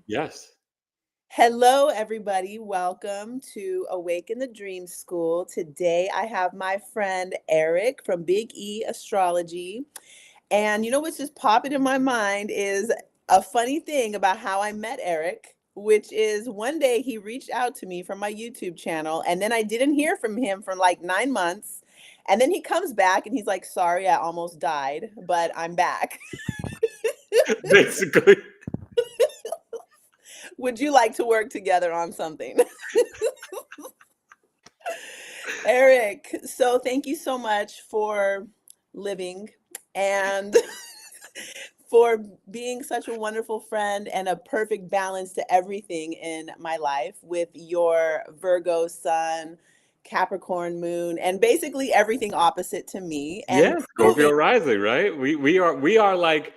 Yes. Hello, everybody. Welcome to Awaken the Dream School. Today, I have my friend Eric from Big E Astrology. And you know what's just popping in my mind is a funny thing about how I met Eric, which is one day he reached out to me from my YouTube channel, and then I didn't hear from him for like 9 months. And then he comes back and he's like, "Sorry, I almost died, but I'm back." Basically. Would you like to work together on something? Eric, so thank you so much for living and for being such a wonderful friend and a perfect balance to everything in my life with your Virgo sun, Capricorn moon, and basically everything opposite to me and Yeah, proving. Scorpio rising, right? We are like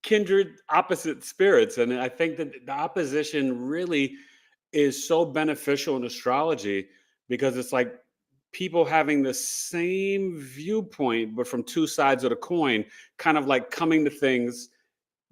kindred opposite spirits. And I think that the opposition really is so beneficial in astrology because it's like people having the same viewpoint, but from two sides of the coin, kind of like coming to things,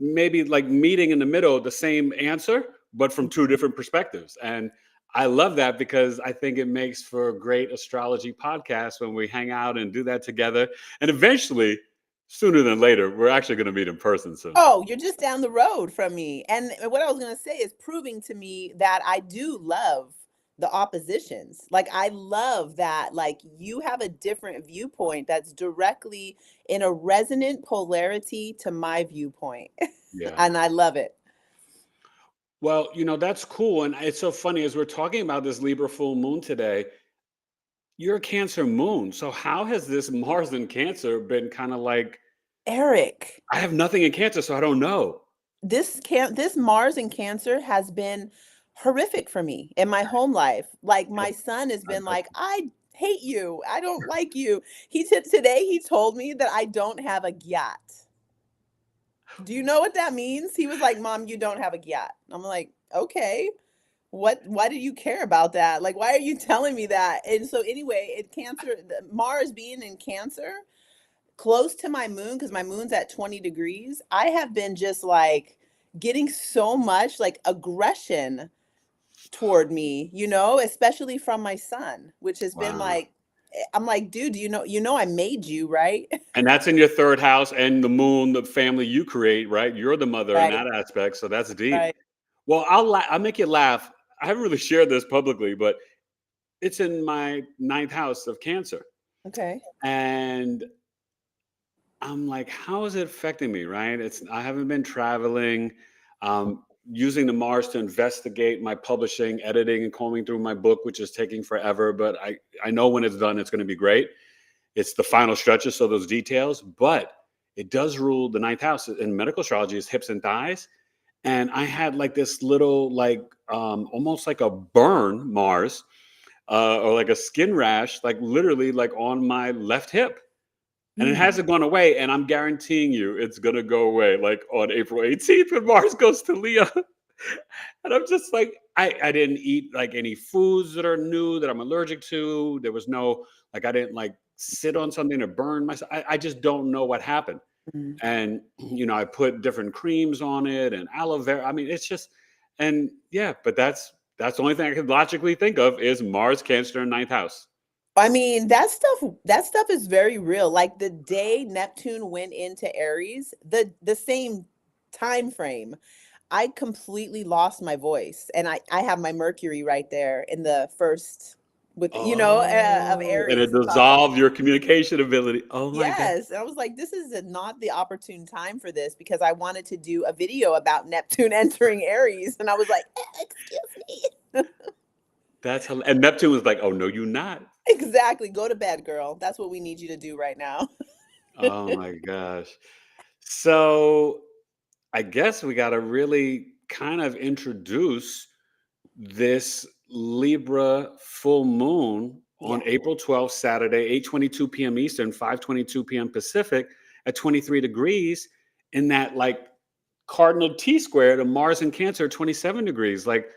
maybe like meeting in the middle, the same answer, but from two different perspectives. And I love that because I think it makes for a great astrology podcast when we hang out and do that together. And eventually, sooner than later, we're actually going to meet in person soon. Oh, you're just down the road from me. And what I was going to say is proving to me that I do love the oppositions. Like, I love that, like, you have a different viewpoint that's directly in a resonant polarity to my viewpoint. Yeah. And I love it. Well, that's cool. And it's so funny as we're talking about this Libra full moon today, you're a Cancer moon. So, how has this Mars in Cancer been kind of like, Eric, I have nothing in Cancer, so I don't know. this Mars in Cancer has been horrific for me in my home life. Like, I, my son has I been bet like, "I hate you. I don't like you." Today he told me that I don't have a gyat. Do you know what that means? He was like, "Mom, you don't have a gyat." I'm like, "Okay. Why do you care about that? Like, why are you telling me that?" And so anyway, Mars being in Cancer, close to my moon, because my moon's at 20 degrees, I have been just like getting so much like aggression toward me, especially from my son, which has been Wow. like, I'm like, dude, I made you, right? And that's in your third house and the moon, the family you create, right? You're the mother in Right, that aspect. So that's deep. right. Well, I'll make you laugh. I haven't really shared this publicly, but it's in my ninth house of Cancer. Okay. And I'm like, how is it affecting me? Right? I haven't been traveling, using the Mars to investigate my publishing, editing, and combing through my book, which is taking forever. But I know when it's done, it's going to be great. It's the final stretches, so those details. But it does rule the ninth house in medical astrology is hips and thighs. And I had like this little, like, almost like a burn Mars, or like a skin rash, like literally like on my left hip, and it Hmm. hasn't gone away. And I'm guaranteeing you, it's gonna go away like on April 18th when Mars goes to Leo. And I'm just like, I didn't eat like any foods that are new that I'm allergic to. There was no, like, I didn't like sit on something to burn myself. I just don't know what happened. Hmm. And I put different creams on it and aloe vera. I mean, it's just, and yeah, but that's the only thing I could logically think of is Mars, Cancer, in ninth house. I mean, that stuff is very real. Like, the day Neptune went into Aries, the same time frame, I completely lost my voice, and I have my Mercury right there in the first, with of Oh, and it Aries. dissolved your communication ability. Oh my God. Yes, and I was like, this is not the opportune time for this, because I wanted to do a video about Neptune entering Aries, and I was like, excuse me." And Neptune was like, oh no, you not. Exactly. Go to bed, girl. That's what we need you to do right now. Oh my gosh. So I guess we got to really kind of introduce this Libra full moon on Yeah. April 12th, Saturday, 8:22 p.m. Eastern, 5:22 p.m. Pacific, at 23 degrees, in that like cardinal T square to Mars and Cancer, 27 degrees. Like,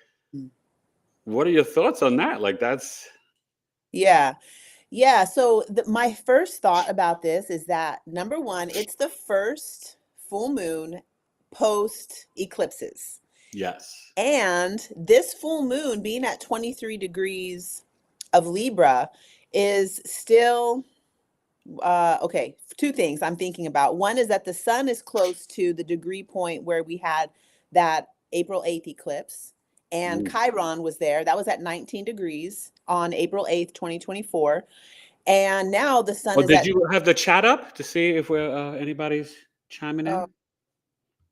what are your thoughts on that? Like, that's Yeah. Yeah. So my first thought about this is that, number one, it's the first full moon post eclipses. Yes. And this full moon being at 23 degrees of Libra is still okay, two things I'm thinking about. One is that the sun is close to the degree point where we had that April 8th eclipse, and Mm. Chiron was there. That was at 19 degrees on April 8th, 2024. And now the sun Well, is did at you have the chat up to see if we're anybody's chiming oh, in?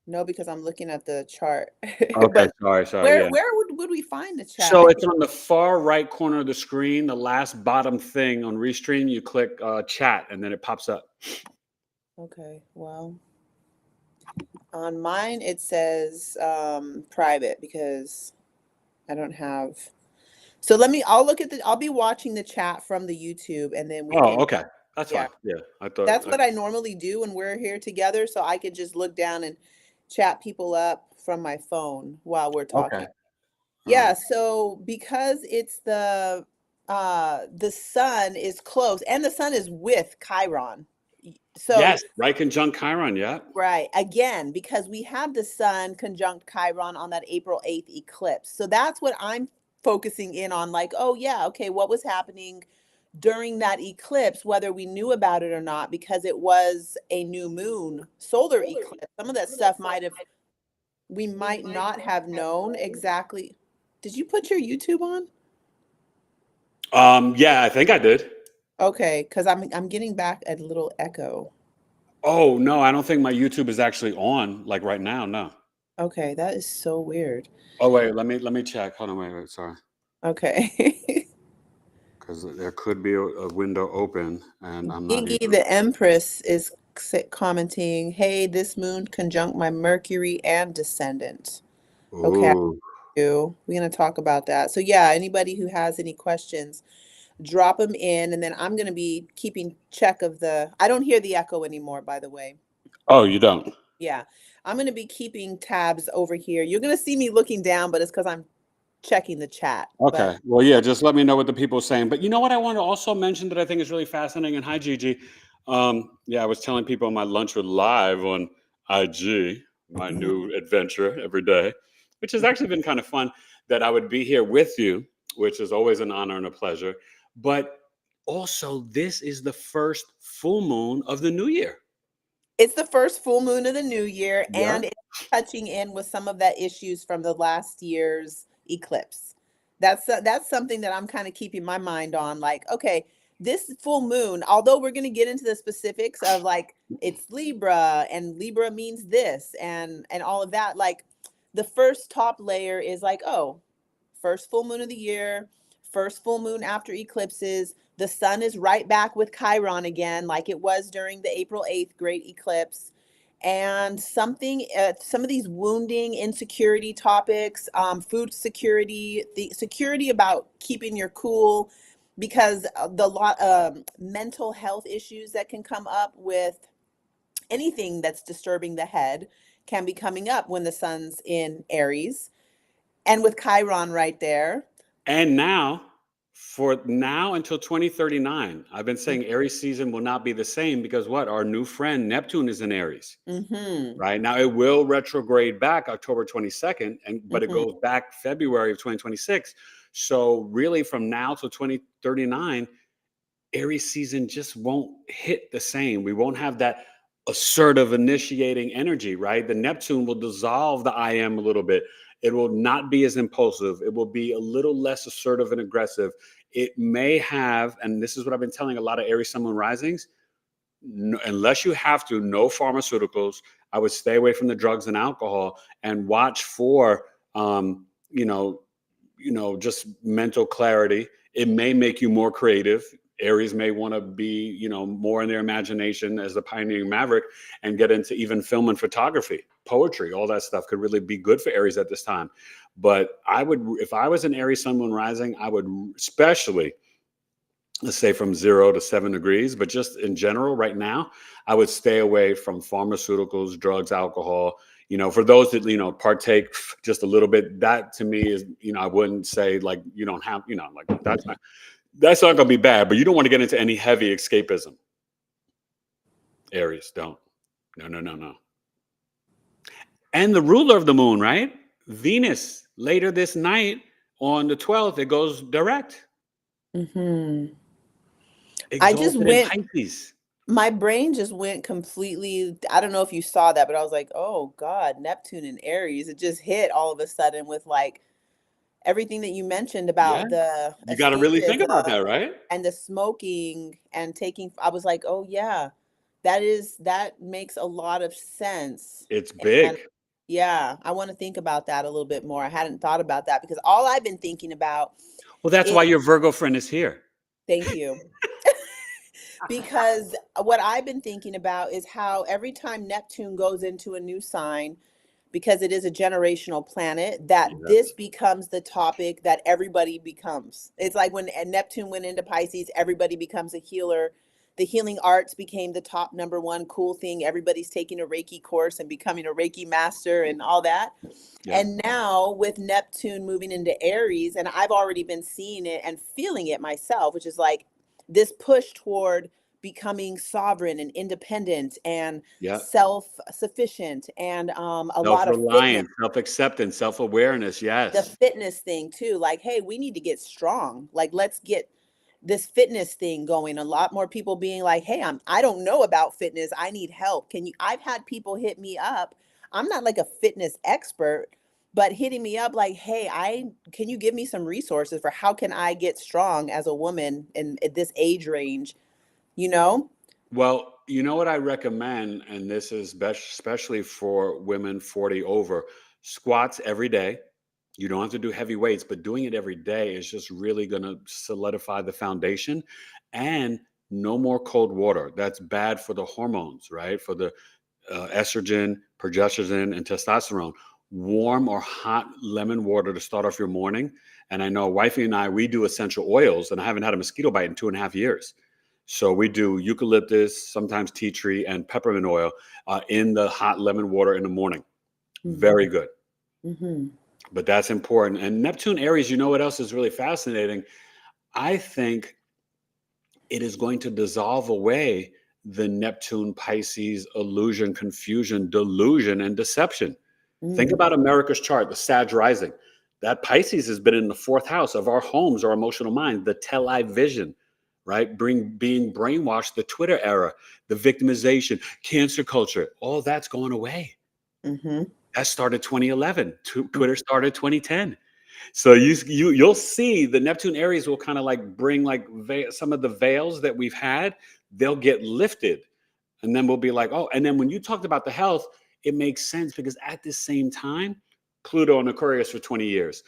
no, because I'm looking at the chart. Okay, But sorry, yeah. where would we find the chat? So I it's think on the far right corner of the screen, the last bottom thing on Restream. You click chat, and then it pops up. okay, well, on mine it says private because I don't have. So I'll be watching the chat from the YouTube and then we Oh, can, okay, that's yeah, fine. Yeah, I thought. that's what I normally do when we're here together. So I could just look down and chat people up from my phone while we're Okay, talking. all Yeah. right. So because it's the sun is close and the sun is with Chiron. So Yes, right conjunct Chiron. Yeah. right. Again, because we have the sun conjunct Chiron on that April 8th eclipse. So that's what I'm focusing in on. Like, oh, yeah, okay, what was happening during that eclipse, whether we knew about it or not, because it was a new moon solar eclipse. Some of that stuff we might not have known exactly. Did you put your YouTube on? Yeah, I think I did. Okay, because I'm getting back a little echo. Oh no, I don't think my YouTube is actually on like right now. No. Okay, that is so weird. Oh wait, let me check. Hold on, wait, sorry, Okay. because there could be a window open, and I'm not Gingy even. the Empress is commenting, "Hey, this moon conjunct my Mercury and descendant." Okay, Ooh. we're gonna talk about that. So yeah, anybody who has any questions, drop them in, and then I'm gonna be keeping check of the. I don't hear the echo anymore, by the way. Oh, you don't. Yeah, I'm gonna be keeping tabs over here. You're gonna see me looking down, but it's because I'm checking the chat. But Okay. Well, yeah, just let me know what the people are saying. But you know what I want to also mention that I think is really fascinating. And hi, Gigi. Yeah, I was telling people on my lunch with live on IG, my new adventure every day, which has actually been kind of fun, that I would be here with you, which is always an honor and a pleasure. But also, this is the first full moon of the new year. it's the first full moon of the new year, Yeah. and it's touching in with some of that issues from the last year's eclipse. That's something that I'm kind of keeping my mind on. Like, okay, this full moon, although we're going to get into the specifics of like it's Libra and Libra means this and all of that. Like, the first top layer is like, oh, first full moon of the year, first full moon after eclipses. The sun is right back with Chiron again, like it was during the April 8th great eclipse. And some of these wounding, insecurity topics, food security, the security about keeping your cool, because the lot mental health issues that can come up with anything that's disturbing the head can be coming up when the sun's in Aries and with Chiron right there. And now, for now until 2039, I've been saying Aries season will not be the same because what? Our new friend Neptune is in Aries. Mm-hmm. Right now, it will retrograde back October 22nd, but it Mm-hmm. goes back February of 2026. So really, from now till 2039, Aries season just won't hit the same. We won't have that assertive initiating energy, right? The Neptune will dissolve the I am a little bit. It will not be as impulsive. It will be a little less assertive and aggressive. It may have, and this is what I've been telling a lot of Aries Sun Moon risings, no, unless you have to, no pharmaceuticals. I would stay away from the drugs and alcohol and watch for, um, you know, just mental clarity. It may make you more creative. Aries may want to be, more in their imagination as the pioneering maverick and get into even film and photography, poetry, all that stuff could really be good for Aries at this time. But I would, if I was an Aries Sun Moon rising, I would especially, let's say, from 0 to 7 degrees, but just in general, right now, I would stay away from pharmaceuticals, drugs, alcohol. For those that partake just a little bit, that to me is, I wouldn't say like you don't have, like that's not going to be bad, but you don't want to get into any heavy escapism. Aries, don't. No, no, no, no. And the ruler of the moon, right? Venus later this night on the 12th, it goes direct, Hmm. I just exalted in went, Pisces. my brain just went completely. I don't know if you saw that, but I was like, oh God, Neptune and Aries. It just hit all of a sudden with like everything that you mentioned Yeah, about the you got to really think about that, escapism right? and the smoking and taking. I was like, oh yeah, that makes a lot of sense. It's And big. yeah, I want to think about that a little bit more. I hadn't thought about that because all I've been thinking about Well, that's why is your Virgo friend is here. thank you. Because what I've been thinking about is how every time Neptune goes into a new sign, because it is a generational planet, that this Yes. becomes the topic that everybody becomes. It's like when Neptune went into Pisces, everybody becomes a healer. The healing arts became the top number one cool thing. Everybody's taking a Reiki course and becoming a Reiki master and all that. Yep. And now with Neptune moving into Aries, and I've already been seeing it and feeling it myself, which is like this push toward becoming sovereign and independent and Yep. self-sufficient and a lot of fitness, Self-reliance, self-acceptance, self-awareness. the Yes. fitness thing too. Like, hey, we need to get strong. Like, let's get this fitness thing going. A lot more people being like, hey, I don't know about fitness. I need help. Can you I've had people hit me up. I'm not like a fitness expert, but hitting me up like, hey, I can you give me some resources for how can I get strong as a woman in at this age range, you know? Well, you know what I recommend, and this is best, especially for women 40 over, squats every day. You don't have to do heavy weights, but doing it every day is just really going to solidify the foundation. And no more cold water. That's bad for the hormones, right? For the estrogen, progesterone, and testosterone. Warm or hot lemon water to start off your morning. And I know wifey and I, we do essential oils, and I haven't had a mosquito bite in 2.5 years. So we do eucalyptus, sometimes tea tree, and peppermint oil in the hot lemon water in the morning. Very Mhm. good. Mhm. But that's important. And Neptune Aries, you know what else is really fascinating? I think it is going to dissolve away the Neptune Pisces illusion, confusion, delusion, and deception. Think Mm. about America's chart, the Sag rising. That Pisces has been in the fourth house of our homes, our emotional mind, the tell-I vision, right? Being brainwashed, the Twitter era, the victimization, cancer culture, all that's going away. Mhm. That started 2011. Twitter started 2010. So you'll see the Neptune Aries will kind of like bring like some of the veils that we've had, they'll get lifted. And then we'll be like, oh, and then when you talked about the health, it makes sense because at the same time, Pluto in Aquarius for 20 years,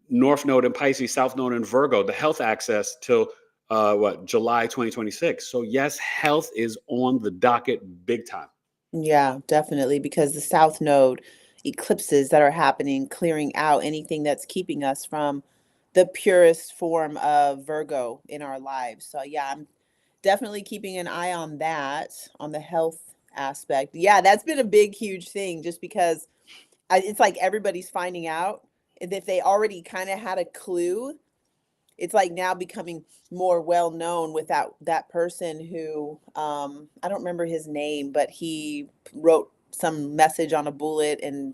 North Node in Pisces, South Node in Virgo, the health access till July 2026. So yes, health is on the docket big time. Yeah, definitely. Because the South Node eclipses that are happening, clearing out anything that's keeping us from the purest form of Virgo in our lives. So, yeah, I'm definitely keeping an eye on that, on the health aspect. Yeah, that's been a big, huge thing just because it's like everybody's finding out. And if they already kind of had a clue, it's like now becoming more well known with that person who I don't remember his name, but he wrote some message on a bullet and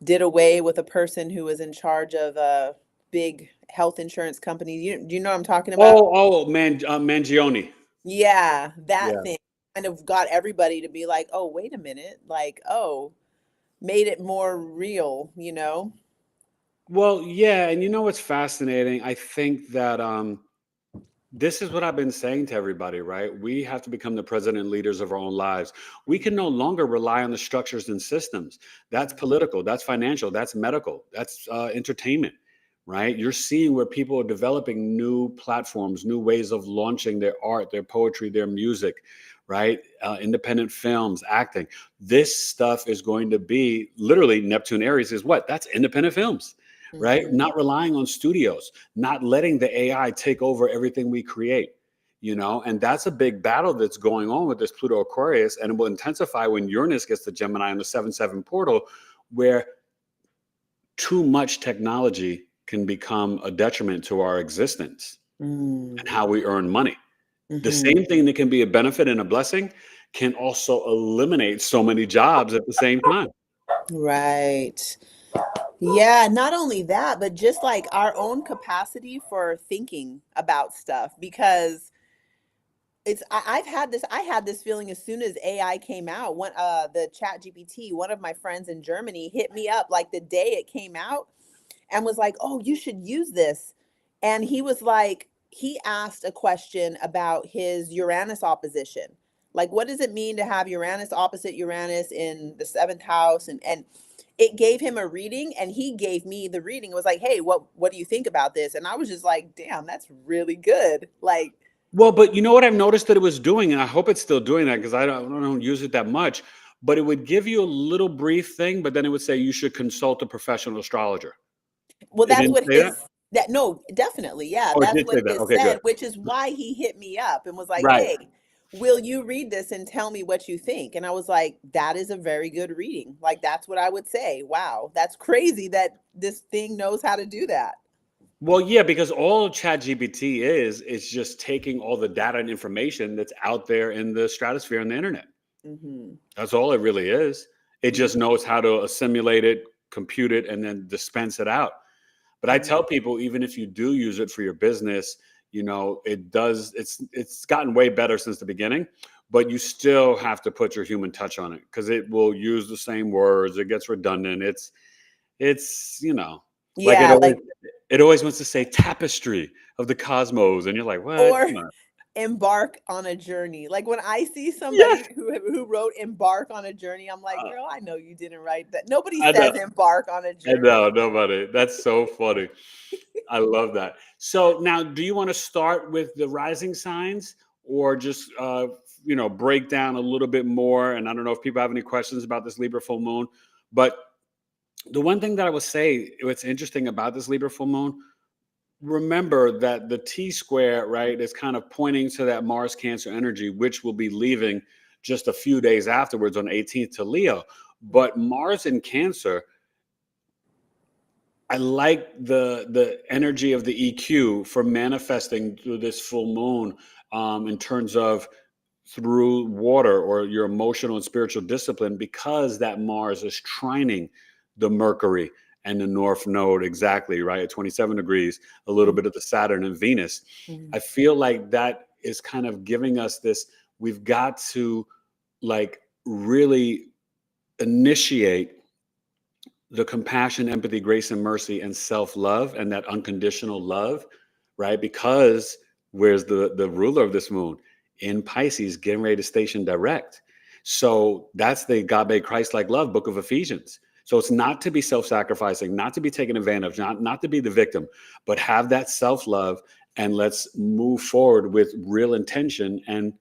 did away with a person who was in charge of a big health insurance company. Do you know what I'm talking about? Man, Mangione. Yeah, that Yeah. thing kind of got everybody to be like, oh, wait a minute, like, oh, made it more real, you know? Well, yeah, and you know what's fascinating? I think that this is what I've been saying to everybody, right? We have to become the president and leaders of our own lives. We can no longer rely on the structures and systems. That's political, that's financial, that's medical, that's entertainment, right? You're seeing where people are developing new platforms, new ways of launching their art, their poetry, their music, right? Independent films, acting. This stuff is going to be literally Neptune Aries is what? That's independent films, right? Hmm. Not relying on studios, not letting the AI take over everything we create, and that's a big battle that's going on with this Pluto Aquarius, and it will intensify when Uranus gets to Gemini in the 7-7 portal, where too much technology can become a detriment to our existence and Mm. how we earn money. The Hmm. same thing that can be a benefit and a blessing can also eliminate so many jobs at the same time. Right. Yeah, not only that, but just like our own capacity for thinking about stuff because I had this feeling as soon as AI came out, when the chat GPT, one of my friends in Germany hit me up like the day it came out and was like, "Oh, you should use this." And he was like, he asked a question about his Uranus opposition. Like, what does it mean to have Uranus opposite Uranus in the seventh house? And it gave him a reading, and he gave me the reading. It was like, "Hey, what do you think about this?" And I was just like, "Damn, that's really good." Like, Well, but you know what I've noticed that it was doing, and I hope it's still doing that because I don't use it that much. But it would give you a little brief thing, but then it would say you should consult a professional astrologer. well, It that's didn't what say that? his that no, definitely. Yeah, Oh, it that's did what say that. his Okay, good. said, which is why he hit me up and was like, Right. "Hey, will you read this and tell me what you think?" And I was like, "That is a very good reading." Like, that's what I would say. Wow, that's crazy that this thing knows how to do that. Well, yeah, because all ChatGPT is just taking all the data and information that's out there in the stratosphere and the internet. Mhm. That's all it really is. It Mhm. just knows how to assimilate it, compute it, and then dispense it out. But I Mhm. tell people, even if you do use it for your business, it's gotten way better since the beginning, but you still have to put your human touch on it because it will use the same words. It gets redundant. It's like Yeah, like it always wants to say tapestry of the cosmos, and you're like, what? or Come on. embark on a journey. Like when I see Yes. somebody who wrote embark on a journey, I'm like, Uh, "Girl, I know you didn't write that." Nobody I know. says embark on a I journey. know. Nobody. That's so funny. I love that. So now, do you want to start with the rising signs, or just break down a little bit more? And I don't know if people have any questions about this Libra full moon, but the one thing that I would say, what's interesting about this Libra full moon, remember that the T square, right, is kind of pointing to that Mars Cancer energy, which will be leaving just a few days afterwards on 18th to Leo. But Mars in Cancer, I like the energy of the EQ for manifesting through this full moon, in terms of through water or your emotional and spiritual discipline, because that Mars is trining the Mercury and the North Node exactly right at 27 degrees, a little Mhm. bit of the Saturn and Venus. Mhm. I feel like that is kind of giving us this. We've got to like really initiate the compassion, empathy, grace, and mercy, and self-love, and that unconditional love, right? Because where's the ruler of this moon in Pisces, getting ready to station direct. So that's the God made Christ-like love, Book of Ephesians. So it's not to be self-sacrificing, not to be taken advantage, not to be the victim, but have that self-love, and let's move forward with real intention and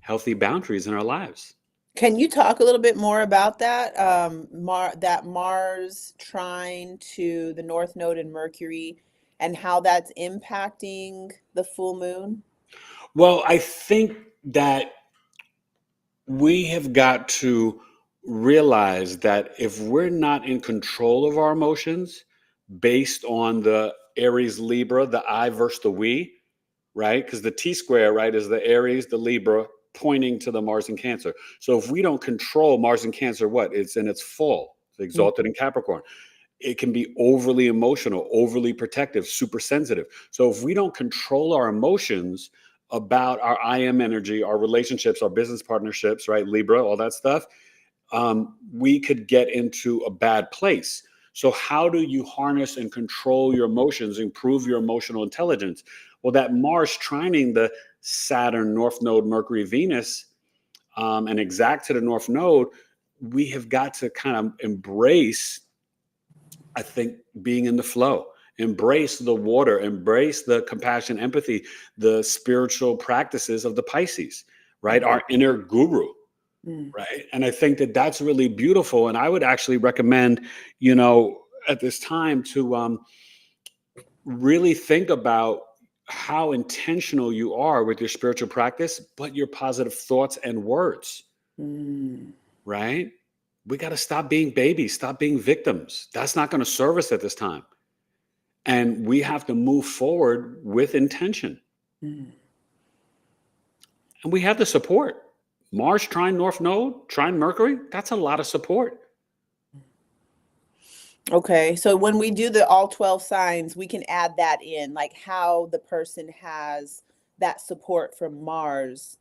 healthy boundaries in our lives. Can you talk a little bit more about that? That Mars trine to the North Node and Mercury, and how that's impacting the full moon. Well, I think that we have got to realize that if we're not in control of our emotions based on the Aries Libra, the I versus the we, right? Because the T square, right, is the Aries, the Libra pointing to the Mars and Cancer. So if we don't control Mars and Cancer, what? It's in its full, it's exalted in Capricorn. It can be overly emotional, overly protective, super sensitive. So if we don't control our emotions about our I am energy, our relationships, our business partnerships, right? Libra, all that stuff, we could get into a bad place. So, how do you harness and control your emotions, improve your emotional intelligence? Well, that Mars trining the Saturn, North Node, Mercury, Venus, and exact to the North Node, we have got to kind of embrace, I think, being in the flow. Embrace the water, embrace the compassion, empathy, the spiritual practices of the Pisces, right? Mhm. Our inner guru, Mm. right? And I think that that's really beautiful. And I would actually recommend, at this time to really think about how intentional you are with your spiritual practice, but your positive thoughts and words, Mm. right? We got to stop being babies, stop being victims. That's not going to serve us at this time. And we have to move forward with intention. Mm. And we have the support. Mars trine North Node, trine Mercury, that's a lot of support. Okay, so when we do the all 12 signs, we can add that in, like how the person has that support from Mars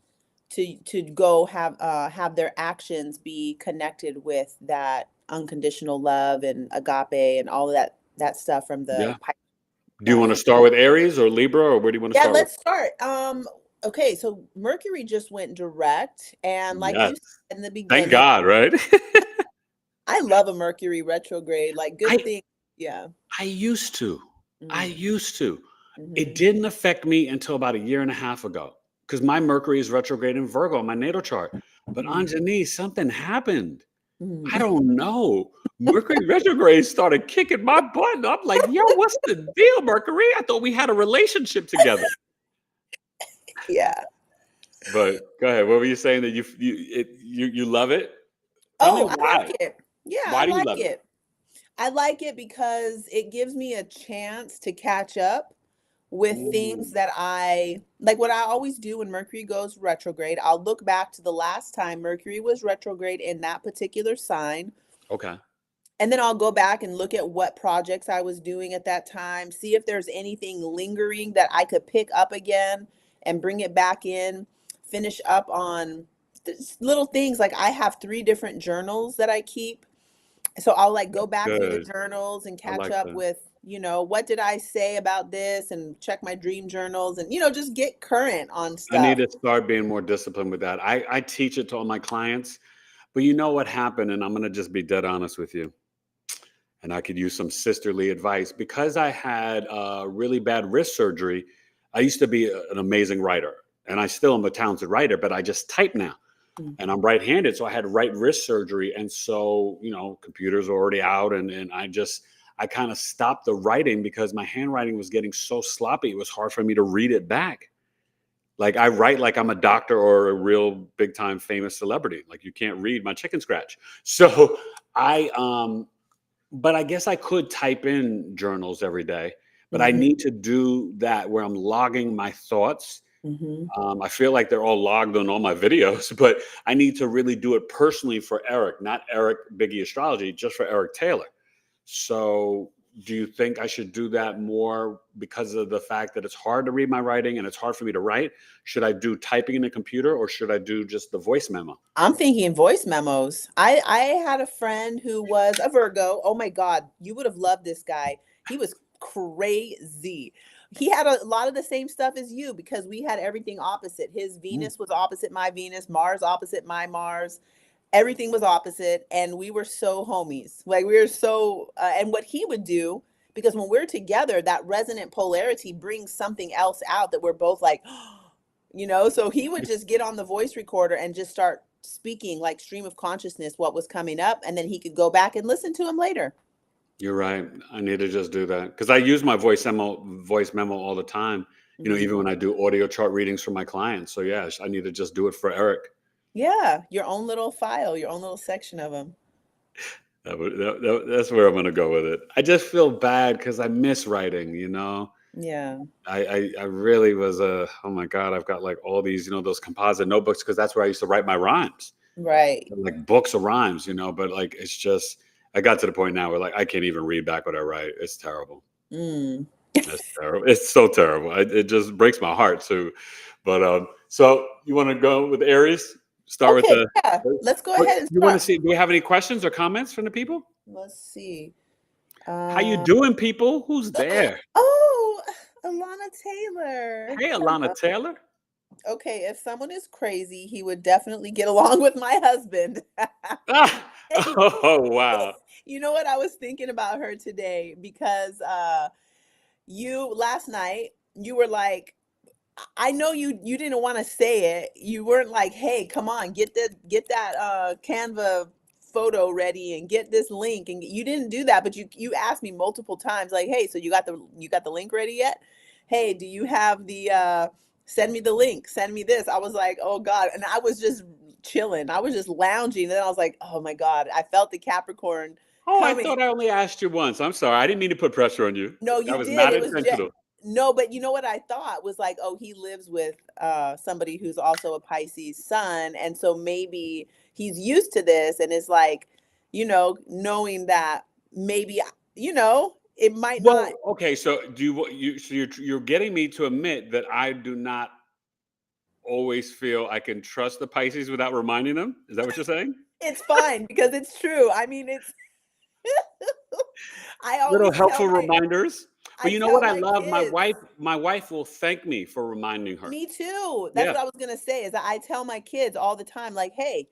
to go have their actions be connected with that unconditional love and agape and all of that stuff from the Yeah. Do you want to start with Aries or Libra, or where do you want to Yeah, start with? let's start. Okay, so Mercury just went direct, and like Yes. you said in the Thank beginning, God, right? I love a Mercury retrograde, like good I thing. Yeah. I used to. I Mm, used to. It hmm didn't affect me until about a year and a half ago because my Mercury is retrograde in Virgo on my natal chart. But mm, Anjani, something happened. I mm. don't know. Mercury retrograde started kicking my butt. And I'm like, yo, what's the deal, Mercury? I thought we had a relationship together. Yeah. But go ahead. What were you saying that you love it? Tell me Oh, I why. like it. Yeah, I Why do you like love it? it. I like it because it gives me a chance to catch up with things Mm, that I like. What I always do when Mercury goes retrograde, I'll look back to the last time Mercury was retrograde in that particular sign. okay. And then I'll go back and look at what projects I was doing at that time, see if there's anything lingering that I could pick up again and bring it back in, finish up on little things. Like I have 3 different journals that I keep. So I'll like go back through the Good. journals and I catch like up that. with, what did I say about this and check my dream journals and, just get current on I need stuff. to start being more disciplined with that. I teach it to all my clients, but you know what happened, and I'm gonna just be dead honest with you. And I could use some sisterly advice because I had really bad wrist surgery. I used to be an amazing writer, and I still am a talented writer, but I just type now, and I'm right-handed, so I had right wrist surgery, and so computers are already out, and I kind of stopped the writing because my handwriting was getting so sloppy. It was hard for me to read it back. Like I write like I'm a doctor or a real big time famous celebrity. Like you can't read my chicken scratch. So I but I guess I could type in journals every day, but I Mm-hmm. need to do that where I'm logging my thoughts. Mm-hmm. I feel like they're all logged on all my videos, but I need to really do it personally for Eric, not Eric Biggie Astrology, just for Eric Taylor. So, do you think I should do that more because of the fact that it's hard to read my writing and it's hard for me to write? Should I do typing in a computer or should I do just the voice memo? I'm thinking voice memos. I had a friend who was a Virgo. Oh my God, you would have loved this guy. He was crazy. He had a lot of the same stuff as you because we had everything opposite. His Mm, Venus was opposite my Venus, Mars opposite my Mars. Everything was opposite, and we were so homies. Like we were so, and what he would do, because when we're together, that resonant polarity brings something else out that we're both like, so he would just get on the voice recorder and just start speaking like stream of consciousness what was coming up, and then he could go back and listen to him later. you're right. I need to just do that because I use my voice memo all the time. Mhm. Even when I do audio chart readings for my clients. So yeah, I need to just do it for Eric. Yeah, your own little file, your own little section of him. That's where I'm gonna go with it. I just feel bad because I miss writing. Yeah, I really was oh my god, I've got like all these those composite notebooks because that's where I used to write my rhymes, right. like books of rhymes, but like it's just I got to the point now where like I can't even read back what I write. It's terrible. Mm. It's terrible. It's so terrible. It just breaks my heart too. But so you want to go with Aries? Start with Okay, the. yeah. Let's go What ahead and you want to start. see? Do we have any questions or comments from the people? Let's see. How you Uh, doing, people? Who's there? oh, Alana Taylor. Hey, Alana Taylor. Okay, if someone is crazy, he would definitely get along with my husband. Ah! Oh wow. You know what? I was thinking about her today because you last night you were like, I know you didn't want to say it. You weren't like, "Hey, come on, get that Canva photo ready and get this link." And you didn't do that, but you asked me multiple times like, "Hey, so you got the link ready yet? Hey, do you have the send me the link. Send me this." I was like, "Oh god." And I was just chilling. I was just lounging and then I was like, "Oh my god, I felt the Capricorn Oh, I coming." thought I only asked you once. I'm sorry. I didn't mean to put pressure on you. No, That you was did. not It was just intentional. no, but you know what I thought was like, oh, he lives with somebody who's also a Pisces sun, and so maybe he's used to this and is like, knowing that maybe, it might not. Well, okay, so do you so you're getting me to admit that I do not always feel I can trust the Pisces without reminding them? Is that what you're saying? It's fine because it's true. I mean, it's I Little always helpful reminders. But I you know what tell I my love? kids. My wife will thank me for reminding her. Me too. That's Yeah. what I was gonna say. Is that I tell my kids all the time, like, hey,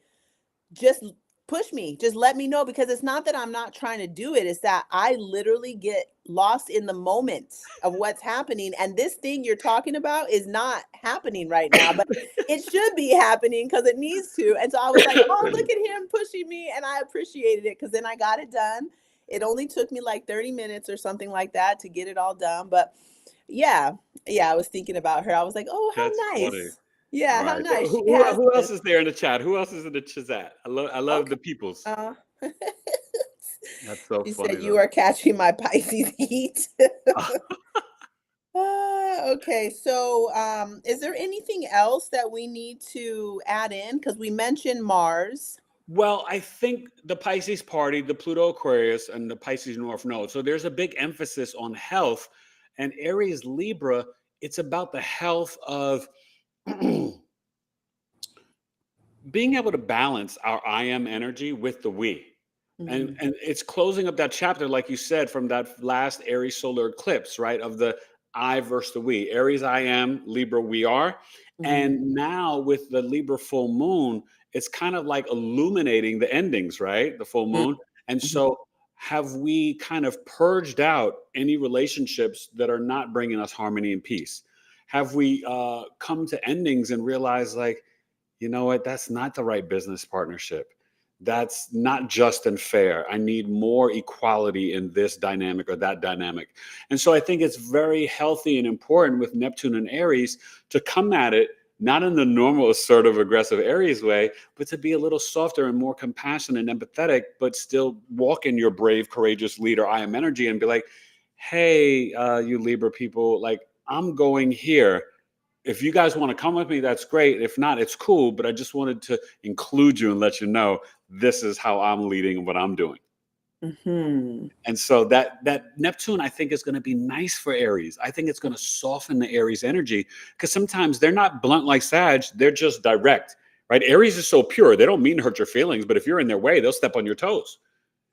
just push me, just let me know, because it's not that I'm not trying to do it, it's that I literally get lost in the moment of what's happening, and this thing you're talking about is not happening right now, but it should be happening because it needs to. And so I was like, oh, look at him pushing me, and I appreciated it because then I got it done. It only took me like 30 minutes or something like that to get it all done. But yeah, yeah, I was thinking about her. I was like, oh, That's how funny. nice. Yeah, how Right. Who, nice she who, has who this. else is there in the chat? Who else is in the chat? I love Okay. the peoples. Uh, That's so she funny said, you though. are catching my Pisces heat. Okay, so is there anything else that we need to add in? Because we mentioned Mars. Well, I think the Pisces party, the Pluto Aquarius, and the Pisces North Node. So there's a big emphasis on health. And Aries Libra, it's about the health of being able to balance our I am energy with the we. And Mhm, and it's closing up that chapter, like you said, from that last Aries solar eclipse, right? Of the I versus the we. Aries I am, Libra we are. mhm, And now with the Libra full moon, it's kind of like illuminating the endings, right? The full mm, moon. And mhm, so have we kind of purged out any relationships that are not bringing us harmony and peace? Have we come to endings and realized, like, you know what, that's not the right business partnership, that's not just and fair, I need more equality in this dynamic or that dynamic. And so I think it's very healthy and important with Neptune and Aries to come at it not in the normal assertive aggressive Aries way, but to be a little softer and more compassionate and empathetic, but still walk in your brave courageous leader I am energy and be like, hey, you Libra people, like, I'm going here. If you guys want to come with me, that's great. If not, it's cool. But I just wanted to include you and let you know this is how I'm leading and what I'm doing. mhm, And so that Neptune, I think, is going to be nice for Aries. I think it's going to soften the Aries energy because sometimes they're not blunt like Sag, they're just direct, right? Aries is so pure, they don't mean to hurt your feelings, but if you're in their way, they'll step on your toes.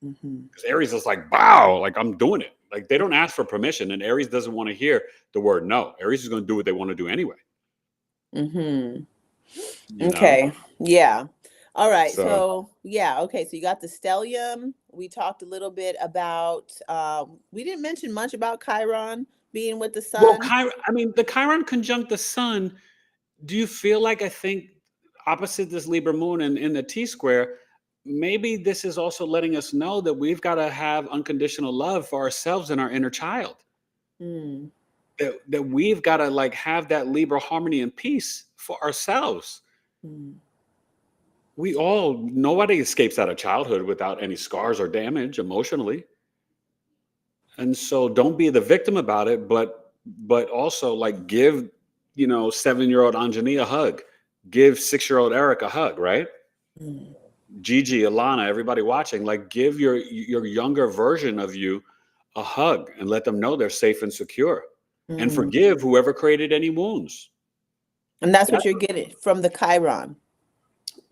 mhm, Because Aries is like, wow, like I'm doing it. Like they don't ask for permission, and Aries doesn't want to hear the word no. Aries is going to do what they want to do anyway, mhm. you know? Okay, yeah. All right, So so yeah, okay, so you got the stellium. We talked a little bit about, we didn't mention much about Chiron being with the well, sun. I mean, the Chiron conjunct the Sun. Do you feel like, I think opposite this Libra Moon and in the T square, maybe this is also letting us know that we've got to have unconditional love for ourselves and our inner child. Mm, That we've got to like have that Libra harmony and peace for ourselves. mm, We all, nobody escapes out of childhood without any scars or damage emotionally. And so don't be the victim about it, but also like give, 7-year-old Anjani a hug, give 6-year-old Eric a hug, right? mm, Gigi, Alana, everybody watching, like give your younger version of you a hug and let them know they're safe and secure, and mm. forgive whoever created any wounds. And that's what That's you're getting from the Chiron.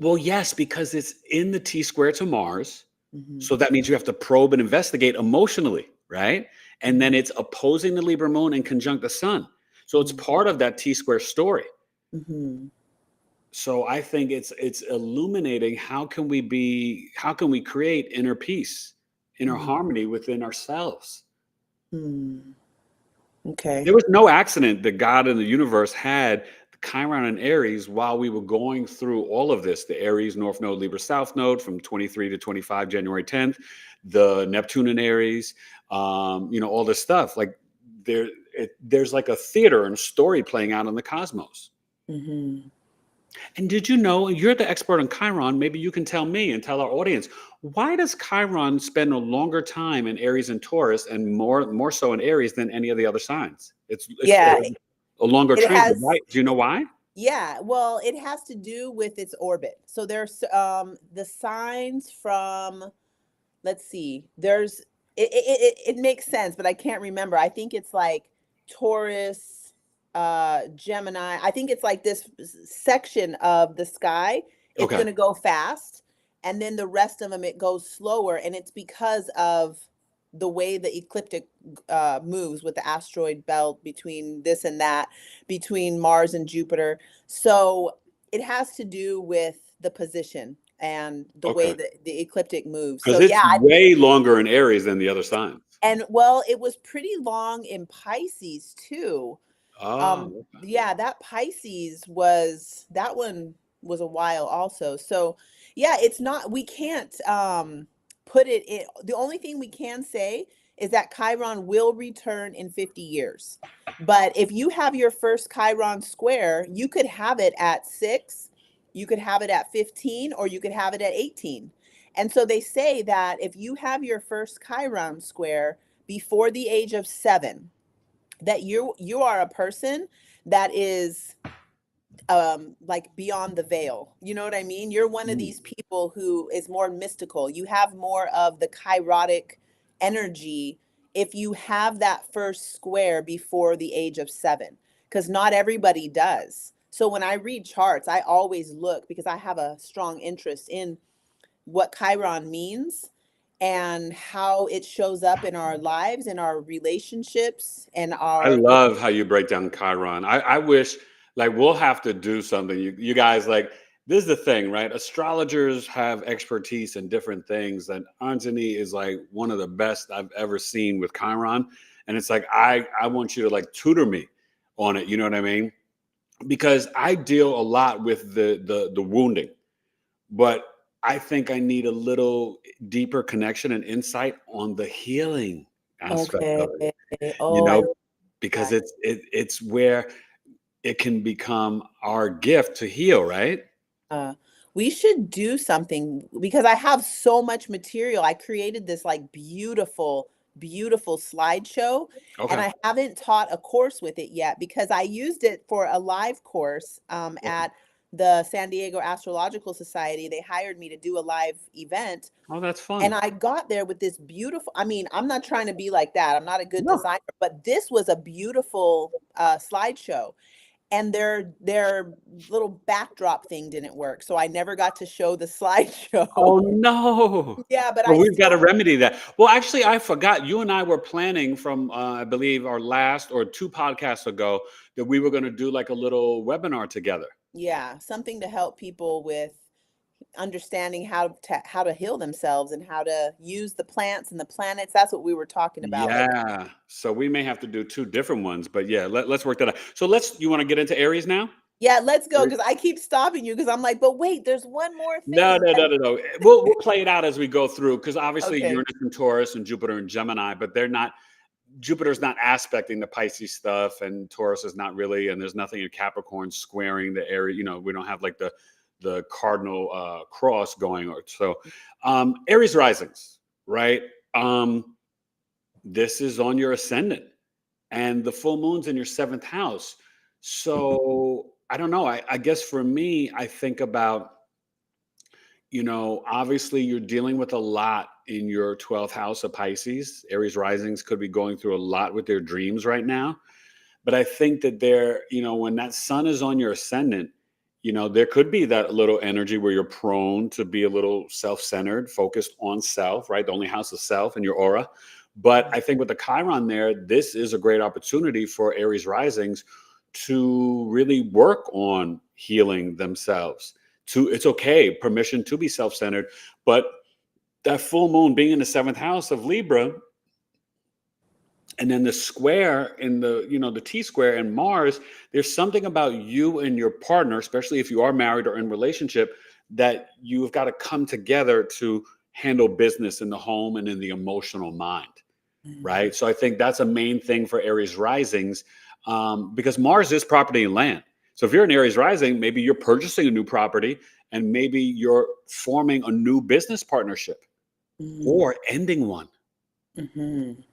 Well, yes, because it's in the T square to Mars. Mhm, So that means you have to probe and investigate emotionally, right? And then mhm, it's opposing the Libra moon and conjunct the sun. So it's mhm, part of that T square story. mhm, So I think it's illuminating how can we create inner peace, inner mhm, harmony within ourselves. mm. Okay. There was no accident that God and the universe had the Chiron and Aries while we were going through all of this. The Aries North Node, Libra South Node from 23 to 25, January 10th, the Neptune and Aries, all this stuff. Like there's like a theater and a story playing out in the cosmos. Mhm. And did you know, you're the expert on Chiron, maybe you can tell me and tell our audience, why does Chiron spend a longer time in Aries and Taurus and more so in Aries than any of the other signs? It Yeah, has a longer it transit. Why? has. Do you know why? Yeah, well, it has to do with its orbit. So there's the signs from, let's see, there's it makes sense, but I can't remember. I think it's like Taurus, Gemini. I think it's like this section of the sky. It's Okay. going to go fast, and then the rest of them it goes slower, and it's because of the way the ecliptic moves with the asteroid belt between this and that, between Mars and Jupiter. So it has to do with the position and the way Okay. that the ecliptic moves. Because So it's yeah, way longer in Aries than the other signs. and well, it was pretty long in Pisces too. Oh, Yeah, that Pisces was that one was a while also. So yeah, it's not we can't put it in. The only thing we can say is that Chiron will return in 50 years. But if you have your first Chiron square, you could have it at 6, you could have it at 15, or you could have it at 18. And so they say that if you have your first Chiron square before the age of 7, that you are a person that is like beyond the veil. You know what I mean? You're one of okay. these people who is more mystical. You have more of the chirotic energy if you have that first square before the age of 7, because not everybody does. So when I read charts, I always look because I have a strong interest in what Chiron means and how it shows up in our lives, in our relationships, and I our love how you break down Chiron. I wish like we'll have to do something. You guys like this is the thing, right? Astrologers have expertise in different things, and Anjani is like one of the best I've ever seen with Chiron. And it's like I want you to like tutor me on it. You know what I mean? Because I deal a lot with the wounding, but I think I need a little deeper connection and insight on the healing aspect okay. of it. You Oh, I know, love because that. it's where it can become our gift to heal, right? Uh, we should do something because I have so much material. I created this like beautiful, beautiful slideshow, and Okay. I haven't taught a course with it yet because I used it for a live course Okay. at the San Diego Astrological Society. They hired me to do a live event. Oh, that's And fun. I got there with this beautiful, I mean, I'm not trying to be like that. I'm not a good No. designer, but this was a beautiful slideshow. And their little backdrop thing didn't work. So I never got to show the slideshow. Oh no. Yeah, but Well, I we've got to still, remedy that. Well, actually, I forgot. You and I were planning from, I believe, our last or two podcasts ago that we were going to do like a little webinar together. yeah, something to help people with understanding how to heal themselves and how to use the plants and the planets. That's what we were talking about. Like, Yeah. So we may have to do two different ones, but yeah, let's work that out. So you want to get into Aries now? yeah, let's go because I keep stopping you because I'm like, but wait, there's one more No, thing. no, no, no, no. We'll play it out as we go through because obviously Okay. Uranus and Taurus and Jupiter and Gemini, but they're not. Jupiter's not aspecting the Pisces stuff, and Taurus is not really, and there's nothing in Capricorn squaring the area. You know, we don't have like the cardinal cross going. Or so, Aries risings, right? This is on your ascendant, and the full moon's in your seventh house. So I don't know. I guess for me, I think about obviously you're dealing with a lot in your 12th house of Pisces. Aries risings could be going through a lot with their dreams right now. But I think that when that sun is on your ascendant, there could be that little energy where you're prone to be a little self centered, focused on self, right? The only house of self in your aura. But I think with the Chiron there, this is a great opportunity for Aries risings to really work on healing themselves. It's okay, permission to be self-centered, but that full moon being in the seventh house of Libra, and then the square in the T square and Mars, there's something about you and your partner, especially if you are married or in relationship, that you've got to come together to handle business in the home and in the emotional mind, Mhm. right? So I think that's a main thing for Aries risings, because Mars is property and land. So if you're an Aries rising, maybe you're purchasing a new property and maybe you're forming a new business partnership Mhm. or ending one, Mhm.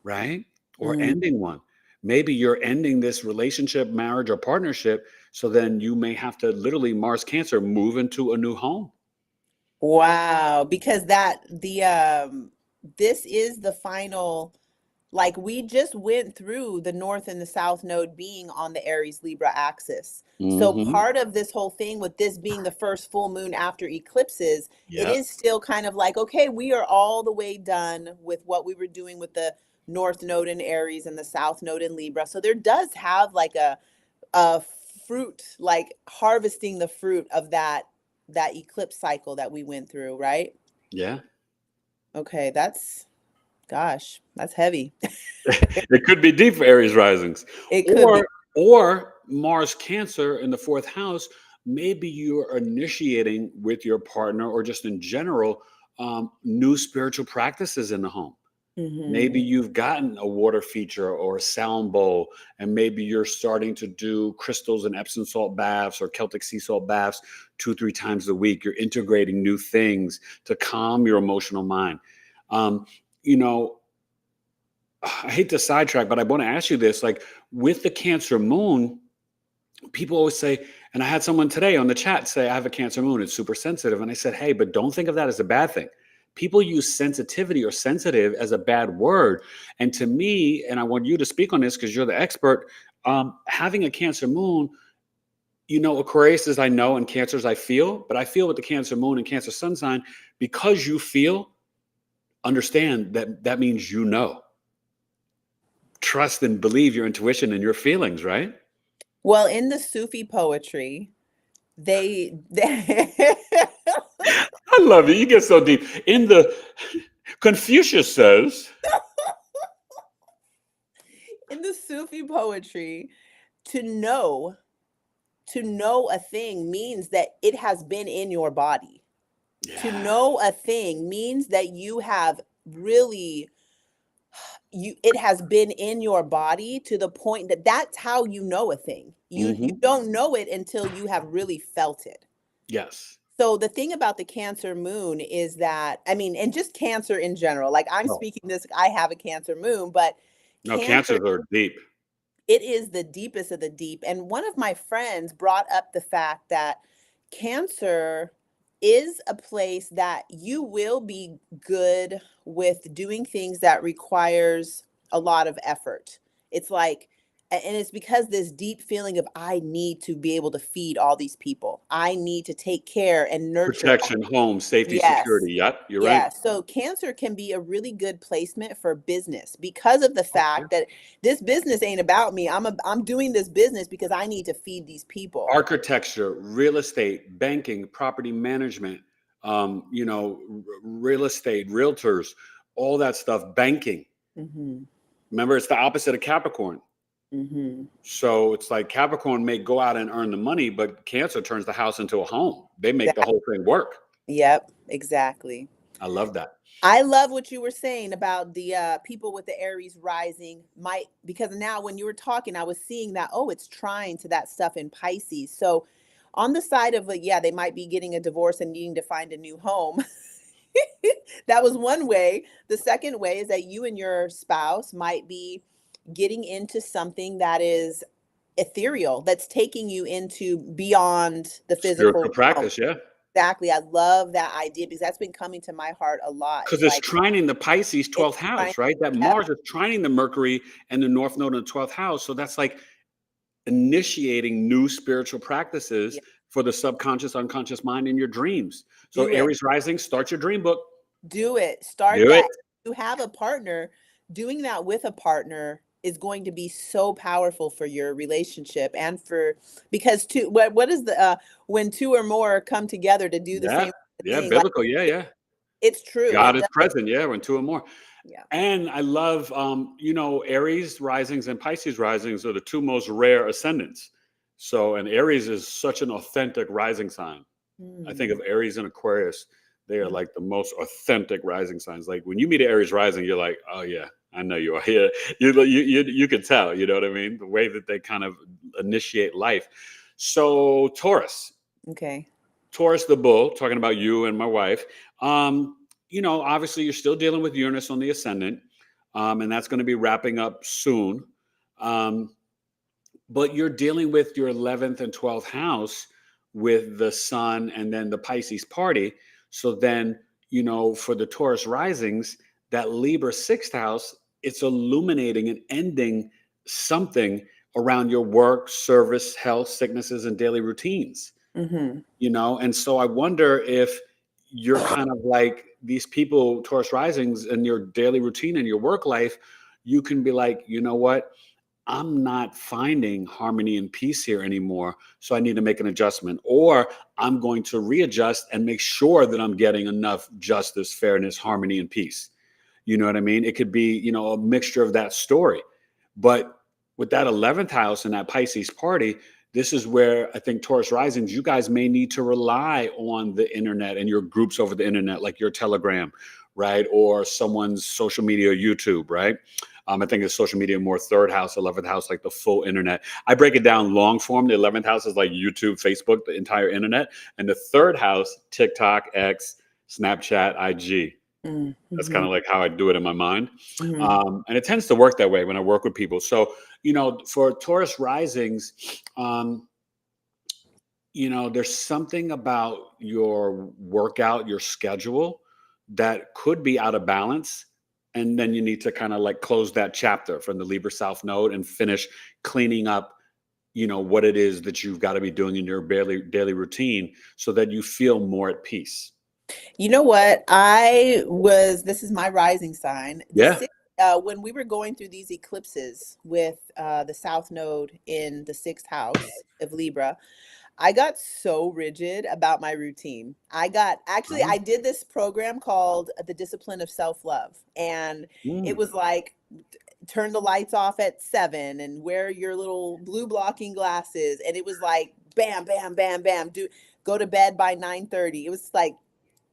right? Or Mhm. ending one. Maybe you're ending this relationship, marriage, or partnership. So then you may have to literally Mars Cancer move into a new home. Wow, because this is the final, like we just went through the North and the South node being on the Aries Libra axis. So Hmm. part of this whole thing with this being the first full moon after eclipses, it Yeah. is still kind of like, okay, we are all the way done with what we were doing with the North node in Aries and the South node in Libra. So there does have like a fruit, like harvesting the fruit of that eclipse cycle that we went through, right? Yeah. Okay, gosh, that's heavy. It could be deep for Aries risings. It could be. Or Mars Cancer in the fourth house. Maybe you're initiating with your partner or just in general new spiritual practices in the home. Maybe Mhm. you've gotten a water feature or a sound bowl, and maybe you're starting to do crystals and Epsom salt baths or Celtic sea salt baths 2, 3 times a week. You're integrating new things to calm your emotional mind. Um, you know, I hate to sidetrack, but I want to ask you this: like with the Cancer Moon, people always say, and I had someone today on the chat say, I have a Cancer Moon, it's super sensitive. And I said, hey, but don't think of that as a bad thing. People use sensitivity or sensitive as a bad word. And to me, and I want you to speak on this because you're the expert, having a Cancer Moon, Aquarius is I know and Cancer is I feel, but I feel with the Cancer Moon and Cancer Sun sign, because you feel, understand that that means trust and believe your intuition and your feelings, right? Well, in the Sufi poetry, they I love it. You get so deep. In the Confucius says, in the Sufi poetry, to know to know a thing means that it has been in your body. To yeah, know a thing means that you have really, you it has been in your body to the point that that's how you know a thing. You hmm, don't know it until you have really felt it. yes. So the thing about the Cancer moon is that, I mean, and just Cancer in general, like I'm Oh, speaking this, I have a Cancer moon, but no, Cancer, cancers are deep. it is the deepest of the deep. And one of my friends brought up the fact that Cancer is a place that you will be good with doing things that requires a lot of effort. It's like, and it's because this deep feeling of I need to be able to feed all these people. I need to take care and nurture. Protection, home, safety, Yes. security. Yep, you're right. Yeah. So Cancer can be a really good placement for business because of the Oh, yeah. fact that this business ain't about me. I'm doing this business because I need to feed these people. Architecture, real estate, banking, property management, real estate, realtors, all that stuff, banking. Mhm. Remember, it's the opposite of Capricorn. Mhm. So it's like Capricorn may go out and earn the money, but Cancer turns the house into a home. They make the Exactly. whole thing work. Yep, exactly. I love that. I love what you were saying about the people with the Aries rising might, because now when you were talking, I was seeing that, oh, it's trying to that stuff in Pisces. So on the side of like, yeah, they might be getting a divorce and needing to find a new home. That was one way. The second way is that you and your spouse might be getting into something that is ethereal, that's taking you into beyond the physical Spiritual realm. practice, yeah. Exactly. I love that idea because that's been coming to my heart a lot. Because It's it's like trining the Pisces it's 12th trying. house, right? That Yep. Mars is trining the Mercury and the North Node in the 12th house. So that's like initiating new spiritual practices Yeah. for the subconscious, unconscious mind in your dreams. So Do it. Aries rising, start your dream book. Do it. Start Do it. that. You have a partner. Doing that with a partner is going to be so powerful for your relationship and for, because two, what is the when two or more come together to do the Yeah. same Yeah. thing, like Biblical. Yeah. it, Yeah. it's true. God It is does. present. Yeah. When two or more. Yeah. And I love, Aries risings and Pisces risings are the two most rare ascendants. So, and Aries is such an authentic rising sign. I think Mm, of Aries and Aquarius. They are mm. like the most authentic rising signs. Like when you meet an Aries rising, you're like, oh yeah, I know you are. Yeah, you can tell. You know what I mean? The way that they kind of initiate life. So Taurus, Okay. Taurus the bull, talking about you and my wife. Obviously you're still dealing with Uranus on the ascendant, and that's going to be wrapping up soon. Um, but you're dealing with your 11th and 12th house with the sun and then the Pisces party. So then, for the Taurus risings, that Libra sixth house, it's illuminating and ending something around your work, service, health, sicknesses, and daily routines, Mm-hmm. And so I wonder if you're kind of like these people, Taurus risings, in your daily routine and your work life, you can be like, you know what? I'm not finding harmony and peace here anymore. So I need to make an adjustment, or I'm going to readjust and make sure that I'm getting enough justice, fairness, harmony, and peace. You know what I mean? It could be, a mixture of that story. But with that 11th house and that Pisces party, this is where I think Taurus risings, you guys may need to rely on the internet and your groups over the internet, like your Telegram, right? Or someone's social media, YouTube, right? I think it's social media more third house, 11th house, like the full internet. I break it down long form. The 11th house is like YouTube, Facebook, the entire internet. And the third house, TikTok, X, Snapchat, IG. That's kind Mm-hmm. of like how I do it in my mind. Mm-hmm. And it tends to work that way when I work with people. So, for Taurus risings, um, there's something about your workout, your schedule that could be out of balance. And then you need to kind of like close that chapter from the Libra South Node and finish cleaning up, what it is that you've got to be doing in your daily routine so that you feel more at peace. You know what? This is my rising sign. Yeah. When we were going through these eclipses with the South Node in the sixth house of Libra, I got so rigid about my routine. I did this program called The Discipline of Self-Love. And it Mm. was like, turn the lights off at 7 and wear your little blue blocking glasses. And it was like, bam, bam, bam, bam, go to bed by 9:30. It was like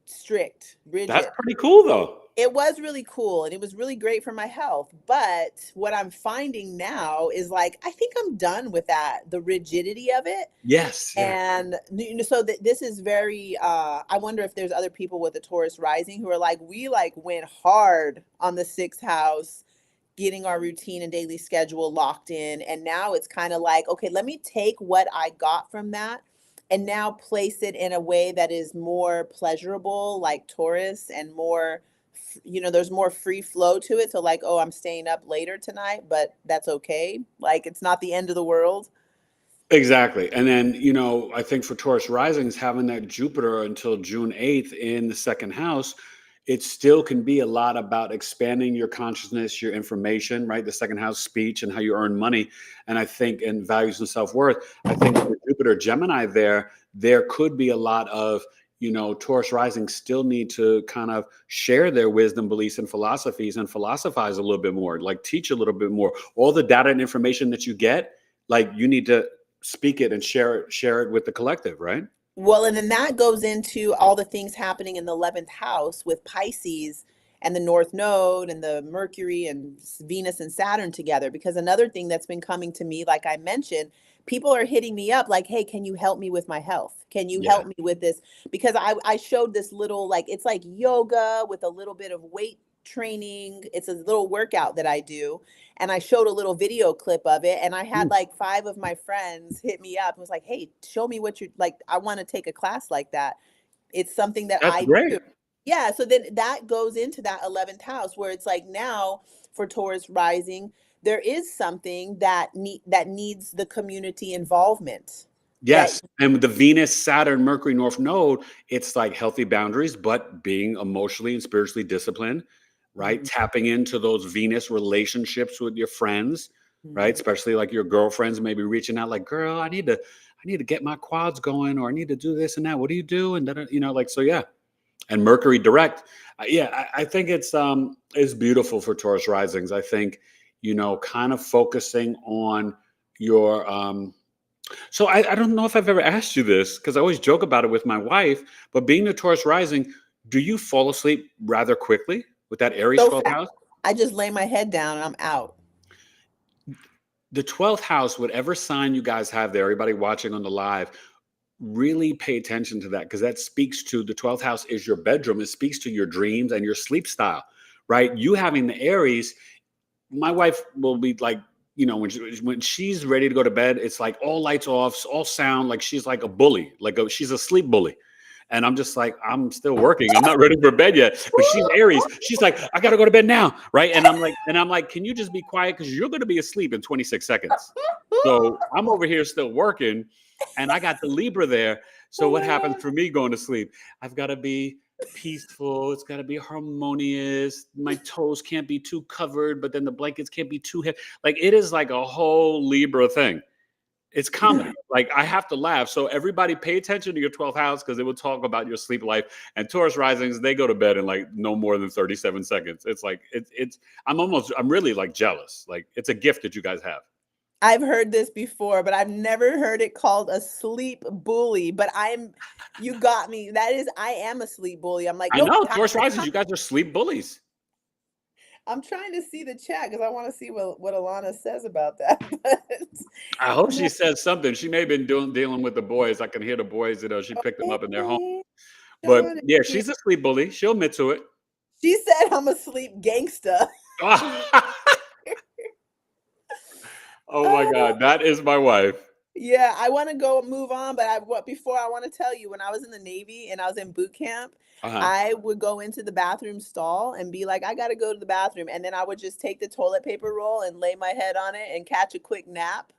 strict, That's rigid. pretty cool though. It was really cool and it was really great for my health. But what I'm finding now is like, I think I'm done with that, the rigidity of it. Yes, yeah. And so this is very, I wonder if there's other people with the Taurus rising who are like, we like went hard on the sixth house, getting our routine and daily schedule locked in. And now it's kind of like, okay, let me take what I got from that and now place it in a way that is more pleasurable, like Taurus, and more, there's more free flow to it. So like, oh, I'm staying up later tonight, but that's okay. Like, it's not the end of the world. Exactly. And then, I think for Taurus risings, having that Jupiter until June 8th in the second house, it still can be a lot about expanding your consciousness, your information, right? The second house speech and how you earn money. And I think, and values and self-worth, I think with Jupiter Gemini there could be a lot of, Taurus rising still need to kind of share their wisdom, beliefs, and philosophies and philosophize a little bit more, like teach a little bit more. All the data and information that you get, like you need to speak it and share it with the collective, right? Well, and then that goes into all the things happening in the 11th house with Pisces and the North Node and the Mercury and Venus and Saturn together. Because another thing that's been coming to me, like I mentioned, people are hitting me up like, hey, can you help me with my health? Can you Yeah. help me with this? Because I showed this little, like, it's like yoga with a little bit of weight training. It's a little workout that I do. And I showed a little video clip of it. And I had Mm, like 5 of my friends hit me up and was like, hey, show me what you like. I want to take a class like that. It's something that that's I great. do. Yeah. So then that goes into that 11th house where it's like now for Taurus rising, there is something that needs the community involvement. That Yes. And with the Venus, Saturn, Mercury, North Node, it's like healthy boundaries, but being emotionally and spiritually disciplined, right? Mhm, Tapping into those Venus relationships with your friends, right? mhm. Especially like your girlfriends, maybe reaching out like, girl, I need to get my quads going, or I need to do this and that. What do you do? And then, like, so yeah. And Mercury direct. Yeah, I think it's beautiful for Taurus risings. I think, kind of focusing on your so I don't know if I've ever asked you this because I always joke about it with my wife, but being the Taurus rising, do you fall asleep rather quickly with that Aries So 12th fast. house? I just lay my head down and I'm out. The 12th house, whatever sign you guys have there, everybody watching on the live, really pay attention to that because that speaks to the 12th house is your bedroom. It speaks to your dreams and your sleep style, right? You having the Aries, my wife will be like, when she's ready to go to bed, it's like all lights off, all sound, like she's like a bully, she's a sleep bully. And I'm just like, I'm still working. I'm not ready for bed yet. But she's Aries. She's like, I gotta go to bed now, right? And I'm like, can you just be quiet because you're gonna be asleep in 26 seconds. So I'm over here still working, and I got the Libra there. So Oh what my happens God. for me going to sleep? I've got to be peaceful. It's got to be harmonious. My toes can't be too covered, but then the blankets can't be too heavy. Like it is like a whole Libra thing. It's comedy. Like I have to laugh. So everybody pay attention to your 12th house because it will talk about your sleep life. And Taurus risings, they go to bed in like no more than 37 seconds. It's like I'm really like jealous. Like it's a gift that you guys have. I've heard this before, but I've never heard it called a sleep bully. But you got me. I am a sleep bully. I'm like, I nope, know time, Taurus it's risings, time. you guys are sleep bullies. I'm trying to see the chat because I want to see what Alana says about that. But I hope no, she says something. She may have been dealing with the boys. I can hear the boys, she picked them up in their home. okay, But Sean is yeah, here. she's a sleep bully. She'll admit to it. She said I'm a sleep gangsta. Oh my God, that is my wife. Yeah, I want to go move on, but before I want to tell you, when I was in the Navy and I was in boot camp, Uh-huh. I would go into the bathroom stall and be like, I got to go to the bathroom. And then I would just take the toilet paper roll and lay my head on it and catch a quick nap.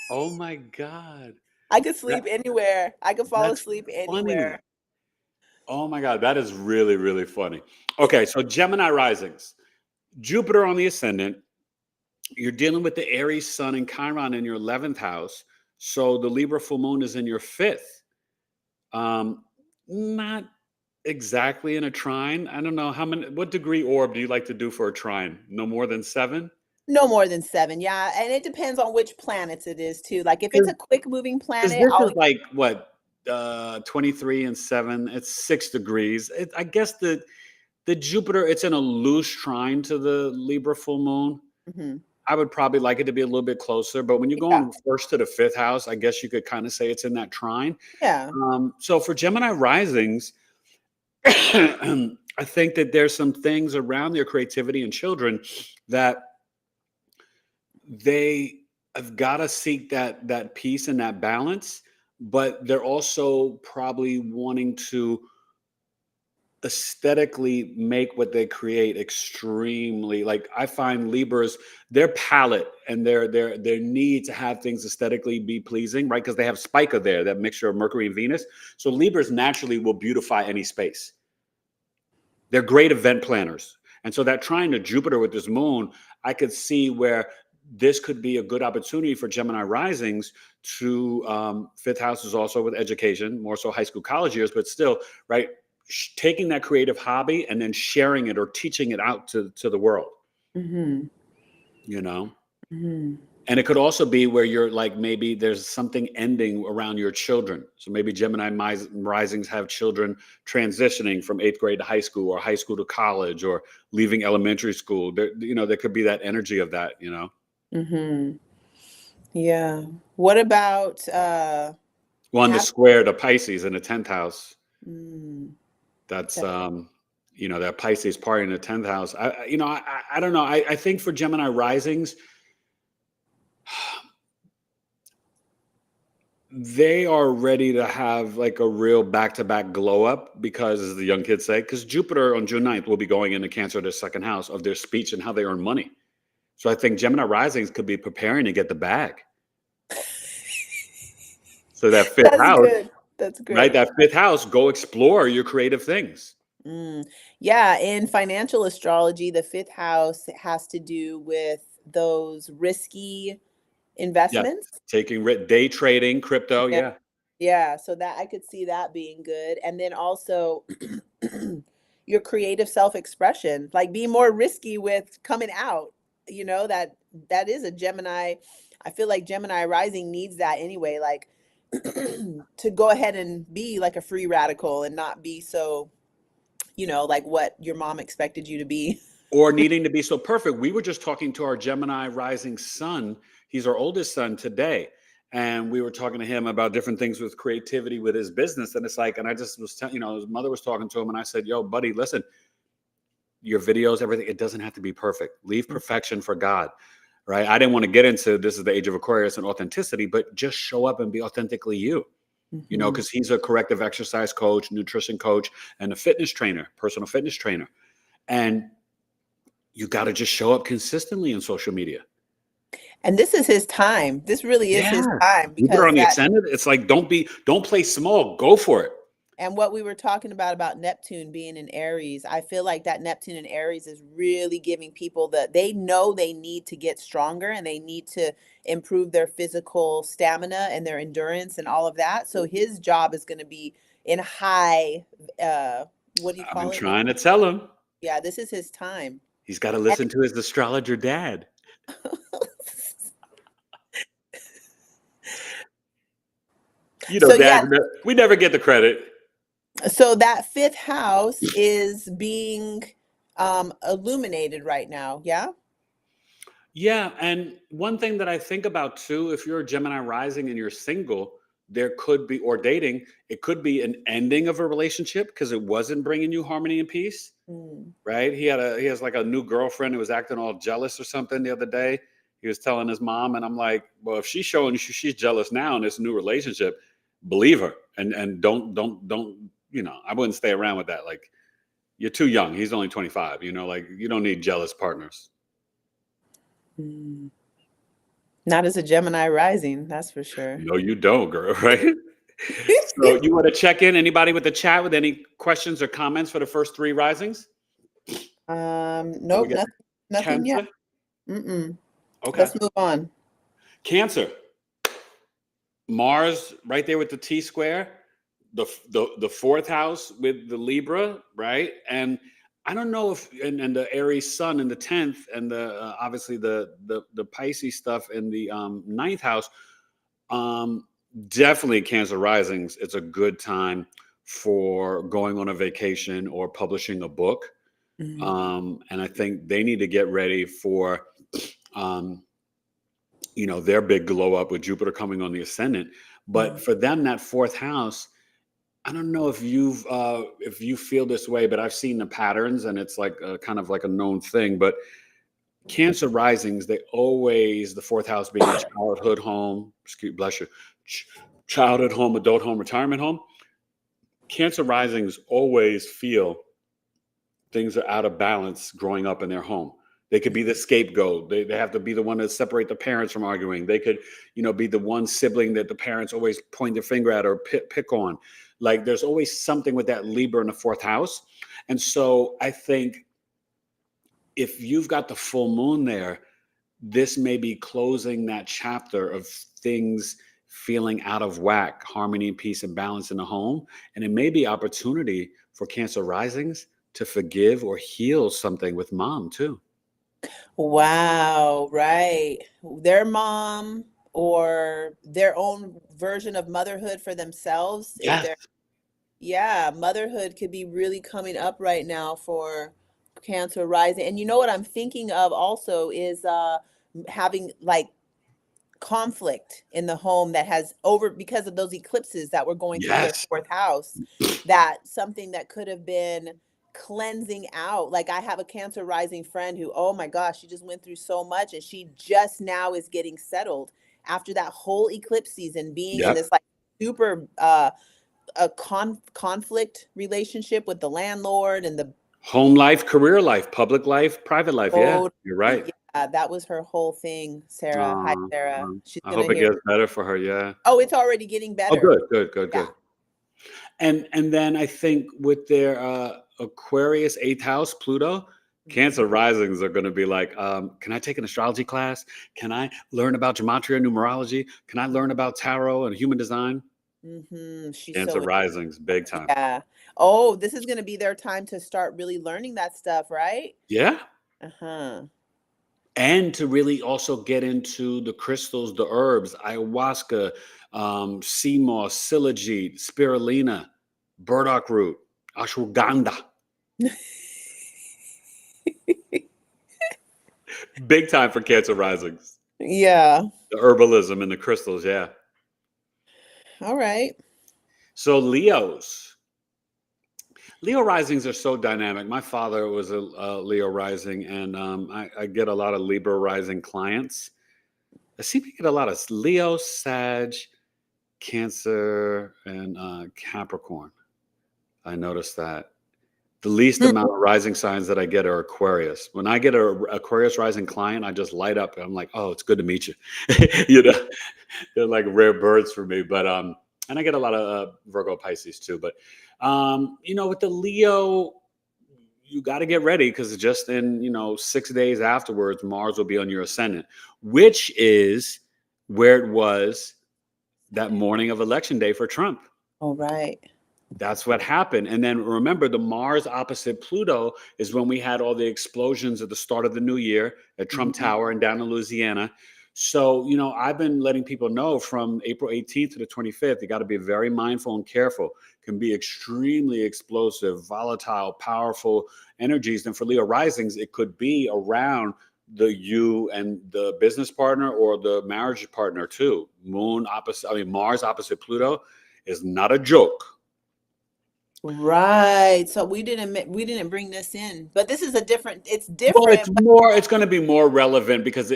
Oh my God. I could That sleep anywhere. I could fall that's asleep funny. anywhere. Oh my God, that is really, really funny. Okay, so Gemini risings. Jupiter on the ascendant. You're dealing with the Aries sun and Chiron in your 11th house. So the Libra full moon is in your fifth. Not exactly in a trine. I don't know what degree orb do you like to do for a trine? No more than 7? No more than 7. Yeah. And it depends on which planets it is, too. Like if it's Because a quick moving this planet, is like what 23 and 7. It's 6 degrees. I guess the Jupiter, it's in a loose trine to the Libra full moon. Mhm. I would probably like it to be a little bit closer, but when you're Yeah. going first to the 5th house, I guess you could kind of say it's in that trine. Yeah. So for Gemini risings, I think that there's some things around their creativity and children that they have got to seek that peace and that balance, but they're also probably wanting to aesthetically make what they create extremely, like I find Libras, their palette and their need to have things aesthetically be pleasing, right? Because they have Spica there, that mixture of Mercury and Venus. So Libras naturally will beautify any space. They're great event planners. And so that trine to Jupiter with this moon, I could see where this could be a good opportunity for Gemini risings to 5th house is also with education, more so high school, college years, but still, right? Taking that creative hobby and then sharing it or teaching it out to the world, Mhm. you know? Mhm. And it could also be where you're like, maybe there's something ending around your children. So maybe Gemini risings have children transitioning from 8th grade to high school or high school to college or leaving elementary school. There could be that energy of that. Mhm. Yeah. What about Well, on the have square to Pisces in the 10th house, mm, that's, that that Pisces party in the 10th house. I don't know. I think for Gemini risings, they are ready to have like a real back-to-back glow up because, as the young kids say, because Jupiter on June 9th will be going into Cancer, their 2nd house of their speech and how they earn money. So I think Gemini risings could be preparing to get the bag. So that 5th that's house, good. That's right? great. That 5th house, go explore your creative things. Mm. Yeah, in financial astrology, the 5th house has to do with those risky Yes. investments. Taking day trading, crypto. Yeah. Yeah. Yeah, so that I could see that being good. And then also your creative self-expression, like be more risky with coming out. That is a Gemini. I feel like Gemini rising needs that anyway, like to go ahead and be like a free radical and not be so, like what your mom expected you to be. Or needing to be so perfect. We were just talking to our Gemini rising son. He's our oldest son today. And we were talking to him about different things with creativity with his business. And it's like, and I just was telling, his mother was talking to him and I said, yo, buddy, listen, your videos, everything, it doesn't have to be perfect. Leave perfection for God. Right. I didn't want to get into this is the age of Aquarius and authenticity, but just show up and be authentically you. Mhm. because he's a corrective exercise coach, nutrition coach, and a fitness trainer, personal fitness trainer. And you got to just show up consistently in social media. And this is his time. This really is his Yeah. time Libra because on the that ascendant, it's like don't play small, go for it. and what we were talking about Neptune being in Aries, I feel like that Neptune in Aries is really giving people that they know they need to get stronger and they need to improve their physical stamina and their endurance and all of that. So his job is going to be in high, what do you I've been call it? trying to tell him. Yeah, this is his time. He's got to And listen to his astrologer dad. so Dad, yeah, we never get the credit. so that fifth house is being illuminated right now. Yeah. Yeah, and one thing that I think about too, if you're a Gemini rising and you're single, there could be, or dating, it could be an ending of a relationship because it wasn't bringing you harmony and peace, Mm. right? He has like a new girlfriend who was acting all jealous or something the other day. He was telling his mom, and I'm like, well, if she's showing you she's jealous now in this new relationship, believe her, and don't, I wouldn't stay around with that. Like, you're too young. He's only 25. Like, you don't need jealous partners. Mm. Not as a Gemini rising, that's for sure. No, you don't, girl, right? So you want to check in? Anybody with the chat with any questions or comments for the first three risings? So we Nope, got nothing yet. Cancer. Mm-mm. Okay. Let's move on. Cancer. Mars right there with the T square. The fourth house with the Libra, right? And I don't know if and the Aries Sun in the 10th, and the obviously the Pisces stuff in the ninth house. Um, Definitely Cancer risings. It's a good time for going on a vacation or publishing a book. Mm, And I think they need to get ready for, um, their big glow up with Jupiter coming on the ascendant. But mm, for them, that fourth house, I don't know if you feel this way, but I've seen the patterns, and it's like kind of like a known thing. But Cancer risings, the fourth house being a childhood home, bless you, childhood home, adult home, retirement home. Cancer risings always feel things are out of balance growing up in their home. They could be the scapegoat. They have to be the one to separate the parents from arguing. They could, be the one sibling that the parents always point their finger at or pick on. Like, there's always something with that Libra in the fourth house. And so I think if you've got the full moon there, this may be closing that chapter of things feeling out of whack, harmony and peace and balance in the home. And it may be opportunity for Cancer risings to forgive or heal something with mom too. wow, right. Their mom or their own version of motherhood for themselves. If Yes. they're, yeah, motherhood could be really coming up right now for Cancer rising. And you know what I'm thinking of also is having like conflict in the home that has over because of those eclipses that were going through their Yes. fourth house, that something that could have been cleansing out. Like I have a Cancer rising friend who, oh my gosh, she just went through so much and she just now is getting settled after that whole eclipse season, being in Yep. this like super a conflict relationship with the landlord and the Home life, career life, public life, private life. Yeah, totally, you're right. yeah, that was her whole thing. Sarah, hi Sarah, she's I gonna hope it hear. gets better for her. Yeah. Oh, it's already getting Oh, better. good, good, good, Yeah. good. And then I think with their Aquarius eighth house, Pluto, Cancer risings are going to be like, can I take an astrology class? Can I learn about gematria, numerology? Can I learn about tarot and human design? Mm-hmm. She's Cancer so risings, big time. yeah. Oh, this is gonna be their time to start really learning that stuff, right? Yeah. Uh-huh. And to really also get into the crystals, the herbs, ayahuasca, sea moss, silogite, spirulina, burdock root, ashwagandha. Big time for Cancer risings. Yeah. The herbalism and the crystals, yeah. All right. So Leo risings are so dynamic. My father was a Leo rising, and I get a lot of Libra rising clients. I seem to get a lot of Leo, Sag, Cancer and Capricorn. I noticed that. The least amount of rising signs that I get are Aquarius. When I get a Aquarius rising client, I just light up. I'm like, oh, it's good to meet you. You know, they're like rare birds for me. But and I get a lot of Virgo Pisces too. But you know, with the Leo, you got to get ready because just in 6 days afterwards, Mars will be on your ascendant, which is where it was that morning of election day for Trump. All right. That's what happened. And then remember, the Mars opposite Pluto is when we had all the explosions at the start of the new year at Trump Tower and down in Louisiana. So, I've been letting people know from April 18th to the 25th, you got to be very mindful and careful. Can be extremely explosive, volatile, powerful energies. And for Leo risings, it could be around you and the business partner or the marriage partner too. Mars opposite Pluto is not a joke. Right. So we didn't bring this in, but this is it's Well, different. it's going to be more relevant because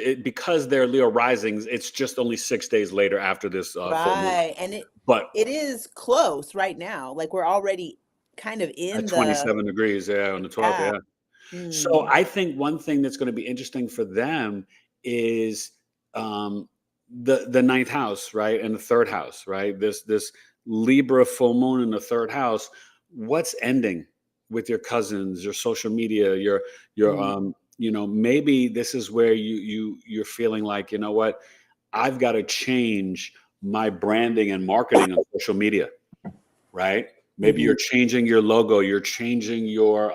they're Leo risings. It's just only 6 days later after this full moon. Right. And But it is close right now. Like we're already kind of in at the 27 degrees, yeah, on the 12th, yeah. yeah. So I think one thing that's going to be interesting for them is the ninth house, right, and the third house, right. This Libra full moon in the third house. What's ending with your cousins, your social media, your maybe this is where you're feeling like, you know what, I've got to change my branding and marketing on social media, right? Maybe you're changing your logo, you're changing your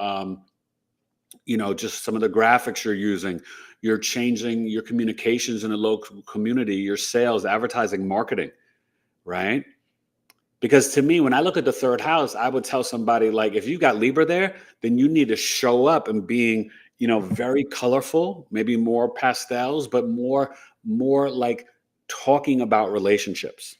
just some of the graphics you're using, you're changing your communications in the local community, your sales, advertising, marketing, right? Because to me, when I look at the third house, I would tell somebody like, if you got Libra there, then you need to show up and being, very colorful, maybe more pastels, but more like talking about relationships,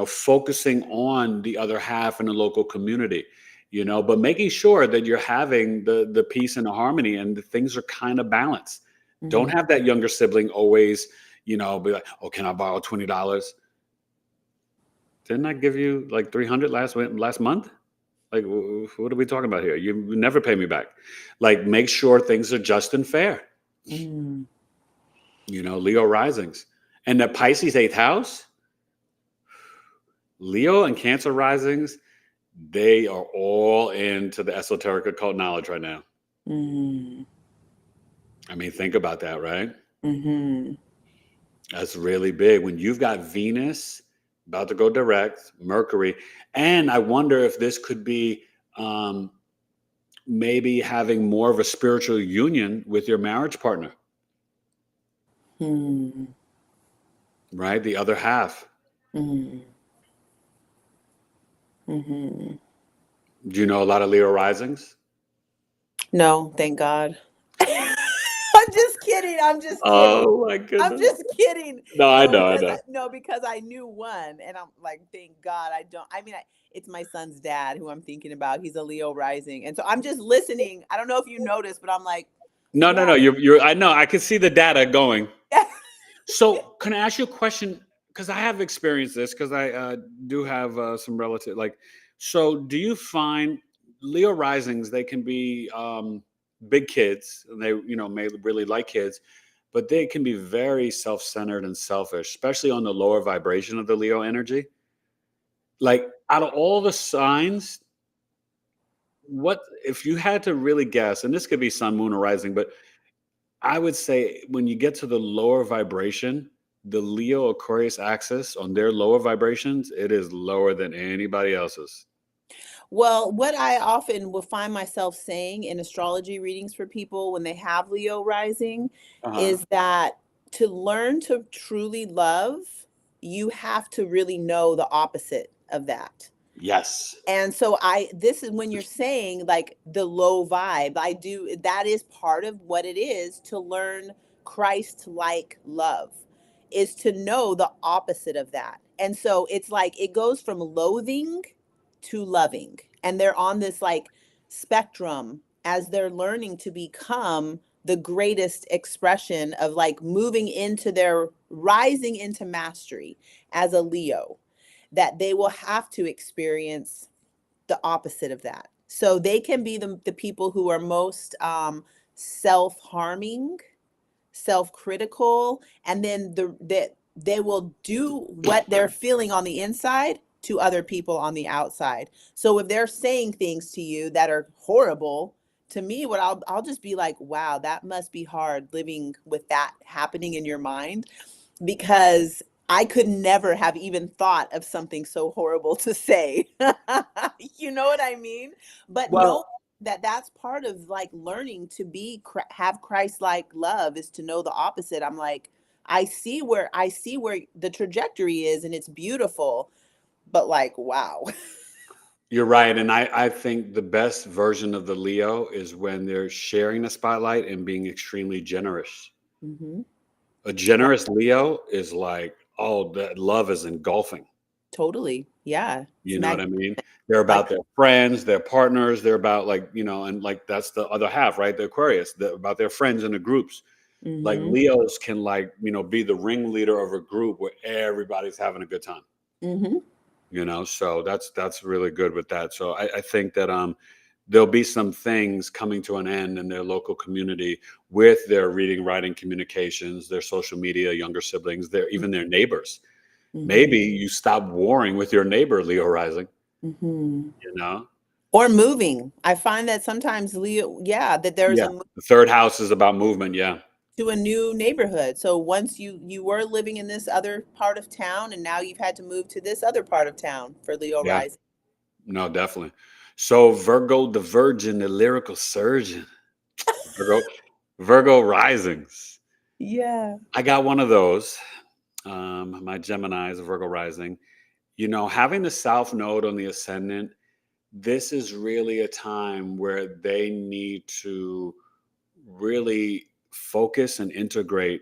focusing on the other half in the local community, but making sure that you're having the peace and the harmony and the things are kind of balanced. Don't have that younger sibling always, be like, oh, can I borrow $20? Didn't I give you like 300 last month? Like, what are we talking about here? You never pay me back. Like, make sure things are just and fair. Leo risings. And the Pisces 8th house, Leo and Cancer risings, they are all into the esoteric occult knowledge right now. I mean, think about that, right? That's really big. When you've got Venus about to go direct, Mercury, and I wonder if this could be maybe having more of a spiritual union with your marriage partner, right? The other half. Do you know a lot of Leo risings? No, thank God. I'm just kidding. I'm just kidding. Oh my goodness. I'm just kidding. No, I know. Because I knew one, and I'm like, thank God I don't. I mean, it's my son's dad who I'm thinking about. He's a Leo rising, and so I'm just listening. I don't know if you noticed, but I'm like, no. You're. I know. I can see the data going. So, can I ask you a question? Because I have experienced this. Because I do have some relative. So do you find Leo risings? They can be big kids, and they may really like kids, but they can be very self-centered and selfish, especially on the lower vibration of the Leo energy. Like, out of all the signs, what if you had to really guess, and this could be sun, moon, or rising, but I would say when you get to the lower vibration, the Leo Aquarius axis on their lower vibrations, it is lower than anybody else's. Well, what I often will find myself saying in astrology readings for people when they have Leo rising is that to learn to truly love, you have to really know the opposite of that. Yes. And so this is when you're saying like the low vibe, that is part of what it is to learn Christ-like love, is to know the opposite of that. And so it's like it goes from loathing to loving. And they're on this like spectrum as they're learning to become the greatest expression of like moving into their rising into mastery as a Leo, that they will have to experience the opposite of that. So they can be the people who are most self-harming, self-critical, and then that they will do what they're feeling on the inside to other people on the outside. So if they're saying things to you that are horrible, to me, what I'll just be like, wow, that must be hard living with that happening in your mind, because I could never have even thought of something so horrible to say. You know what I mean? But know Well, that that's part of like learning to be have Christ-like love, is to know the opposite. I'm like, I see where the trajectory is, and it's beautiful, but like, wow. you're right. And I think the best version of the Leo is when they're sharing the spotlight and being extremely generous. Hmm. A Right. generous Leo is like, oh, that love is engulfing. Totally. Yeah. It's You know what magnificent. I mean? They're Like, about their friends, their partners. They're about like, and like that's the other half, right? The Aquarius, about their friends in the groups. Like hmm. Leos can like, be the ringleader of a group where everybody's having a good time. Hmm. So that's really good with that. So I think that there'll be some things coming to an end in their local community with their reading, writing, communications, their social media, younger siblings, even their neighbors. Hmm. Maybe you stop warring with your neighbor, Leo rising, Hmm. you know? Or moving. I find that sometimes Leo, yeah, that there's Yeah. a move The third house is about movement. Yeah. to a new neighborhood. So once you were living in this other part of town, and now you've had to move to this other part of town for Leo Yeah. rising. No, definitely. So Virgo, the virgin, the lyrical surgeon, Virgo, Virgo risings. Yeah. I got one of those. My Gemini is a Virgo rising. Having the South Node on the ascendant, this is really a time where they need to really focus and integrate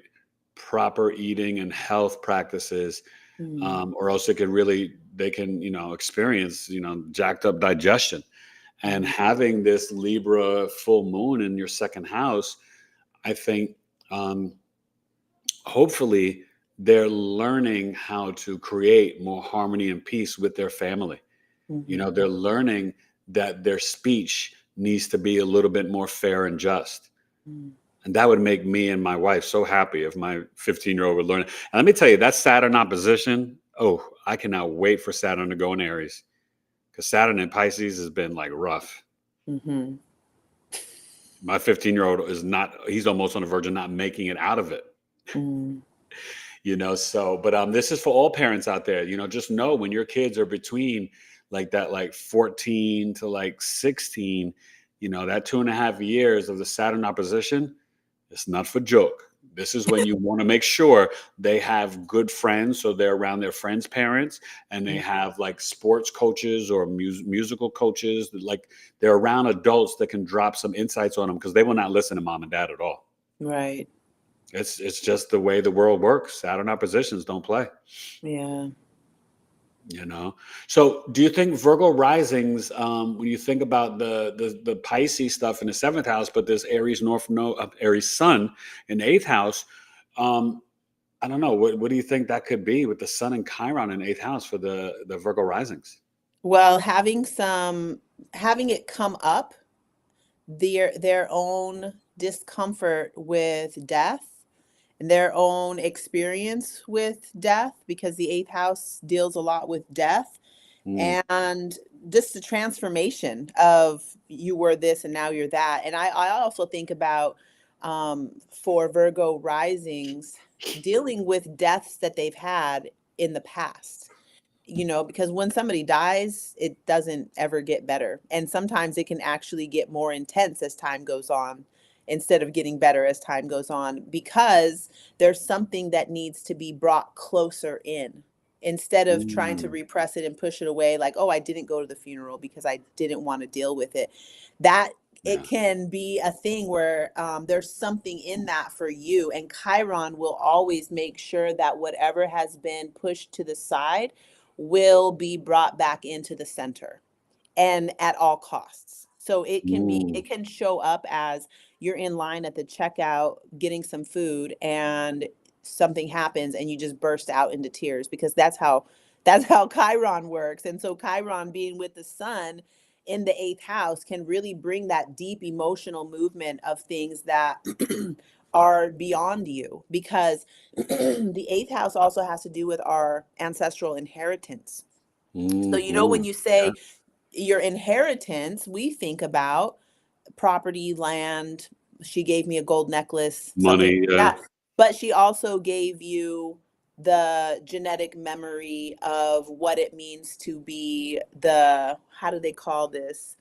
proper eating and health practices, Mm, or else they can, experience, jacked up digestion. And mhm, having this Libra full moon in your second house, I think, um, hopefully they're learning how to create more harmony and peace with their family. mhm, They're learning that their speech needs to be a little bit more fair and just. mm. And that would make me and my wife so happy if my 15-year-old would learn it. And let me tell you, that Saturn opposition, oh, I cannot wait for Saturn to go in Aries, because Saturn in Pisces has been like rough. Mhm. My 15-year-old is not, he's almost on the verge of not making it out of it. Mm. But this is for all parents out there. Just know when your kids are between like that, like 14 to like 16, that 2.5 years of the Saturn opposition, it's not for joke. This is when you want to make sure they have good friends, so they're around their friends' parents, and they Mm. have like sports coaches or musical coaches. Like they're around adults that can drop some insights on them, because they will not listen to mom and dad at all. Right. It's just the way the world works. Saturn oppositions don't play. Yeah. you know so do you think Virgo risings, when you think about the Pisces stuff in the seventh house, but there's Aries north no Aries sun in the eighth house, um I don't know, what do you think that could be with the sun and Chiron in eighth house for the Virgo risings? Well, having it come up, their own discomfort with death, and their own experience with death, because the eighth house deals a lot with death, Mm, and just the transformation of you were this and now you're that. And I also think about, for Virgo risings, dealing with deaths that they've had in the past, because when somebody dies, it doesn't ever get better. And sometimes it can actually get more intense as time goes on, instead of getting better as time goes on, because there's something that needs to be brought closer in, instead of trying to mm, repress it and push it away, like, oh, I didn't go to the funeral because I didn't want to deal with it. That it yeah. can be a thing where, there's something in that for you. And Chiron will always make sure that whatever has been pushed to the side will be brought back into the center, and at all costs. So it Mm, can show up as, you're in line at the checkout getting some food and something happens and you just burst out into tears because that's how Chiron works. And so Chiron being with the sun in the eighth house can really bring that deep emotional movement of things that are beyond you because the eighth house also has to do with our ancestral inheritance. So, when Hmm. you say your inheritance, we think about property, land. She gave me a gold necklace, something Money. like that. But she also gave you the genetic memory of what it means to be how do they call this?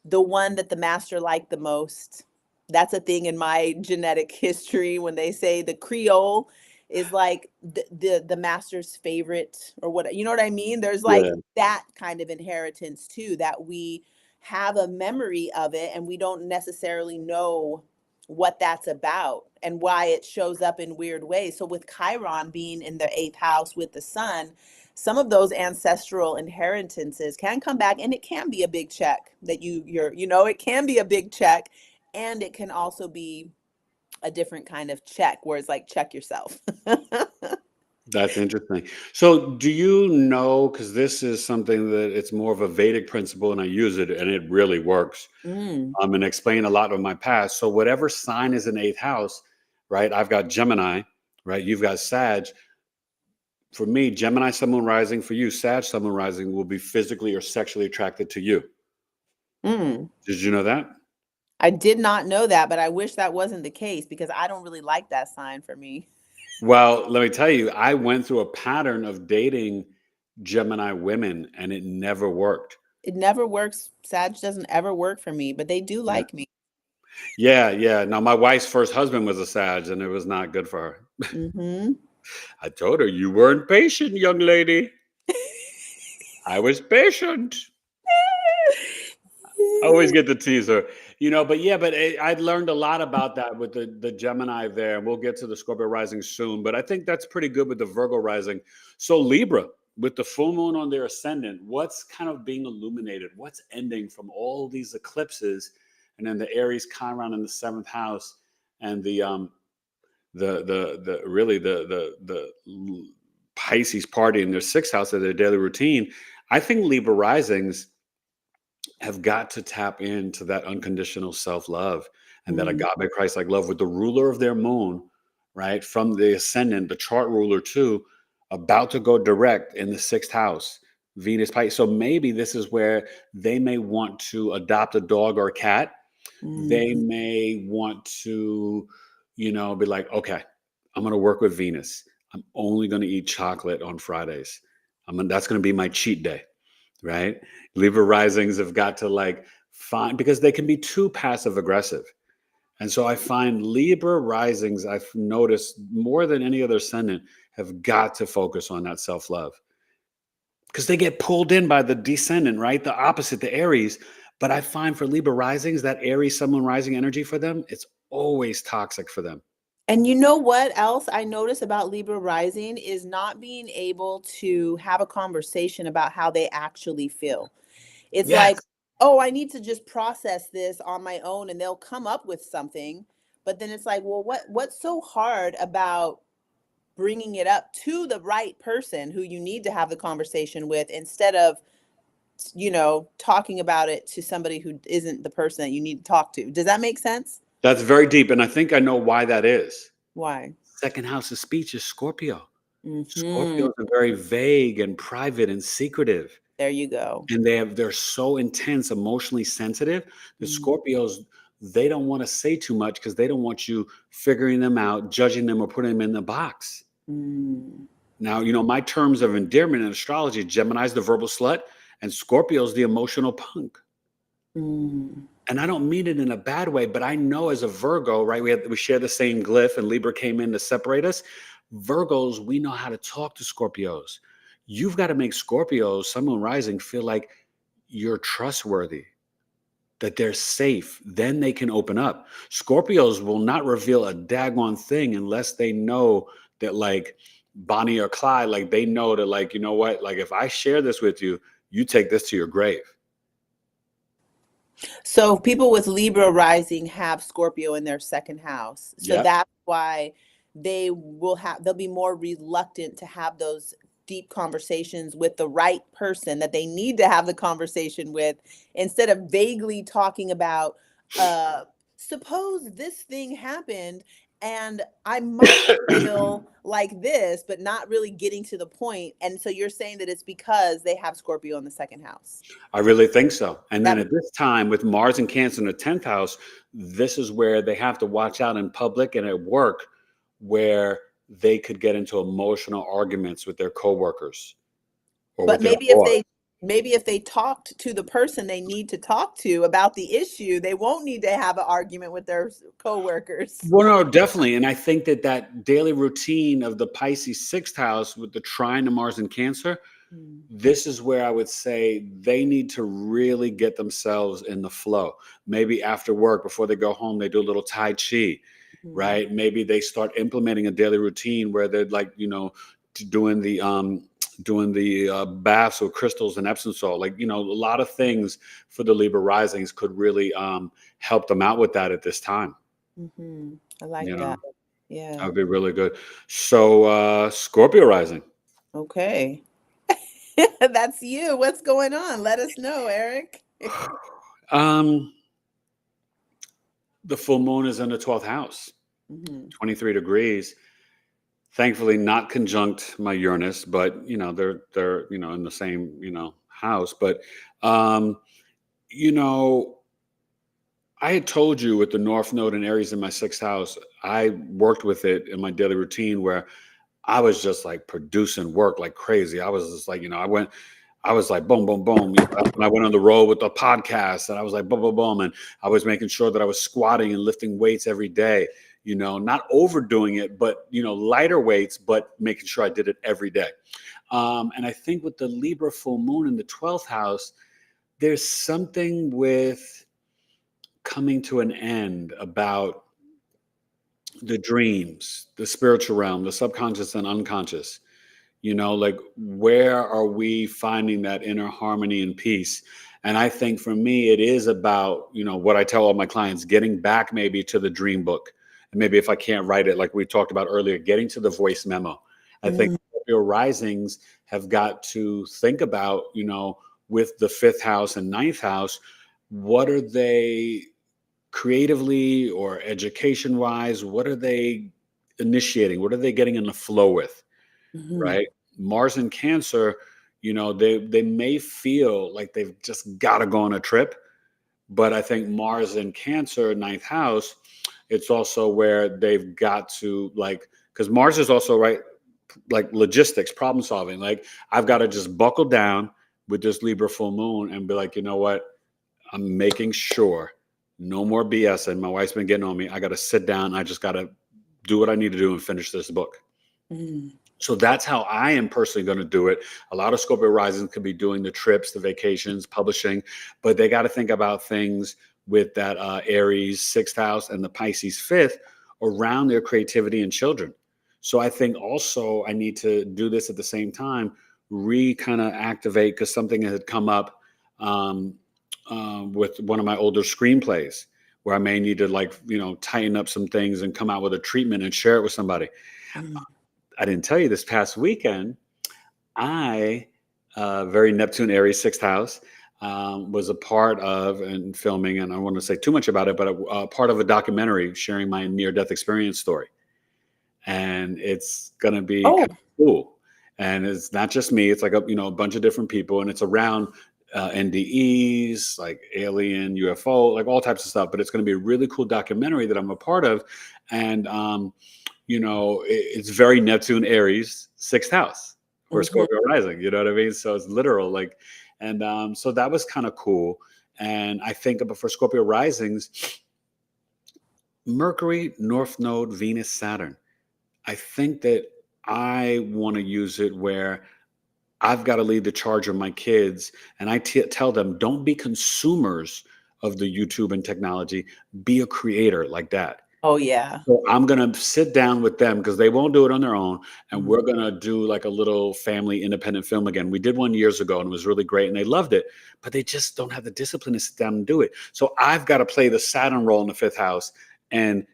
The one that the master liked the most. That's a thing in my genetic history when they say the Creole is like the master's favorite or what, you know what I mean? There's like Yeah. that kind of inheritance too, that we have a memory of it and we don't necessarily know what that's about and why it shows up in weird ways. So with Chiron being in the eighth house with the sun, some of those ancestral inheritances can come back and it can be a big check that it can be a big check, and it can also be a different kind of check where it's like check yourself. That's interesting. So, do you know, because this is something that it's more of a Vedic principle and I use it and it really works. Mm, And explain a lot of my past. So, whatever sign is in eighth house, right? I've got Gemini, right? You've got Sag. For me, Gemini, Sun, Moon, Rising. For you, Sag, Sun, Moon, Rising will be physically or sexually attracted to you. mm. Did you know that? I did not know that, but I wish that wasn't the case because I don't really like that sign for me. Well, let me tell you, I went through a pattern of dating Gemini women and it never worked. It never works. Sag doesn't ever work for me, but they do Yeah. like me. Yeah, yeah. Now, my wife's first husband was a Sag and it was not good for her. Hmm. I told her, you weren't patient, young lady. I was patient. I always get to tease her, but yeah, but I'd learned a lot about that with the Gemini there, and we'll get to the Scorpio rising soon. But I think that's pretty good with the Virgo rising. So Libra, with the full moon on their ascendant, what's kind of being illuminated? What's ending from all these eclipses, and then the Aries Chiron in the seventh house, and the really the Pisces party in their sixth house of their daily routine. I think Libra risings have got to tap into that unconditional self-love and that Mm, agape Christ-like love with the ruler of their moon, right? From the ascendant, the chart ruler too, about to go direct in the sixth house, Venus Pisces. So maybe this is where they may want to adopt a dog or a cat. They mhm, may want to, be like, okay, I'm going to work with Venus. I'm only going to eat chocolate on Fridays. That's going to be my cheat day, right? Libra risings have got to like find because they can be too passive aggressive. And so I find Libra risings, I've noticed more than any other ascendant, have got to focus on that self love because they get pulled in by the descendant, right? The opposite, the Aries. But I find for Libra risings, that Aries, Sun, Moon, rising energy for them, it's always toxic for them. and you know what else I notice about Libra rising is not being able to have a conversation about how they actually feel. It's like, Yes. "Oh, I need to just process this on my own," and they'll come up with something, but then it's like, "Well, what's so hard about bringing it up to the right person who you need to have the conversation with instead of, talking about it to somebody who isn't the person that you need to talk to?" Does that make sense? That's very deep. And I think I know why that is. Why? Second house of speech is Scorpio. Mhm. Scorpios are very vague and private and secretive. There you go. And they're so intense, emotionally sensitive. The Mm, Scorpios, they don't want to say too much because they don't want you figuring them out, judging them, or putting them in the box. mm, Now, my terms of endearment in astrology, Gemini's the verbal slut, and Scorpio's the emotional punk. mm. And I don't mean it in a bad way, but I know as a Virgo, right? We share the same glyph, and Libra came in to separate us. Virgos, we know how to talk to Scorpios. You've got to make Scorpios, Sun Moon Rising, feel like you're trustworthy, that they're safe. Then they can open up. Scorpios will not reveal a daggone thing unless they know that, like Bonnie or Clyde, like they know that, like, you know what? Like, if I share this with you, you take this to your grave. So people with Libra rising have Scorpio in their second house. So Yep. that's why they'll be more reluctant to have those deep conversations with the right person that they need to have the conversation with, instead of vaguely talking about, uh suppose this thing happened and I might feel like this, but not really getting to the point. And so you're saying that it's because they have Scorpio in the second house. I really think so. And then That at this time, with Mars and Cancer in the 10th house, this is where they have to watch out in public and at work, where they could get into emotional arguments with their coworkers or But with their boss. maybe if they talked to the person they need to talk to about the issue, they won't need to have an argument with their coworkers. Well, no, definitely. And I think that that daily routine of the Pisces 6th house with the trine to Mars and Cancer, Mm, this is where I would say they need to really get themselves in the flow. Maybe after work, before they go home, they do a little Tai Chi, mm, right? Maybe they start implementing a daily routine where they're like, doing the baths with crystals and Epsom salt. Like, a lot of things for the Libra risings could really help them out with that at this time. I like You that. know, that Yeah. would be really good. So, Scorpio rising. Okay. That's you. What's going on? Let us know, Eric. Um, the full moon is in the 12th house, hmm 23 degrees. Thankfully, not conjunct my Uranus, but they're in the same house. But um, you know, I had told you with the North Node and Aries in my sixth house, I worked with it in my daily routine where I was just like producing work like crazy. I was just like, I was like, boom, boom, boom. And I went on the road with the podcast and I was like, boom, boom, boom. And I was making sure that I was squatting and lifting weights every day, not overdoing it, but, lighter weights, but making sure I did it every day. And I think with the Libra full moon in the 12th house, there's something with coming to an end about the dreams, the spiritual realm, the subconscious and unconscious. Like, where are we finding that inner harmony and peace? And I think for me, it is about, what I tell all my clients, getting back maybe to the dream book. And maybe if I can't write it, like we talked about earlier, getting to the voice memo. I think Mm, your risings have got to think about, with the fifth house and ninth house, what are they creatively or education wise? What are they initiating? What are they getting in the flow with? mhm, Right? Mars and Cancer, they may feel like they've just got to go on a trip, but I think Mars and Cancer, ninth house, it's also where they've got to, like, because Mars is also right, like logistics, problem solving. Like, I've got to just buckle down with this Libra full moon and be like, you know what? I'm making sure no more BS. And my wife's been getting on me. I got to sit down. I just got to do what I need to do and finish this book. mm, So that's how I am personally going to do it. A lot of Scorpio risings could be doing the trips, the vacations, publishing, but they got to think about things with that Aries sixth house and the Pisces fifth around their creativity and children. So I think also I need to do this at the same time, kind of activate, because something had come up um, with one of my older screenplays where I may need to, like, tighten up some things and come out with a treatment and share it with somebody. mm. I didn't tell you this past weekend, I, very Neptune Aries sixth house, was a part of and filming, and I don't want to say too much about it, but a part of a documentary sharing my near death experience story. And it's going to be Oh, kind of cool. And it's not just me, it's like a bunch of different people, and it's around NDEs, like alien, UFO, like all types of stuff. But it's going to be a really cool documentary that I'm a part of. And, it's very Neptune Aries sixth house or mhm, Scorpio rising. You know what I mean? So it's literal, like, and so that was kind of cool. And I think about for Scorpio risings, Mercury, North Node, Venus, Saturn. I think that I want to use it where I've got to lead the charge of my kids, and I tell them, don't be consumers of the YouTube and technology. Be a creator like that. Oh, yeah. So I'm gonna sit down with them because they won't do it on their own, and we're Mhm. gonna do like a little family independent film again. We did one years ago and it was really great, and they loved it, but they just don't have the discipline to sit down and do it. So I've got to play the Saturn role in the fifth house and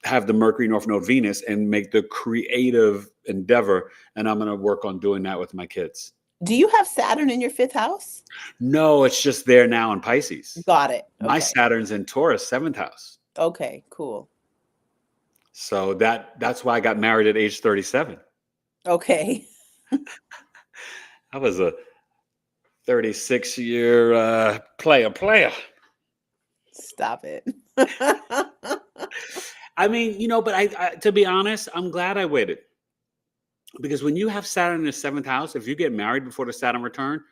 have the Mercury North Node Venus and make the creative endeavor, and I'm gonna work on doing that with my kids. Do you have Saturn in your 5th house? No, it's just there now in Pisces. Got it. My Okay. Saturn's in Taurus, seventh house. Okay, cool. So that's why I got married at age 37. Okay. I was a 36-year player. Stop it. I mean, but I to be honest, I'm glad I waited because when you have Saturn in the seventh house, if you get married before the Saturn return,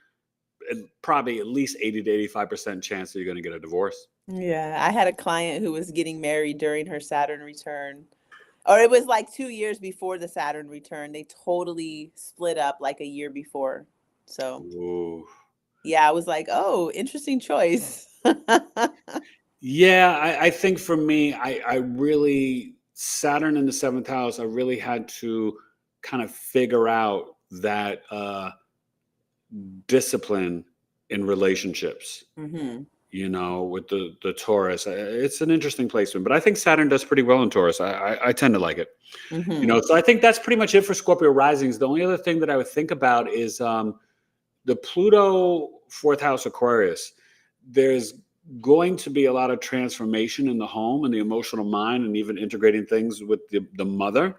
probably at least 80 to 85% chance that you're going to get a divorce. Yeah, I had a client who was getting married during her Saturn return. Or it was like 2 years before the Saturn return. They totally split up like a year before. So, Ooh. yeah, I was like, "Oh, interesting choice." Yeah, I think for me, I really Saturn in the seventh house. I really had to kind of figure out that discipline in relationships. Mhm. With the Taurus, it's an interesting placement. But I think Saturn does pretty well in Taurus. I tend to like it. Mhm. So I think that's pretty much it for Scorpio risings. The only other thing that I would think about is the Pluto fourth house Aquarius. There's going to be a lot of transformation in the home and the emotional mind, and even integrating things with the mother.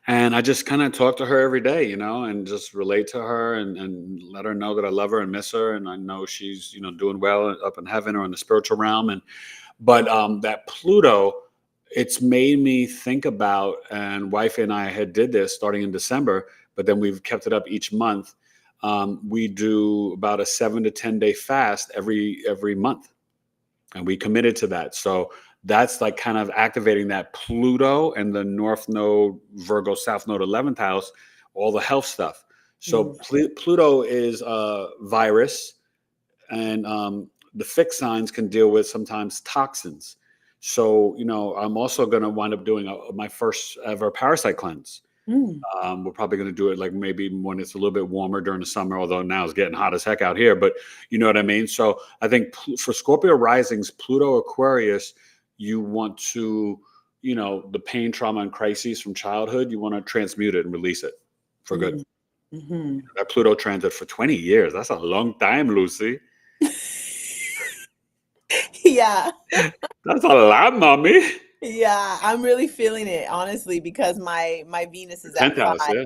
And I just kind of talk to her every day, and just relate to her, and let her know that I love her and miss her. And I know she's, doing well up in heaven or in the spiritual realm. But that Pluto, it's made me think about, and wife and I had did this starting in December, but then we've kept it up each month. We do about a 7 to 10 day fast every month, and we committed to that. So that's like kind of activating that Pluto and the North Node, Virgo, South Node, 11th house, all the health stuff. So Mm. Pluto is a virus, and the fixed signs can deal with sometimes toxins. So, I'm also going to wind up doing my first ever parasite cleanse. Mm. We're probably going to do it like maybe when it's a little bit warmer during the summer, although now it's getting hot as heck out here. But you know what I mean? So I think for Scorpio risings, Pluto Aquarius, you want to, the pain, trauma, and crises from childhood, you want to transmute it and release it for good. Mhm. Mhm. That Pluto transit for 20 years, that's a long time, Lucy. Yeah. That's a lot, mommy. Yeah, I'm really feeling it, honestly, because my Venus is 10th house, yeah.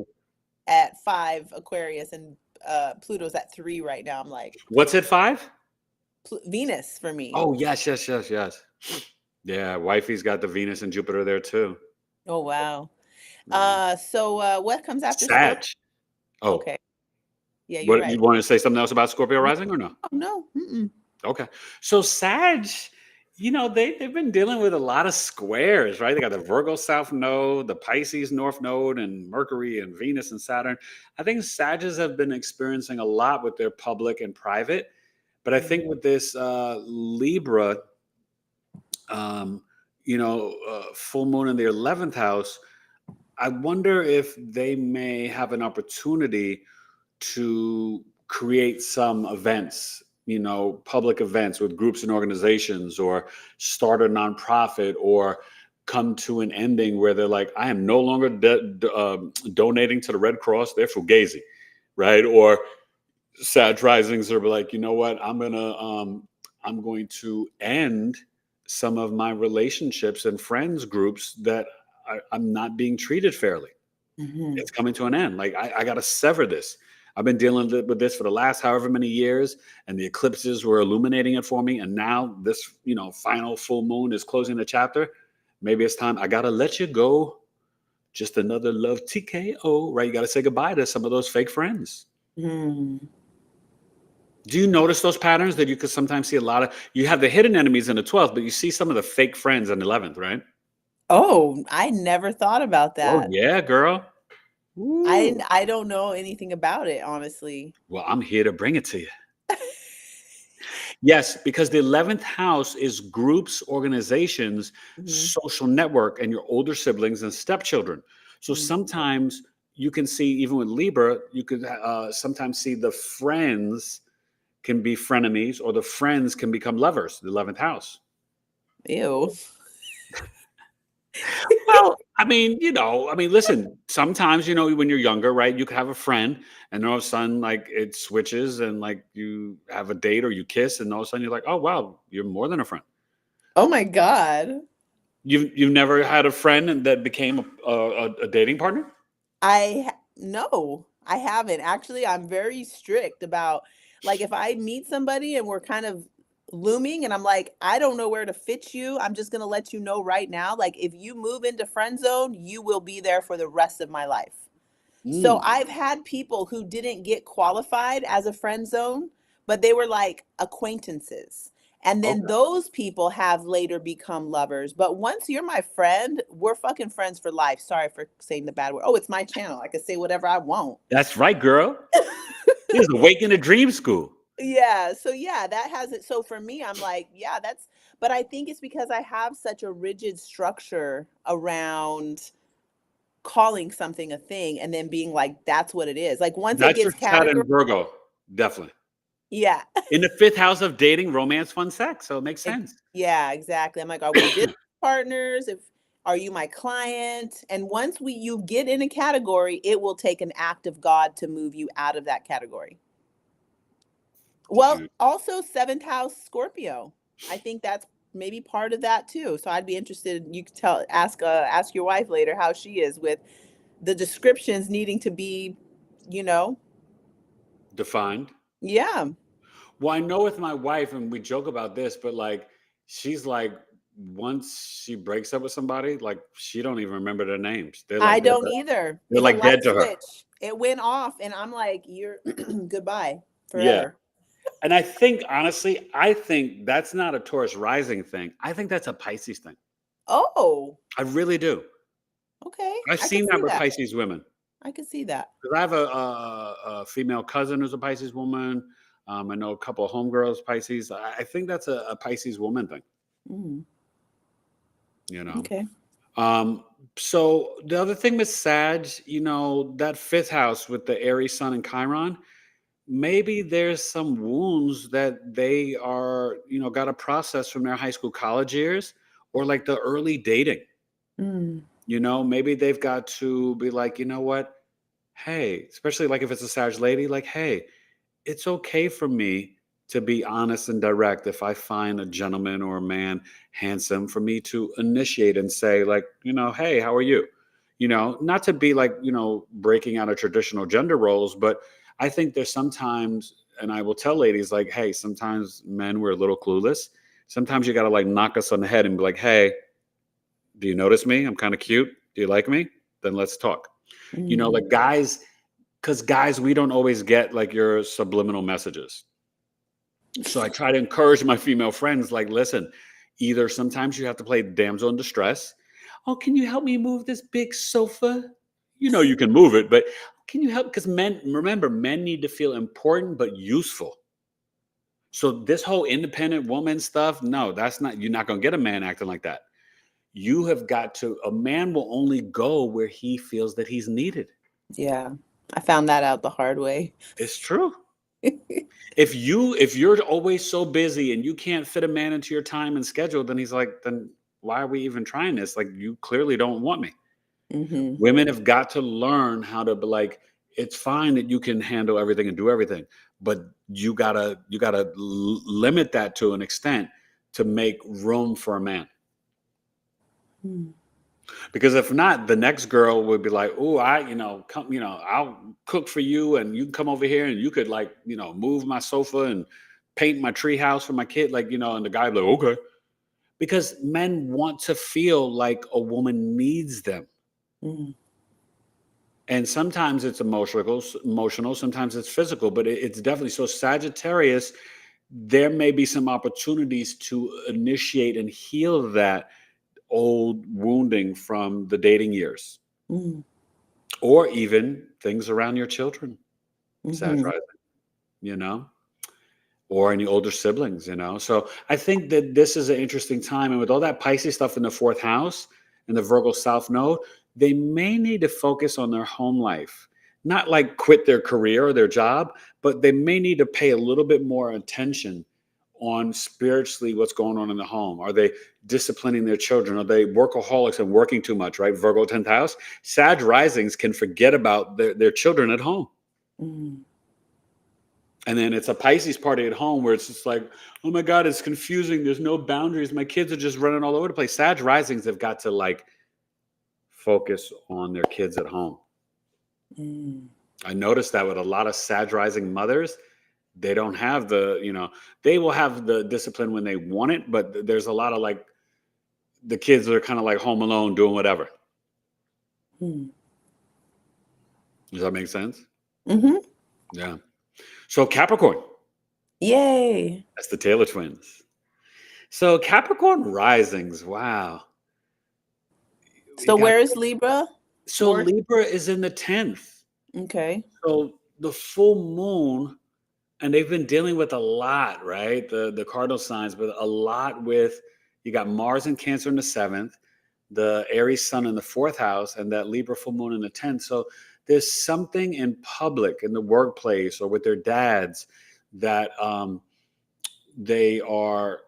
at 5 Aquarius, and Pluto's at 3 right now. I'm like, What's at 5? Venus for me. Oh, yes, yes, yes, yes. Yeah, wifey's got the Venus and Jupiter there too. Oh, wow. Yeah. So what comes after Scorpio? Sag. Oh, Okay. Yeah, you're what you right. want to say something else about Scorpio No, rising or no? no. Mm-mm. Okay. So Sag, they've been dealing with a lot of squares, right? They got the Virgo South Node, the Pisces North Node, and Mercury and Venus and Saturn. I think Sages have been experiencing a lot with their public and private. But I think with this Libra, um, full moon in the 11th house, I wonder if they may have an opportunity to create some events, public events with groups and organizations, or start a nonprofit, or come to an ending where they're like, I am no longer donating to the Red Cross, they're fugazi, right? Or Sag risings are like, you know what, I'm going to end some of my relationships and friends groups that I'm not being treated fairly. Mhm. It's coming to an end. Like I got to sever this. I've been dealing with this for the last however many years, and the eclipses were illuminating it for me. And now this, final full moon is closing the chapter. Maybe it's time. I got to let you go. Just another love TKO, right? You got to say goodbye to some of those fake friends. Mm. Do you notice those patterns that you could sometimes see a lot of? You have the hidden enemies in the 12th, but you see some of the fake friends in the 11th, right? Oh, I never thought about Oh that. yeah, girl. Woo. I don't know anything about it, honestly. Well, I'm here to bring it to you. Yes, because the 11th house is groups, organizations, Mhm, social network, and your older siblings and stepchildren. So mm. sometimes you can see, even with Libra, you could sometimes see the friends can be frenemies or the friends can become lovers, the 11th house. Ew. Well, listen, sometimes, when you're younger, right, you could have a friend and all of a sudden, like, it switches and, like, you have a date or you kiss and all of a sudden you're like, oh, wow, you're more than a friend. Oh my god. You've never had a friend that became a dating partner? No, I haven't. Actually, I'm very strict about, like, if I meet somebody and we're kind of looming and I'm like, I don't know where to fit you. I'm just going to let you know right now, like, if you move into friend zone, you will be there for the rest of my life. So Mm, I've had people who didn't get qualified as a friend zone, but they were like acquaintances. And then okay. those people have later become lovers. But once you're my friend, we're fucking friends for life. Sorry for saying the bad word. Oh, it's my channel. I can say whatever I want. That's right, girl. This is Awaken a Dream School. Yeah. So yeah, that has it. So for me, I'm like, yeah, but I think it's because I have such a rigid structure around calling something a thing and then being like, that's what it is. Like once it That's your gets Saturn categorized, Virgo. Definitely. yeah. In the fifth house of dating, romance, fun, sex. So it makes sense. Yeah, exactly. I'm like, are we business partners? If Are you my client? And once you get in a category, it will take an act of God to move you out of that category. Did Well, you also seventh house Scorpio. I think that's maybe part of that too. So I'd be interested. You could ask your wife later how she is with the descriptions needing to be, you know, defined? yeah. Well, I know with my wife, and we joke about this, but like, she's like, once she breaks up with somebody, like, she don't even remember their names. They're I like dead. don't either. They're It's a like dead light to her. switch. It went off, and I'm like, you're goodbye Yeah. forever. And I think, honestly, I think that's not a Taurus rising thing. I think that's a Pisces thing. Oh, I really do. okay. I've I could seen that see with that. Pisces women. I could see that. 'Cause I have a female cousin who's a Pisces woman. I know a couple of homegirls Pisces. I think that's a Pisces woman thing. Mm, You know. okay. Um, so the other thing with Sag, that fifth house with the Aries Sun and Chiron, maybe there's some wounds that they are, got to process from their high school, college years, or like the early dating. Mm, Maybe they've got to be like, you know what? Hey, especially like if it's a Sag lady, like, hey, it's okay for me to be honest and direct if I find a gentleman or a man handsome, for me to initiate and say, like, hey, how are you? Not to be like, breaking out of traditional gender roles, but I think there's sometimes, and I will tell ladies, like, hey, sometimes men were a little clueless. Sometimes you got to like knock us on the head and be like, hey, do you notice me? I'm kind of cute. Do you like me? Then let's talk. mm, Like guys, because guys, we don't always get like your subliminal messages. So I try to encourage my female friends, like, listen, either sometimes you have to play damsel in distress. Oh, can you help me move this big sofa? You can move it, but can you help? Because men, remember, men need to feel important but useful. So this whole independent woman stuff, no, that's not, you're not going to get a man acting like that. You have got to, a man will only go where he feels that he's needed. yeah. I found that out the hard way. It's true. If you're always so busy and you can't fit a man into your time and schedule, then he's like, then why are we even trying this? Like, you clearly don't want me. Hmm. Women have got to learn how to be like, it's fine that you can handle everything and do everything, but you gotta limit that to an extent to make room for a man. Mm. Because if not, the next girl would be like, "Oh, come, I'll cook for you, and you can come over here, and you could like, move my sofa and paint my tree house for my kid, like, and the guy would be like, okay, because men want to feel like a woman needs them, Mm. and sometimes it's emotional, sometimes it's physical, but it's definitely so. Sagittarius, there may be some opportunities to initiate and heal that old wounding from the dating years Mm. or even things around your children, Hmm. Sag rising, you know? or any older siblings, you know? So I think that this is an interesting time. And with all that Pisces stuff in the fourth house and the Virgo South Node, they may need to focus on their home life. Not like quit their career or their job, but they may need to pay a little bit more attention on spiritually what's going on in the home. Are they disciplining their children? Are they workaholics and working too much, right? Virgo 10th house. Sag risings can forget about their children at home. Mm. And then it's a Pisces party at home where it's just like, oh my God, it's confusing. There's no boundaries. My kids are just running all over the place. Sag risings have got to like focus on their kids at home. Mm. I noticed that with a lot of Sag rising mothers, they don't have the, you know, they will have the discipline when they want it, but there's a lot of like the kids that are kind of like home alone doing whatever. Mm. Does that make sense? Mm-hmm. Yeah. So Capricorn, Yay. that's the Taylor twins. So Capricorn risings, wow. So where is Libra? So Fourth? Libra is in the 10th. Okay. So the full moon, and they've been dealing with a lot, right? The cardinal signs, but a lot with, you got Mars and Cancer in the 7th, the Aries sun in the 4th house, and that Libra full moon in the 10th. So there's something in public, in the workplace, or with their dads that they are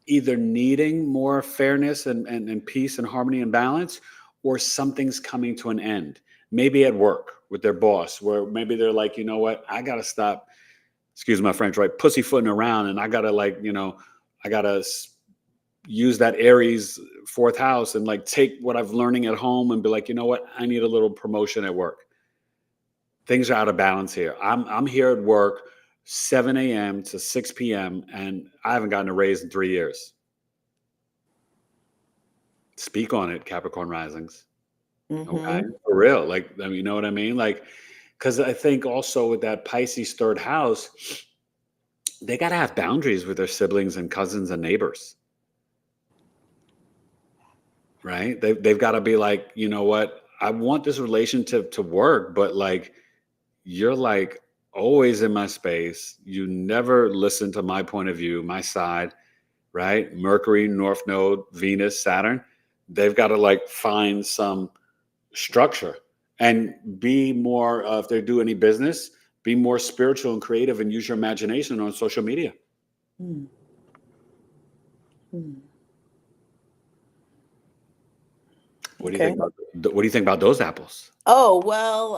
either needing more fairness and peace and harmony and balance, or something's coming to an end. Maybe at work with their boss, where maybe they're like, you know what, I got to stop, excuse my French, right? Pussyfooting around. And I got to like, you know, I got to use that Aries 4th house and like take what I've learning at home and be like, you know what, I need a little promotion at work. Things are out of balance here. I'm here at work 7 a.m. to 6 p.m. and I haven't gotten a raise in 3 years. Speak on it, Capricorn risings. Mm-hmm. Okay, for real. Like, I mean, you know what I mean? Like, because I think also with that Pisces 3rd house, they got to have boundaries with their siblings and cousins and neighbors. Right? They've got to be like, you know what? I want this relationship to work, but like, you're like always in my space. You never listen to my point of view, my side, right? Mercury, North Node, Venus, Saturn. They've got to like find some structure and be more, if they do any business, be more spiritual and creative and use your imagination on social media. Mm. Mm. What do you think about, what do you think about those apples? Oh, well,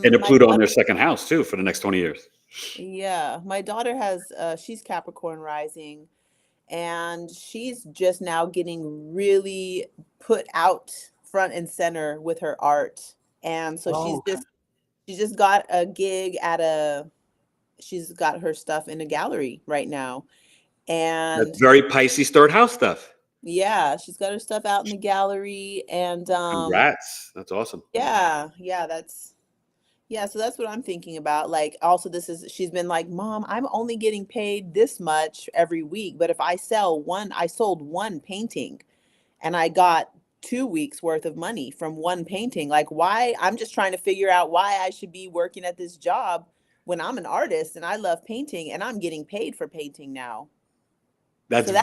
And a my Pluto in daughter, their 2nd house too for the next 20 years. yeah, my daughter has she's Capricorn rising, and she's just now getting really put out front and center with her art. And so Oh, okay. she just got a gig at she's got her stuff in a gallery right now. That's And very Pisces 3rd house stuff. yeah, she's got her stuff out in the gallery. And Congrats. That's awesome. yeah, yeah, so that's what I'm thinking about. Like, also, she's been like, Mom, I'm only getting paid this much every week. But if I sold one painting and I got 2 weeks worth of money from one painting. Like, why? I'm just trying to figure out why I should be working at this job when I'm an artist and I love painting and I'm getting paid for painting now. That's So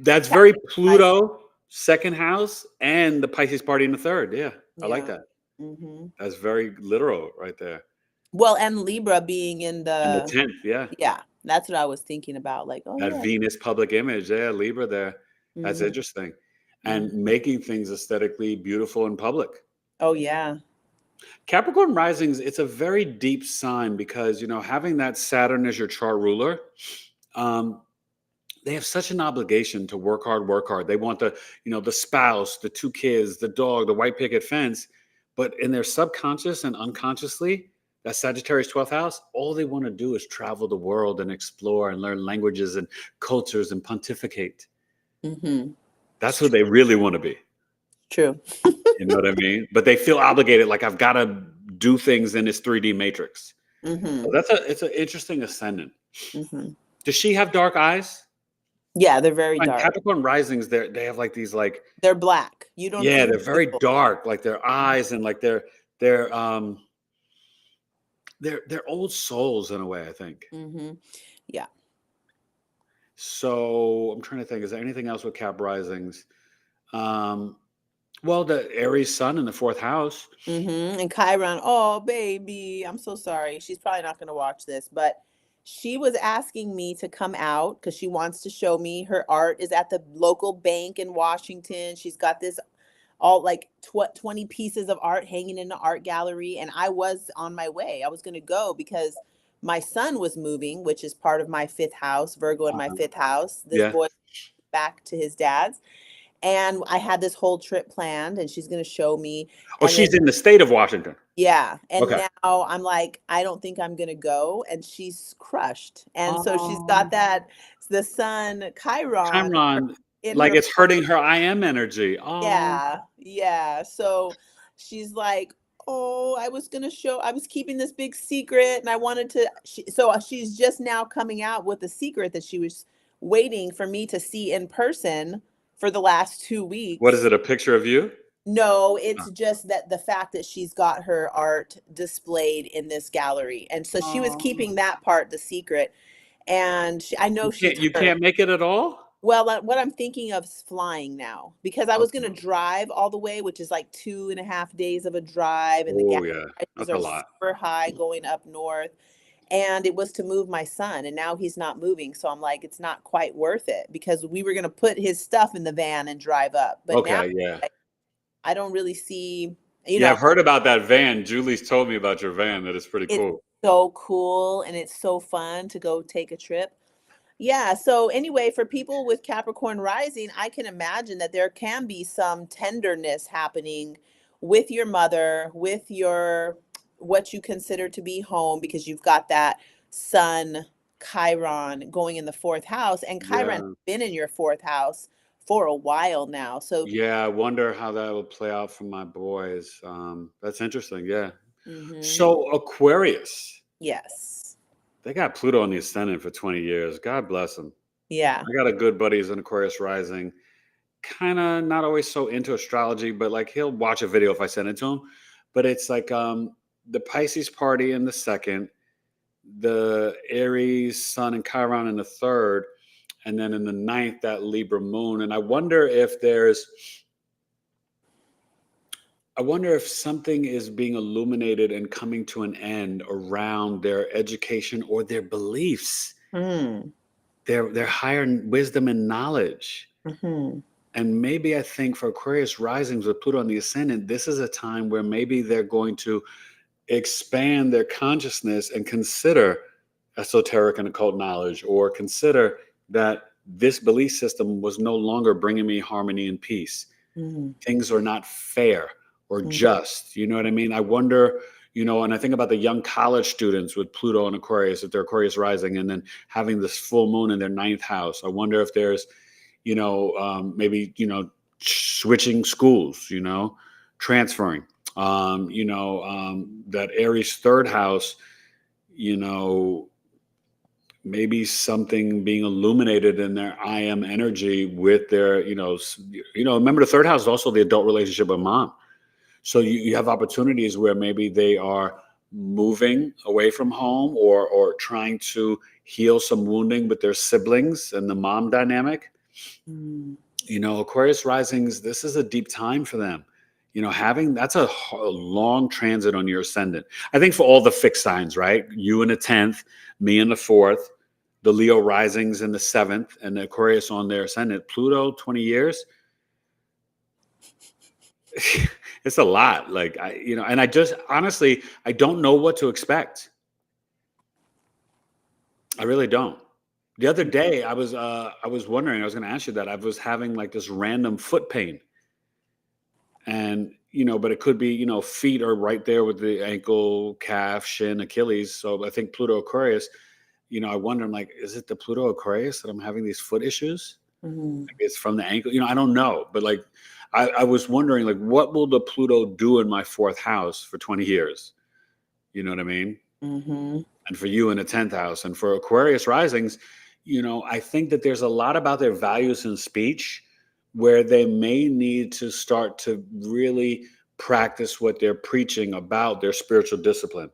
that's very Pluto 2nd house and the Pisces party in the 3rd. Yeah, I like yeah. that. Mm-hmm. That's very literal right there. Well, and Libra being in And the the 10th, yeah. yeah, that's what I was thinking about. Like, oh That yeah. Venus public image, yeah, Libra there. That's Mm-hmm. interesting. And making things aesthetically beautiful in public. Oh yeah. Capricorn risings, it's a very deep sign because, you know, having that Saturn as your chart ruler, they have such an obligation to work hard, work hard. They want the, you know, the spouse, the 2 kids, the dog, the white picket fence. But in their subconscious and unconsciously, that Sagittarius 12th house, all they want to do is travel the world and explore and learn languages and cultures and pontificate. Mm-hmm. That's who they really want to be. True. You know what I mean? But they feel obligated, like I've got to do things in this 3D matrix. Mm-hmm. So it's an interesting ascendant. Mm-hmm. Does she have dark eyes? Yeah, they're very And dark. Capricorn risings, they have like these like, They're black. You don't yeah, see they're her very pupils. dark, like their eyes and like their they're old souls in a way, I think. Mm-hmm. Yeah. So I'm trying to think, is there anything else with Cap risings? Um, well, the Aries sun in the fourth house. Mm-hmm. And Chiron, oh baby, I'm so sorry. She's probably not gonna watch this, but she was asking me to come out because she wants to show me her art is at the local bank in Washington. She's got this all like 20 pieces of art hanging in the art gallery. And I was on my way. I was gonna go because my son was moving, which is part of my fifth house, Virgo in my Uh-huh. fifth house. This Yeah. boy back to his dad's. And I had this whole trip planned and she's gonna show me. Oh, And then she's in the state of Washington. yeah, and Okay. now I'm like, I don't think I'm gonna go, and she's crushed, and so she's got Oh, that the sun Chiron Chiron, in like her. it's hurting her I am energy. Oh, Yeah, yeah. So she's like, "Oh, I was keeping this big secret and I wanted to she's just now coming out with a secret that she was waiting for me to see in person for the last 2 what is weeks." it? A picture of you? No, Oh. it's just that the fact that she's got her art displayed in this gallery. And so she was Oh. keeping that part the secret. And I know she's You hurt. can't make it at all? Well, what I'm thinking of is flying now because I was going Okay. to drive all the way, which is like 2.5 days of a drive, and the gas Oh, yeah. prices That's a are lot. super high going up north. And it was to move my son, and now he's not moving. So I'm like, it's not quite worth it because we were going to put his stuff in the van and drive up. But now Okay, yeah. I don't really see, you Yeah, know, I've heard about that van. Julie's told me about your van. That is pretty it's cool. so cool and it's so fun to go take a trip. Yeah, so anyway, for people with Capricorn rising, I can imagine that there can be some tenderness happening with your mother, with your what you consider to be home because you've got that sun Chiron going in the fourth house and Chiron's Yeah. been in your fourth house for a while now. So, Yeah, I wonder how that will play out for my boys. That's interesting. Yeah. mhm, So Aquarius, yes. they got Pluto on the ascendant for 20 years. God bless them. Yeah. I got a good buddy who's an Aquarius rising. Kind of not always so into astrology, but like he'll watch a video if I send it to him. But it's like the Pisces party in the second, the Aries Sun and Chiron in the third, and then in the ninth that Libra moon. And I wonder if something is being illuminated and coming to an end around their education or their beliefs, Mm, their higher wisdom and knowledge. mhm, And maybe I think for Aquarius risings with Pluto on the ascendant, this is a time where maybe they're going to expand their consciousness and consider esoteric and occult knowledge, or consider that this belief system was no longer bringing me harmony and peace. mhm, Things are not fair or mhm, just. You know what I mean? I wonder, and I think about the young college students with Pluto and Aquarius, if they're Aquarius rising, and then having this full moon in their ninth house. I wonder if there's, maybe, switching schools, transferring. That Aries third house, you know, maybe something being illuminated in their I am energy with their, remember the third house is also the adult relationship with mom. So you have opportunities where maybe they are moving away from home, or trying to heal some wounding with their siblings and the mom dynamic. mm, Aquarius risings, this is a deep time for them. Having that's a long transit on your ascendant. I think for all the fixed signs, right? You in the 10th, me in the 4th, the Leo risings in the 7th, and the Aquarius on their ascendant. Pluto, 20 years. It's a lot. Like and I just honestly, I don't know what to expect. I really don't. The other day, I was wondering. I was going to ask you that. I was having like this random foot pain, and but it could be feet are right there with the ankle, calf, shin, Achilles. So I think Pluto Aquarius. I wonder. I'm like, is it the Pluto Aquarius that I'm having these foot issues? mhm, Maybe it's from the ankle. I don't know. But like, I was wondering, like, what will the Pluto do in my fourth house for 20 years? You know what I mean? mhm, And for you in the 10th house, and for Aquarius risings, I think that there's a lot about their values in speech where they may need to start to really practice what they're preaching about their spiritual discipline.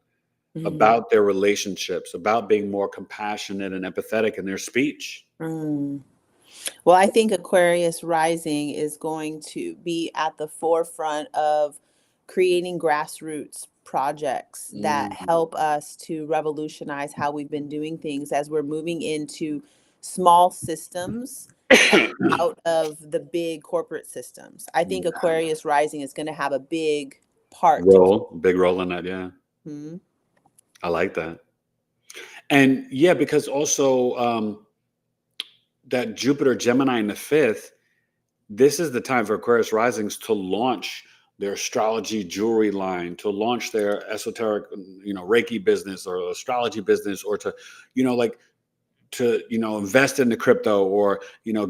Mhm. about their relationships, about being more compassionate and empathetic in their speech. Mm. Well, I think Aquarius rising is going to be at the forefront of creating grassroots projects that Mm. help us to revolutionize how we've been doing things as we're moving into small systems and out of the big corporate systems. I think Yeah. Aquarius rising is going to have a big part to play. Big role in that. Yeah, Mhm. I like that. And yeah, because also that Jupiter Gemini in the fifth, this is the time for Aquarius risings to launch their astrology jewelry line, to launch their esoteric, Reiki business or astrology business, or to, like to, invest into crypto, or,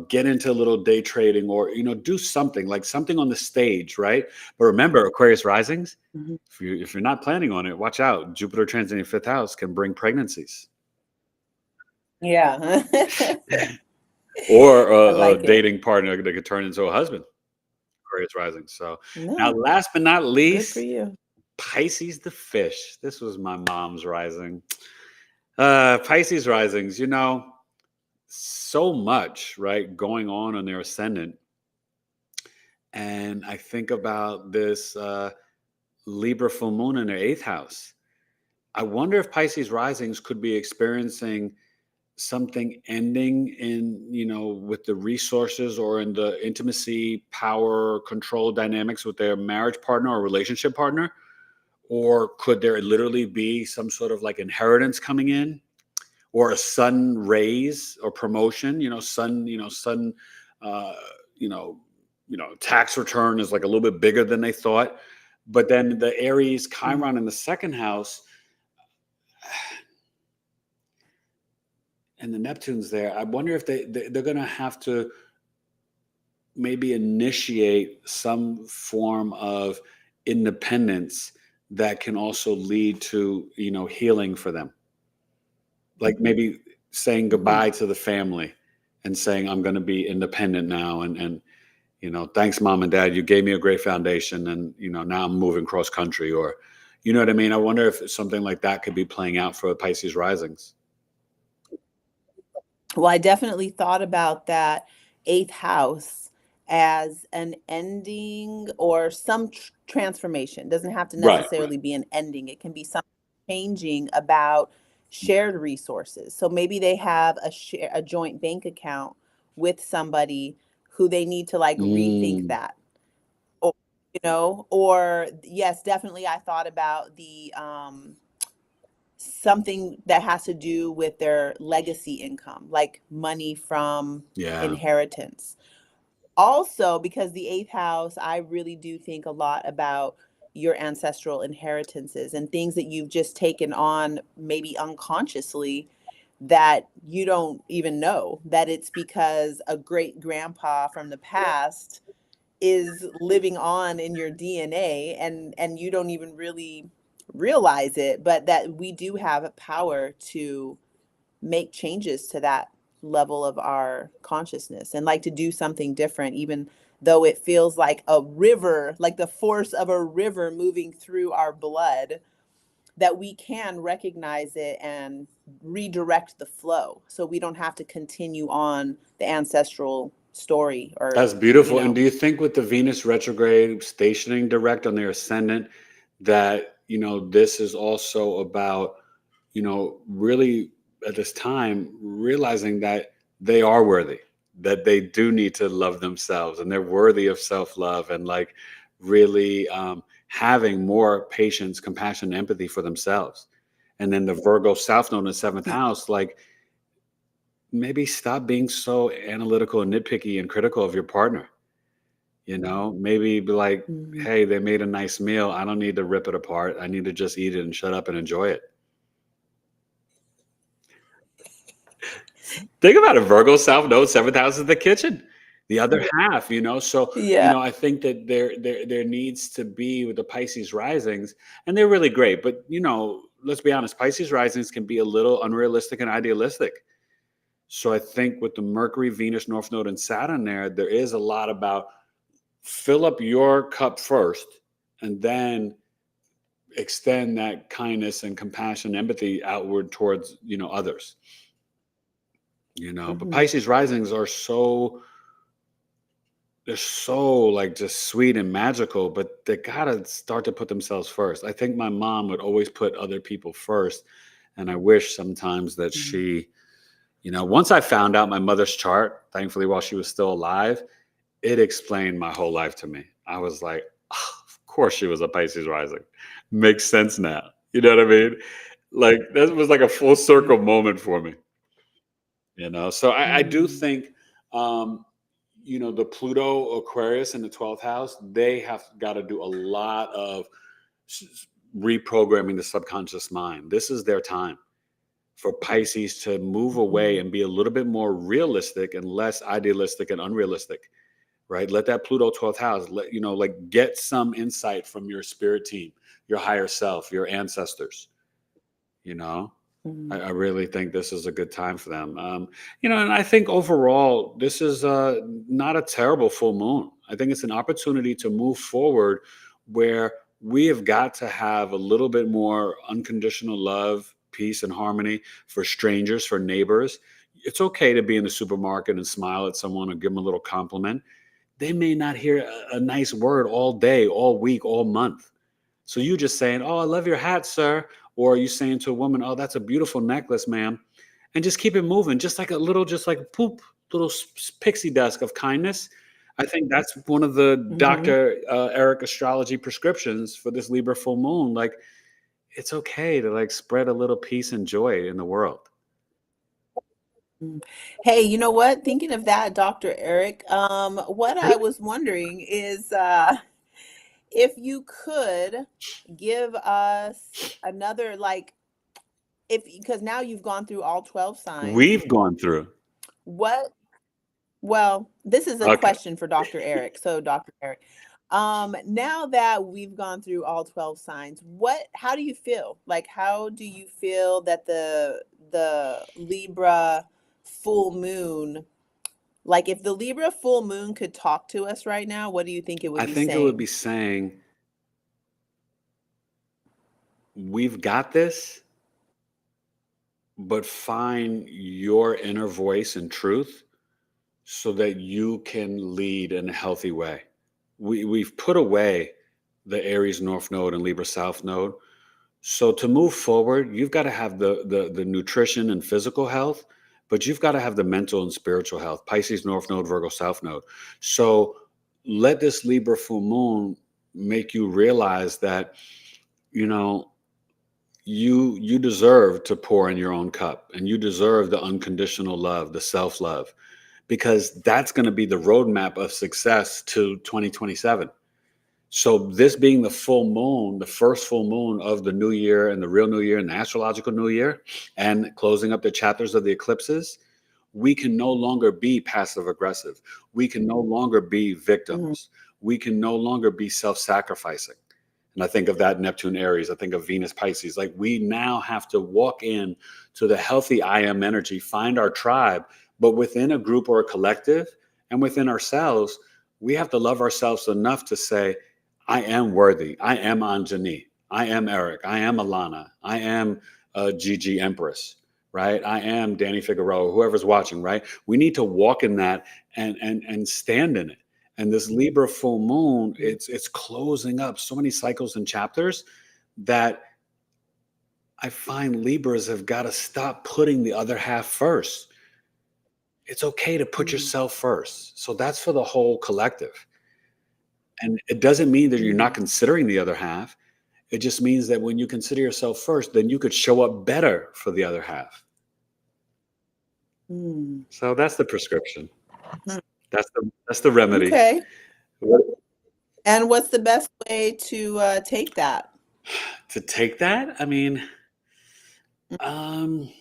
get into a little day trading, or, do something like something on the stage, right? But remember, Aquarius risings, Mhm. if you're not planning on it, watch out. Jupiter transiting your fifth house can bring pregnancies Yeah. or I a like it. dating partner that could turn into a husband. Aquarius rising. So now, No, last but not good for least, you. Pisces the fish. This was my mom's rising. Pisces risings, so much, right, going on their ascendant. And I think about this Libra full moon in their eighth house. I wonder if Pisces risings could be experiencing something ending in, with the resources or in the intimacy, power, control dynamics with their marriage partner or relationship partner. Or could there literally be some sort of like inheritance coming in, or a sudden raise or promotion? Sudden, uh, you know, tax return is like a little bit bigger than they thought. But then the Aries Mm. Chiron in the second house and the Neptune's there. I wonder if they're going to have to maybe initiate some form of independence that can also lead to, healing for them. Like maybe saying Mhm. goodbye to the family and saying, I'm going to be independent now. And, thanks, mom and dad, you gave me a great foundation. And, now I'm moving cross country, or, you know what I mean? I wonder if something like that could be playing out for Pisces risings. Well, I definitely thought about that eighth house as an ending or some transformation. Doesn't have to Right. necessarily be an ending. It can be something changing about shared resources. So maybe they have a joint bank account with somebody who they need to like rethink Mm, that. Or, or yes, definitely I thought about the something that has to do with their legacy income, like money from yeah. inheritance. Also, because the eighth house, I really do think a lot about your ancestral inheritances and things that you've just taken on, maybe unconsciously, that you don't even know that it's because a great grandpa from the past is living on in your DNA, and you don't even really realize it, but that we do have a power to make changes to that level of our consciousness and like to do something different, even though it feels like a river, like the force of a river moving through our blood, that we can recognize it and redirect the flow so we don't have to continue on the ancestral story or That's beautiful. And do you think with the Venus retrograde stationing direct on their ascendant that, this is also about, really at this time realizing that they are worthy, that they do need to love themselves and they're worthy of self-love, and like really having more patience, compassion, empathy for themselves. And then the Virgo South Node in the seventh house, like maybe stop being so analytical and nitpicky and critical of your partner. Maybe be like, Mhm. hey, they made a nice meal. I don't need to rip it apart. I need to just eat it and shut up and enjoy it. Think about it. Virgo South Node, seventh house is the kitchen. The other half, So, Yeah. I think that there needs to be with the Pisces risings, and they're really great. But let's be honest, Pisces risings can be a little unrealistic and idealistic. So I think with the Mercury, Venus, North Node, and Saturn there is a lot about fill up your cup first, and then extend that kindness and compassion, empathy outward towards, others, but Mhm. Pisces risings are they're so like just sweet and magical, but they gotta start to put themselves first. I think my mom would always put other people first. And I wish sometimes that Mhm. once I found out my mother's chart, thankfully while she was still alive, it explained my whole life to me. I was like, "Oh, of course she was a Pisces rising. Makes sense now." You know what I mean? Like that was like a full circle moment for me. So I do Mm. think um, the Pluto Aquarius in the 12th house, they have got to do a lot of s- reprogramming the subconscious mind. This is their time for Pisces to move away Mhm. and be a little bit more realistic and less idealistic and unrealistic, right? Let that Pluto 12th house, like get some insight from your spirit team, your higher self, your ancestors, you know? I, Mhm. I really think this is a good time for them. And I think overall, this is not a terrible full moon. I think it's an opportunity to move forward where we have got to have a little bit more unconditional love, peace, and harmony for strangers, for neighbors. It's okay to be in the supermarket and smile at someone or give them a little compliment. They may not hear a nice word all day, all week, all month. So you just saying, "Oh, I love your hat, sir," or you saying to a woman, "Oh, that's a beautiful necklace, ma'am," and just keep it moving, just like a little, just like poop, little pixie dust of kindness. I think that's one of the Mhm. Dr. Eric astrology prescriptions for this Libra full moon. Like, it's okay to like spread a little peace and joy in the world. Mm. Hey, you know what? Thinking of that, Dr. Eric, what I was wondering is if you could give us another, like, if because now you've gone through all 12 signs, We've gone through. what well, this is a Okay. question for Dr. Eric. So, Dr. Eric, now that we've gone through all 12 signs, how do you feel? Like, how do you feel that the Libra full moon, like if the Libra full moon could talk to us right now, what do you think it would I be think it would saying? be saying, "We've got this, but find your inner voice and truth so that you can lead in a healthy way." We've put away the Aries North Node and Libra South Node. So to move forward, you've got to have the nutrition and physical health, but you've got to have the mental and spiritual health. Pisces North Node, Virgo South Node. So let this Libra full moon make you realize that you know you deserve to pour in your own cup, and you deserve the unconditional love, the self love, because that's going to be the roadmap of success to 2027. So this being the full moon, the first full moon of the new year and the real new year and the astrological new year, and closing up the chapters of the eclipses, we can no longer be passive aggressive. We can no longer be Mhm. victims. We can no longer be self-sacrificing. And I think of that Neptune Aries. I think of Venus Pisces. Like, we now have to walk in to the healthy I am energy, find our tribe, but within a group or a collective and within ourselves, we have to love ourselves enough to say, "I am worthy. I am Anjani. I am Eric. I am Alana. I am Gigi Empress, right? I am Danny Figueroa, whoever's watching, right? We need to walk in that and stand in it. And this Libra full moon, Mhm. it's closing up so many cycles and chapters that I find Libras have got to stop putting the other half first. It's okay to put Mhm. yourself first. So that's for the whole collective. And it doesn't mean that you're not Mhm. considering the other half. It just means that when you consider yourself first, then you could show up better for the other half. Mm. So that's the prescription. Mhm. That's the remedy. Okay. What And what's the best way to take that? to take that? I mean, um,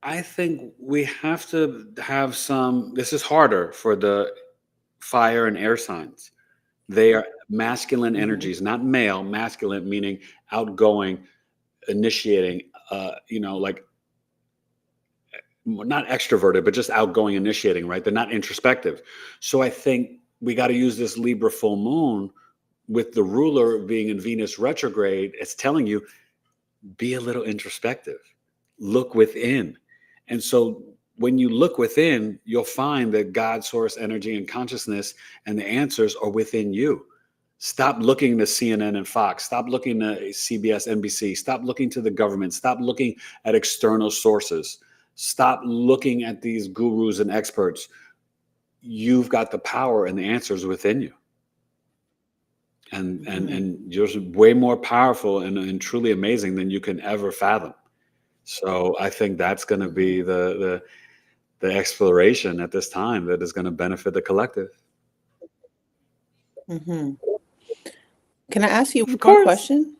I think we have to have some. This is harder for the fire and air signs. They are masculine Mhm. energies, not male, masculine, meaning outgoing, initiating, like not extroverted, but just outgoing, initiating, right? They're not introspective. So I think we got to use this Libra full moon with the ruler being in Venus retrograde. It's telling you, be a little introspective, look within. And so when you look within, you'll find that God, source, energy, and consciousness and the answers are within you. Stop looking to CNN and Fox. Stop looking to CBS, NBC. Stop looking to the government. Stop looking at external sources. Stop looking at these gurus and experts. You've got the power and the answers within you. And you're way more powerful and truly amazing than you can ever fathom. So I think that's going to be the exploration at this time that is going to benefit the collective. Hmm. Can I ask you Of one more course. question?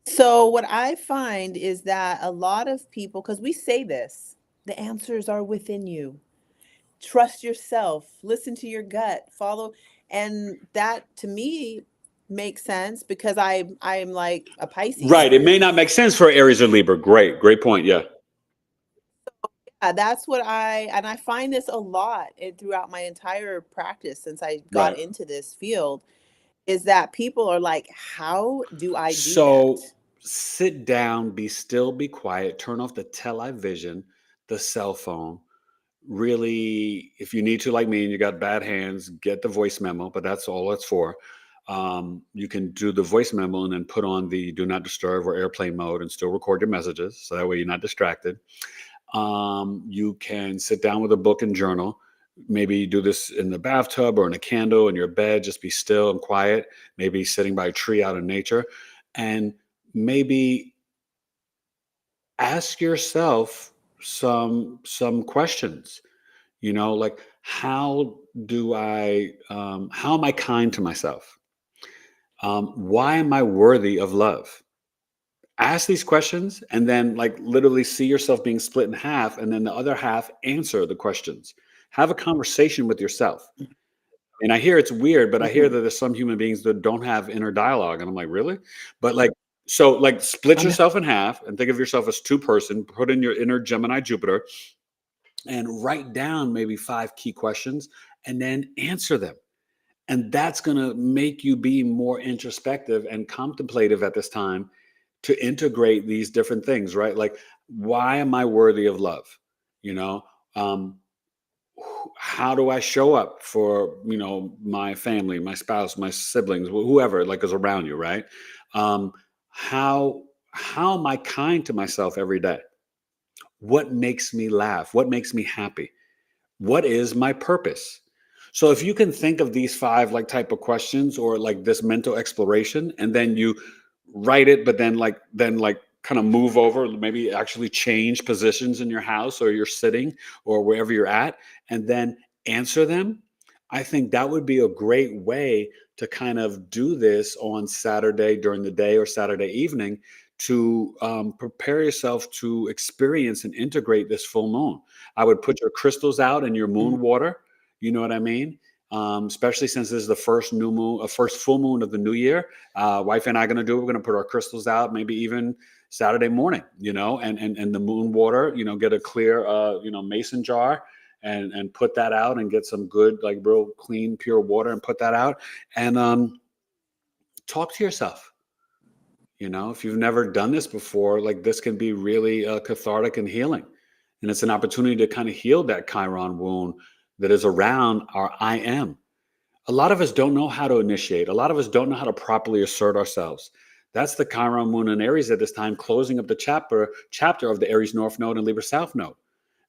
So what I find is that a lot of people, because we say this, the answers are within you. Trust yourself, listen to your gut, follow, and that to me makes sense because I'm like a Pisces. Right. It may not make sense for Aries or Libra. Great point. Yeah. Yeah, that's what I find this a lot throughout my entire practice since I got Right. into this field is that people are like, how do I do So that? sit down, be still, be quiet, turn off the television, the cell phone. Really, if you need to, like me, and you got bad hands, get the voice memo, but that's all it's for. You can do the voice memo and then put on the do not disturb or airplane mode and still record your messages. So that way you're not distracted. You can sit down with a book and journal. Maybe do this in the bathtub or in a candle in your bed. Just be still and quiet. Maybe sitting by a tree out in nature. And maybe ask yourself some questions. Like how am I kind to myself? Why am I worthy of love? Ask these questions and then like literally see yourself being split in half and then the other half answer the questions. Have a conversation with yourself. And I hear it's weird, but I hear Hmm. that there's some human beings that don't have inner dialogue. And I'm like, really? But like, so like split I know. yourself in half and think of yourself as two person, put in your inner Gemini Jupiter and write down maybe 5 key questions and then answer them. And that's going to make you be more introspective and contemplative at this time to integrate these different things, right? Like, why am I worthy of love? You know, um, how do I show up for, my family, my spouse, my siblings, whoever like is around you, right? Um, how, how am I kind to myself every day? What makes me laugh? What makes me happy? What is my purpose? So if you can think of these 5 like type of questions or like this mental exploration and then you write it but then kind of move over, maybe actually change positions in your house or you're sitting or wherever you're at and then answer them, I think that would be a great way to kind of do this on Saturday during the day or Saturday evening to prepare yourself to experience and integrate this full moon. I would put your crystals out in your Mhm. moon water. You know what I mean? Especially since this is the first new moon, first full moon of the new year. Wife and I are going to do. We're going to put our crystals out, maybe even Saturday morning. And the moon water. Get a clear, mason jar and put that out and get some good, like real clean, pure water and put that out and talk to yourself. If you've never done this before, like this can be really cathartic and healing. And it's an opportunity to kind of heal that Chiron wound that is around our I am. A lot of us don't know how to initiate. A lot of us don't know how to properly assert ourselves. That's the Chiron moon in Aries at this time, closing up the chapter of the Aries North Node and Libra South Node.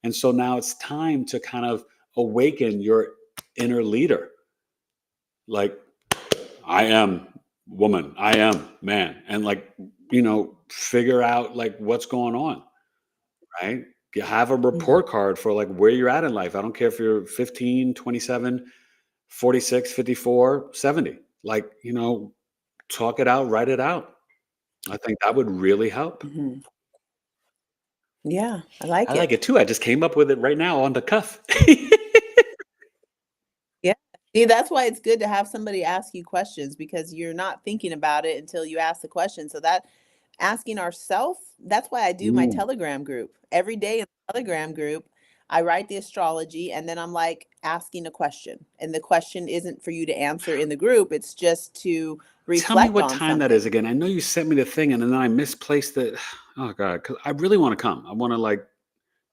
And so now it's time to kind of awaken your inner leader. Like, I am woman, I am man. And like, figure out like what's going on, right? You have a Mhm. report card for like where you're at in life. I don't care if you're 15, 27, 46, 54, 70. Like, talk it out, write it out. I think that would really help. Mhm. Yeah, I I like like it. it too. I just came up with it right now on the cuff. Yeah. See, that's why it's good to have somebody ask you questions because you're not thinking about it until you ask the question. So that asking ourselves, that's why I do my Mm, Telegram group. Every day in the Telegram group, I write the astrology, and then I'm like asking a question. And the question isn't for you to answer in the group, it's just to Tell me reflect what on time that is something. again. I know you sent me the thing and then I misplaced it. Oh God, 'cause I really want to come. I want to like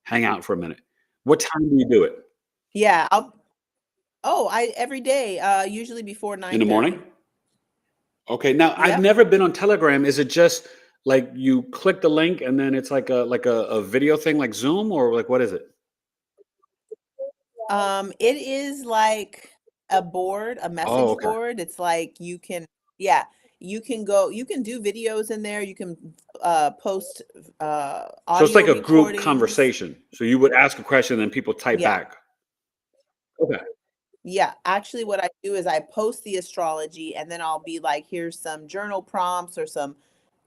hang out for a minute. What time do you do it? Yeah, I every day, usually before In the morning? 9:30. Okay. Now I've Yep. never been on Telegram. Is it just like you click the link and then it's like a video thing like Zoom or like what is it? It is like a board, a Oh, message okay. board. It's like yeah, you can do videos in there. You can post So it's audio like a group recordings. conversation. So you would ask a question and people type Yeah. back. Okay. Yeah, actually what I do is I post the astrology, and then I'll be like, here's some journal prompts or some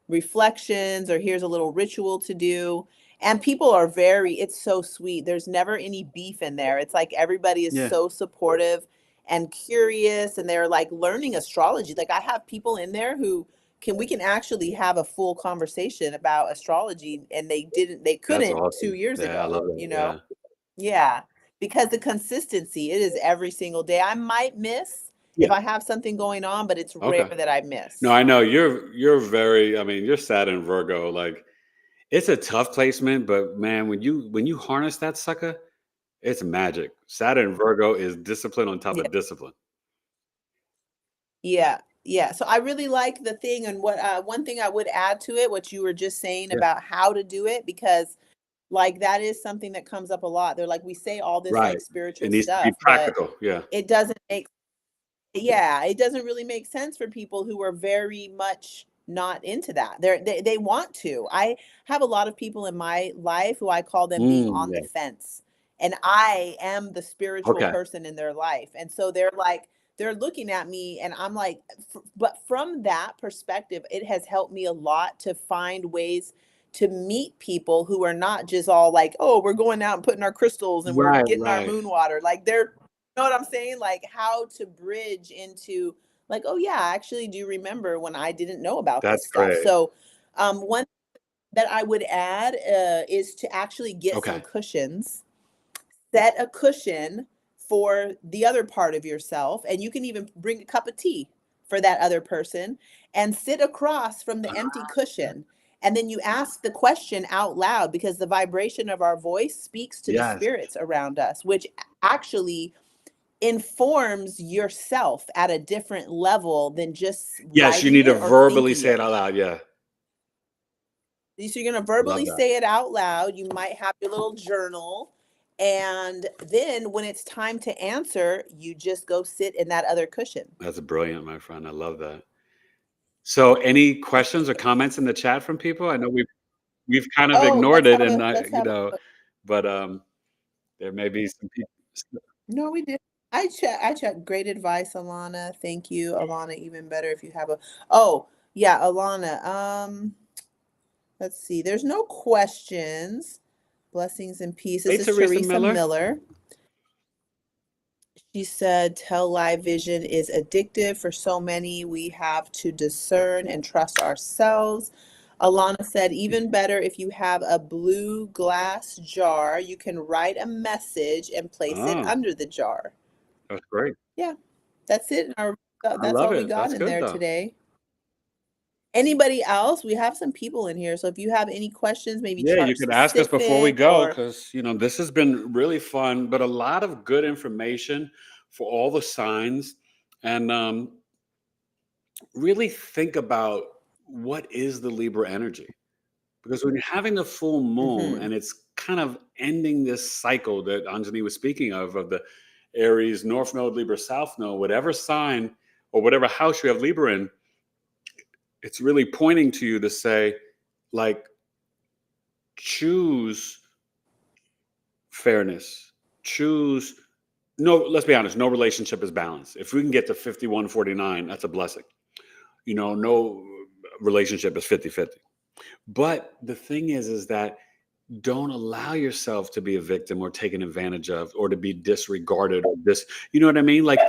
reflections, or here's a little ritual to do. And people are it's so sweet. There's never any beef in there. It's like everybody is Yeah. so supportive and curious, and they're like learning astrology. Like I have people in there who we can actually have a full conversation about astrology, and they That's couldn't two awesome. years Yeah, I ago, love that. you know? Yeah. Yeah, because the consistency, it is every single day. I might miss Yeah. if I have something going on, but it's rare Okay. that I No, miss. I know you're very, I mean, you're Saturn Virgo. Like it's a tough placement, but man, when you harness that sucker, it's magic. Saturn Virgo is discipline on top Yeah. of discipline. Yeah. Yeah. So I really like the thing, and what one thing I would add to it, what you were just saying Yeah. about how to do it, because like that is something that comes up a lot. They're like, we say all this Right. like It spiritual needs to be stuff, but practical. Yeah. it doesn't make yeah, it doesn't really make sense for people who are very much not into that. They want to. I have a lot of people in my life who I call them being on the Yeah. fence. And I am the spiritual Okay. person in their life. And so they're like, they're looking at me, and I'm like, but from that perspective, it has helped me a lot to find ways to meet people who are not just all like, oh, we're going out and putting our crystals and we're Right, getting our right. moon water. Like they're know what I'm saying? Like how to bridge into like, oh yeah, I actually do remember when I didn't know about this That's stuff. great. So one that I would add is to actually get some Okay. cushions. Set a cushion for the other part of yourself, and you can even bring a cup of tea for that other person and sit across from the empty cushion. And then you ask the question out loud, because the vibration of our voice speaks to the Yes. spirits around us, which actually informs yourself at a different level than just Yes, you writing need to it or verbally thinking say it it. out loud. Yeah. So you're going to Love verbally that. say it out loud. You might have your little journal. And then when it's time to answer, you just go sit in that other cushion. That's brilliant, my friend. I love that. So any questions or comments in the chat from people? I know we've kind of Oh, ignored it and let's have a, but there may be some people. no, we did. I check. Great advice, Alana. Thank you, Alana. Even better if you have a, oh, yeah, Alana. Let's see. There's no questions. Blessings and peace. Hey, This is Teresa Teresa Miller. Miller. She said, tell live vision is addictive for so many. We have to discern and trust ourselves. Alana said, even better if you have a blue glass jar, you can write a message and place it Oh, under the jar. that's great. Yeah, that's it. I That's love all we it. got That's in good there though. today. Anybody else? We have some people in here. So if you have any questions, maybe Yeah, chart you could ask us before we specific go or, because this has been really fun, but a lot of good information for all the signs, and really think about what is the Libra energy. Because when you're having the full moon mhm. and it's kind of ending this cycle that Anjani was speaking of the Aries, North Node, Libra, South Node, whatever sign or whatever house you have Libra in, it's really pointing to you to say, like, choose fairness, choose. No, let's be honest, no relationship is balanced. If we can get to 51-49, that's a blessing. No relationship is 50-50. But the thing is that don't allow yourself to be a victim or taken advantage of or to be disregarded or you know what I mean? Like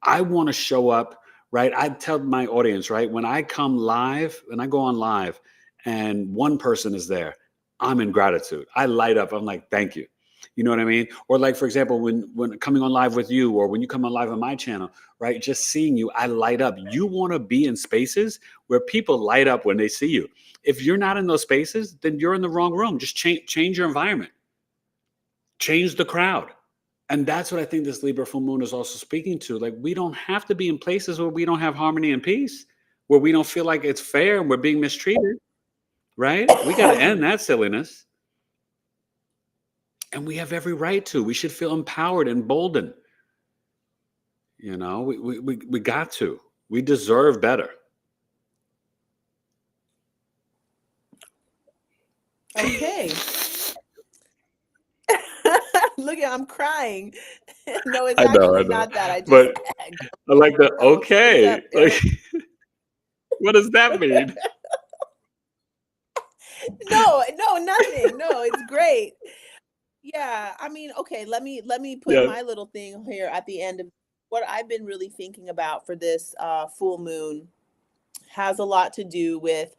I want to show up, right? I tell my audience, right? When I come live, when I go on live and one person is there, I'm in gratitude. I light up. I'm like, thank you. You know what I mean? Or like, for example, when coming on live with you, or when you come on live on my channel, right? Just seeing you, I light up. You want to be in spaces where people light up when they see you. If you're not in those spaces, then you're in the wrong room. Just change your environment, change the crowd. And that's what I think this Libra full moon is also speaking to. Like, we don't have to be in places where we don't have harmony and peace, where we don't feel like it's fair and we're being mistreated, right? We got to end that silliness. And we have every right to. We should feel empowered and emboldened. You know, we got to. We deserve better. Okay. Look at, I'm crying. No, it's I know, actually not that. I just but I like the what's okay. up, Like, Eric? what does that mean? No, nothing. No, it's great. Yeah, I mean, okay, let me put Yeah. my little thing here at the end of what I've been really thinking about for this full moon has a lot to do with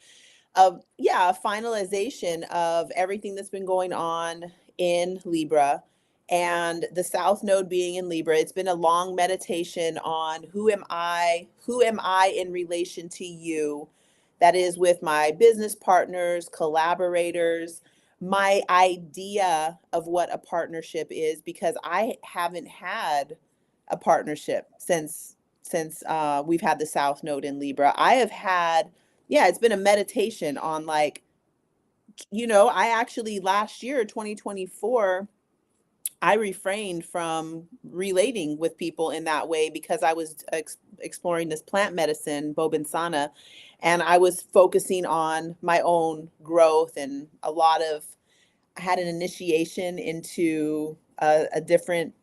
yeah, a finalization of everything that's been going on in Libra and the South Node being in Libra. It's been a long meditation on who am I in relation to you? That is with my business partners, collaborators, my idea of what a partnership is, because I haven't had a partnership since we've had the South Node in Libra. I have had, yeah, it's been a meditation on like, I actually last year, 2024, I refrained from relating with people in that way because I was exploring this plant medicine, Bobinsana, and I was focusing on my own growth and I had an initiation into a different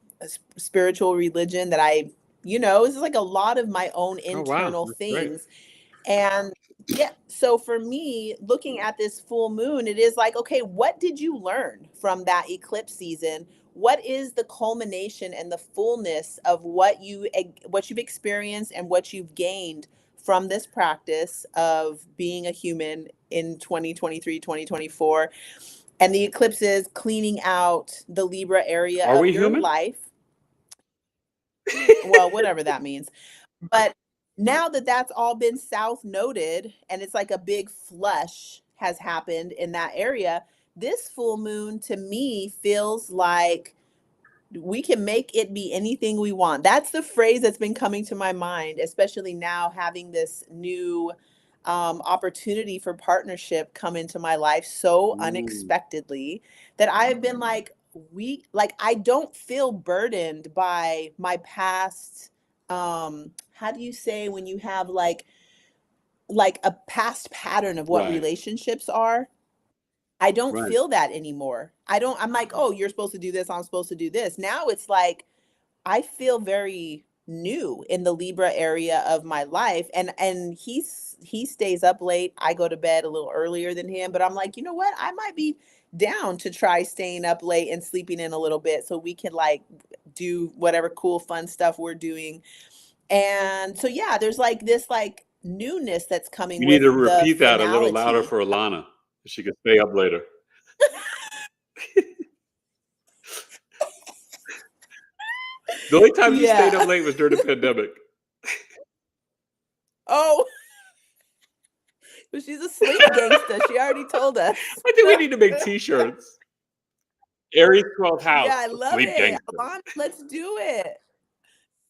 spiritual religion that it's like a lot of my own Oh, wow. internal That's great. things. And yeah, so for me, looking at this full moon, it is like, okay, what did you learn from that eclipse season? What is the culmination and the fullness of what you've experienced and what you've gained from this practice of being a human in 2023, 2024? And the eclipse is cleaning out the Libra area Are of we your human? life. Well, whatever that means. But now that that's all been south noted and it's like a big flush has happened in that area, this full moon to me feels like we can make it be anything we want. That's the phrase that's been coming to my mind, especially now having this new opportunity for partnership come into my life so Mm, unexpectedly that I've been like, I don't feel burdened by my past. How do you say when you have like a past pattern of what right, relationships are? I don't right. feel that anymore. I'm like, oh, you're supposed to do this, I'm supposed to do this. Now it's like I feel very new in the Libra area of my life, and he stays up late. I go to bed a little earlier than him, but I'm like, you know what? I might be down to try staying up late and sleeping in a little bit so we can like do whatever cool fun stuff we're doing. And so yeah, there's like this like newness that's coming You need with to the repeat that a little louder finality. for Alana. She could stay up later. The only time you stayed up Yeah. late was during the pandemic. Oh, but she's a sleep gangster. She already told us. I think we need to make T-shirts. Aries 12th house, Yeah, I the love sleep it. gangster. Alana, let's do it.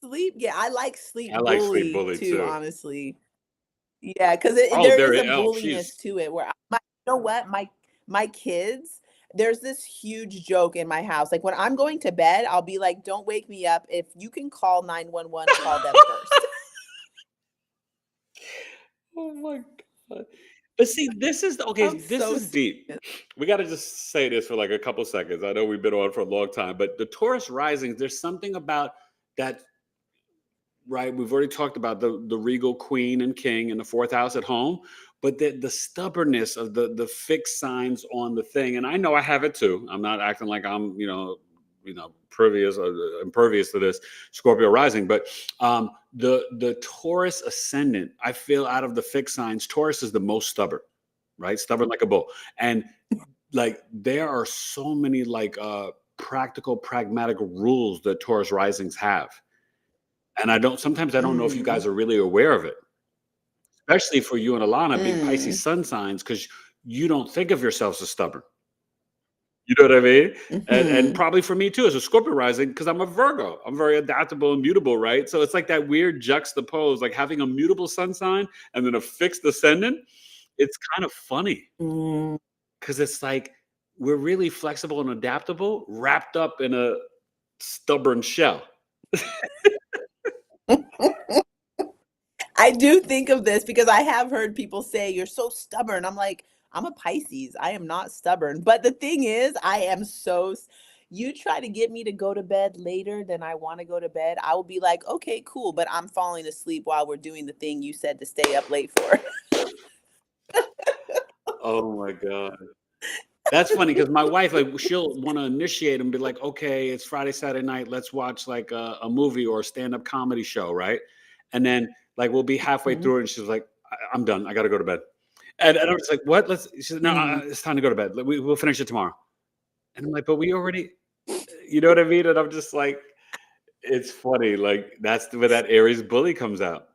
Sleep. Yeah, I like sleep I like sleep bully bully too, too. honestly. Yeah, because Oh, there there. is a Oh, bulliness she's. to it where you know what? My kids, there's this huge joke in my house. Like when I'm going to bed, I'll be like, don't wake me up. If you can call 911, call them first. Oh my god. But see, this is okay. I'm This so is deep. serious. We got to just say this for like a couple seconds. I know we've been on for a long time, but the Taurus risings, there's something about that, right? We've already talked about the regal queen and king in the fourth house at home, but the stubbornness of the fixed signs on the thing. And I know I have it too. I'm not acting like I'm previous impervious to this Scorpio rising, but the Taurus ascendant, I feel out of the fixed signs, Taurus is the most stubborn, right? Stubborn like a bull. And like there are so many like practical, pragmatic rules that Taurus risings have. And sometimes I don't know if you Mm. guys are really aware of it, especially for you and Alana being Pisces Mm. sun signs, because you don't think of yourselves as stubborn. You know what I mean? And Mhm. probably for me too, as a Scorpio rising, because I'm a Virgo. I'm very adaptable and mutable, right? So it's like that weird juxtapose, like having a mutable sun sign and then a fixed ascendant. It's kind of funny Mm. because it's like we're really flexible and adaptable, wrapped up in a stubborn shell. I do think of this because I have heard people say, "You're so stubborn." I'm like, "I'm a Pisces. I am not stubborn." But the thing is, I am you try to get me to go to bed later than I want to go to bed, I will be like, "Okay, cool," but I'm falling asleep while we're doing the thing you said to stay up late for. Oh my God. That's funny because my wife, like, she'll want to initiate and be like, okay, it's Friday, Saturday night. Let's watch like a movie or a stand-up comedy show, right? And then like we'll be halfway Mhm. through it and she's like, I'm done. I got to go to bed. And I'm just like, what? She said, no, Mm. it's time to go to bed. We'll finish it tomorrow. And I'm like, but we already, you know what I mean? And I'm just like, it's funny. Like that's where that Aries bully comes out.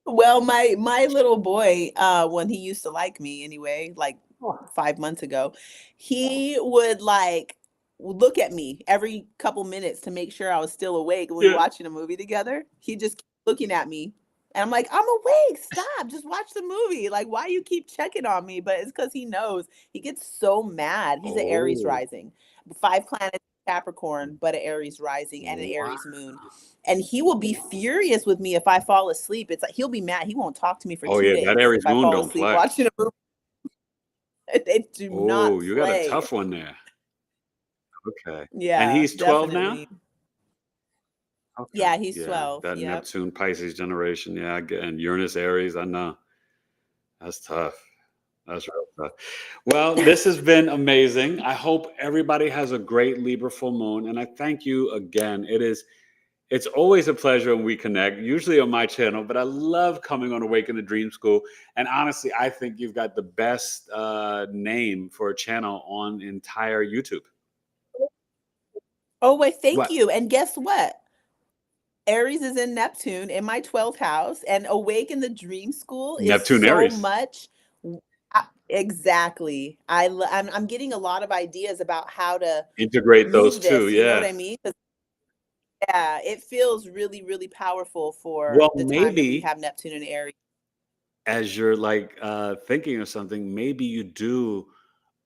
Well, my little boy, when he used to like me anyway, like Oh, 5 months ago, he would like look at me every couple minutes to make sure I was still awake when we were yeah. watching a movie together. He just kept looking at me. And I'm like, I'm awake. Stop. Just watch the movie. Like, why you keep checking on me? But it's because he knows he gets so mad. He's an Aries Oh, rising, 5 planets Capricorn, but an Aries rising and an wow. Aries moon, and he will be furious with me if I fall asleep. It's like he'll be mad. He won't talk to me for Oh, 2 yeah. That days if Aries I moon fall don't asleep play. watching a movie. They do not Oh, you got a play. tough one there. Okay. And Yeah, he's 12 now? definitely. Okay. Yeah, he's Yeah. 12. That Yep. Neptune Pisces generation. Yeah. And Uranus Aries. I know. That's tough. That's real tough. Well, this has been amazing. I hope everybody has a great Libra full moon. And I thank you again. It's always a pleasure when we connect, usually on my channel, but I love coming on Awaken the Dream School. And honestly, I think you've got the best name for a channel on entire YouTube. Oh, wait, thank What? you. And guess what? Aries is in Neptune in my 12th house, and Awake in the Dream School is Neptune so Aries. much. Exactly. I'm getting a lot of ideas about how to Integrate those move two. this. You know what Yeah. I mean? 'Cause yeah, it feels really, really powerful for Well, the time that we maybe have Neptune and Aries. as you're like thinking of something, maybe you do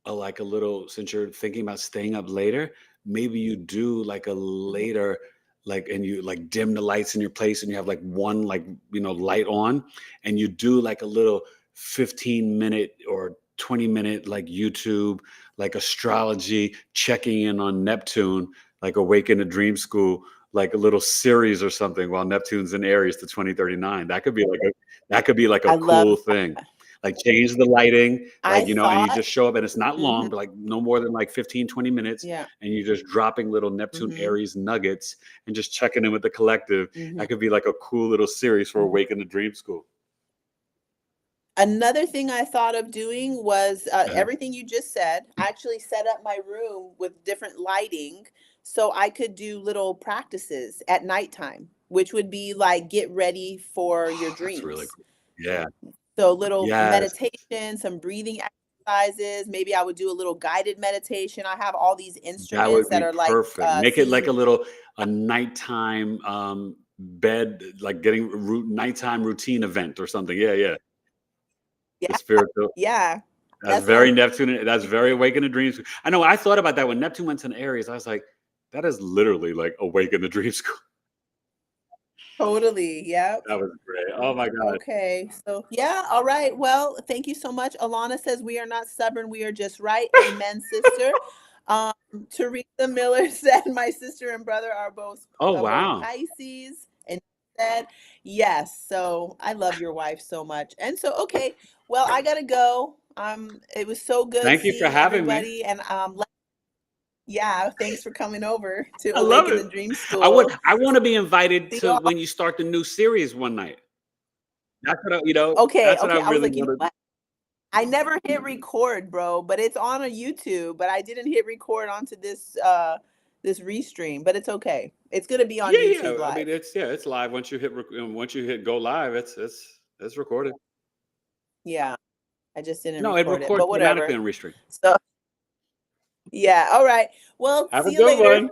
like a little, since you're thinking about staying up later, maybe you do like a Mhm. later, like, and you like dim the lights in your place and you have like one, like, light on, and you do like a little 15-minute or 20-minute like YouTube, like astrology, checking in on Neptune, like Awaken a Dream School, like a little series or something while Neptune's in Aries to 2039. That could be like a I love cool thing. Like change the lighting, I and you thought just show up and it's not long, mhm, but like no more than like 15, 20 minutes. yeah, And you're just dropping little Neptune mhm, Aries nuggets and just checking in with the collective. mhm, That could be like a cool little series for mhm. Awaken the Dream School. Another thing I thought of doing was, Uh-huh. everything you just said. I actually set up my room with different lighting so I could do little practices at nighttime, which would be like, get ready for your That's really dreams. cool. Yeah. So little Yes. meditation, some breathing exercises. Maybe I would do a little guided meditation. I have all these That instruments would that be are like, perfect. Make it like seeing. a nighttime bed, like getting nighttime routine event or something. Yeah, yeah. The Yeah, spiritual. yeah. That's That's what very I'm Neptune. That's very Awaken the Dreams. I know. I thought about that when Neptune went to an Aries. I was like, that is literally like Awaken the Dream School. totally. Yep. That was great. Oh my god. Okay. So, yeah. All right. Well, thank you so much. Alana says we are not stubborn. We are just right. Amen, sister. Um, Teresa Miller said my sister and brother Oh are both wow. Pisces, and said yes. So I love your wife so much. And so, okay. Well, I gotta go. It was so good Thank you for seeing having me. everybody, and yeah, thanks for coming over to I love Awaken it. the Dream I would. School. I want to be invited See you to all. when you start the new series one night. That's what I, Okay. That's what I Okay. I was really like, you know want to. what? I never hit record, bro, but it's on a YouTube, but I didn't hit record onto this restream, but it's okay. It's gonna be on Yeah, YouTube yeah. I mean, live. it's live. Once you hit go live, it's recorded. Yeah, I just didn't No, it record it, records but automatically whatever. on Restream. So yeah, all right. Well, Have a see you good later. one.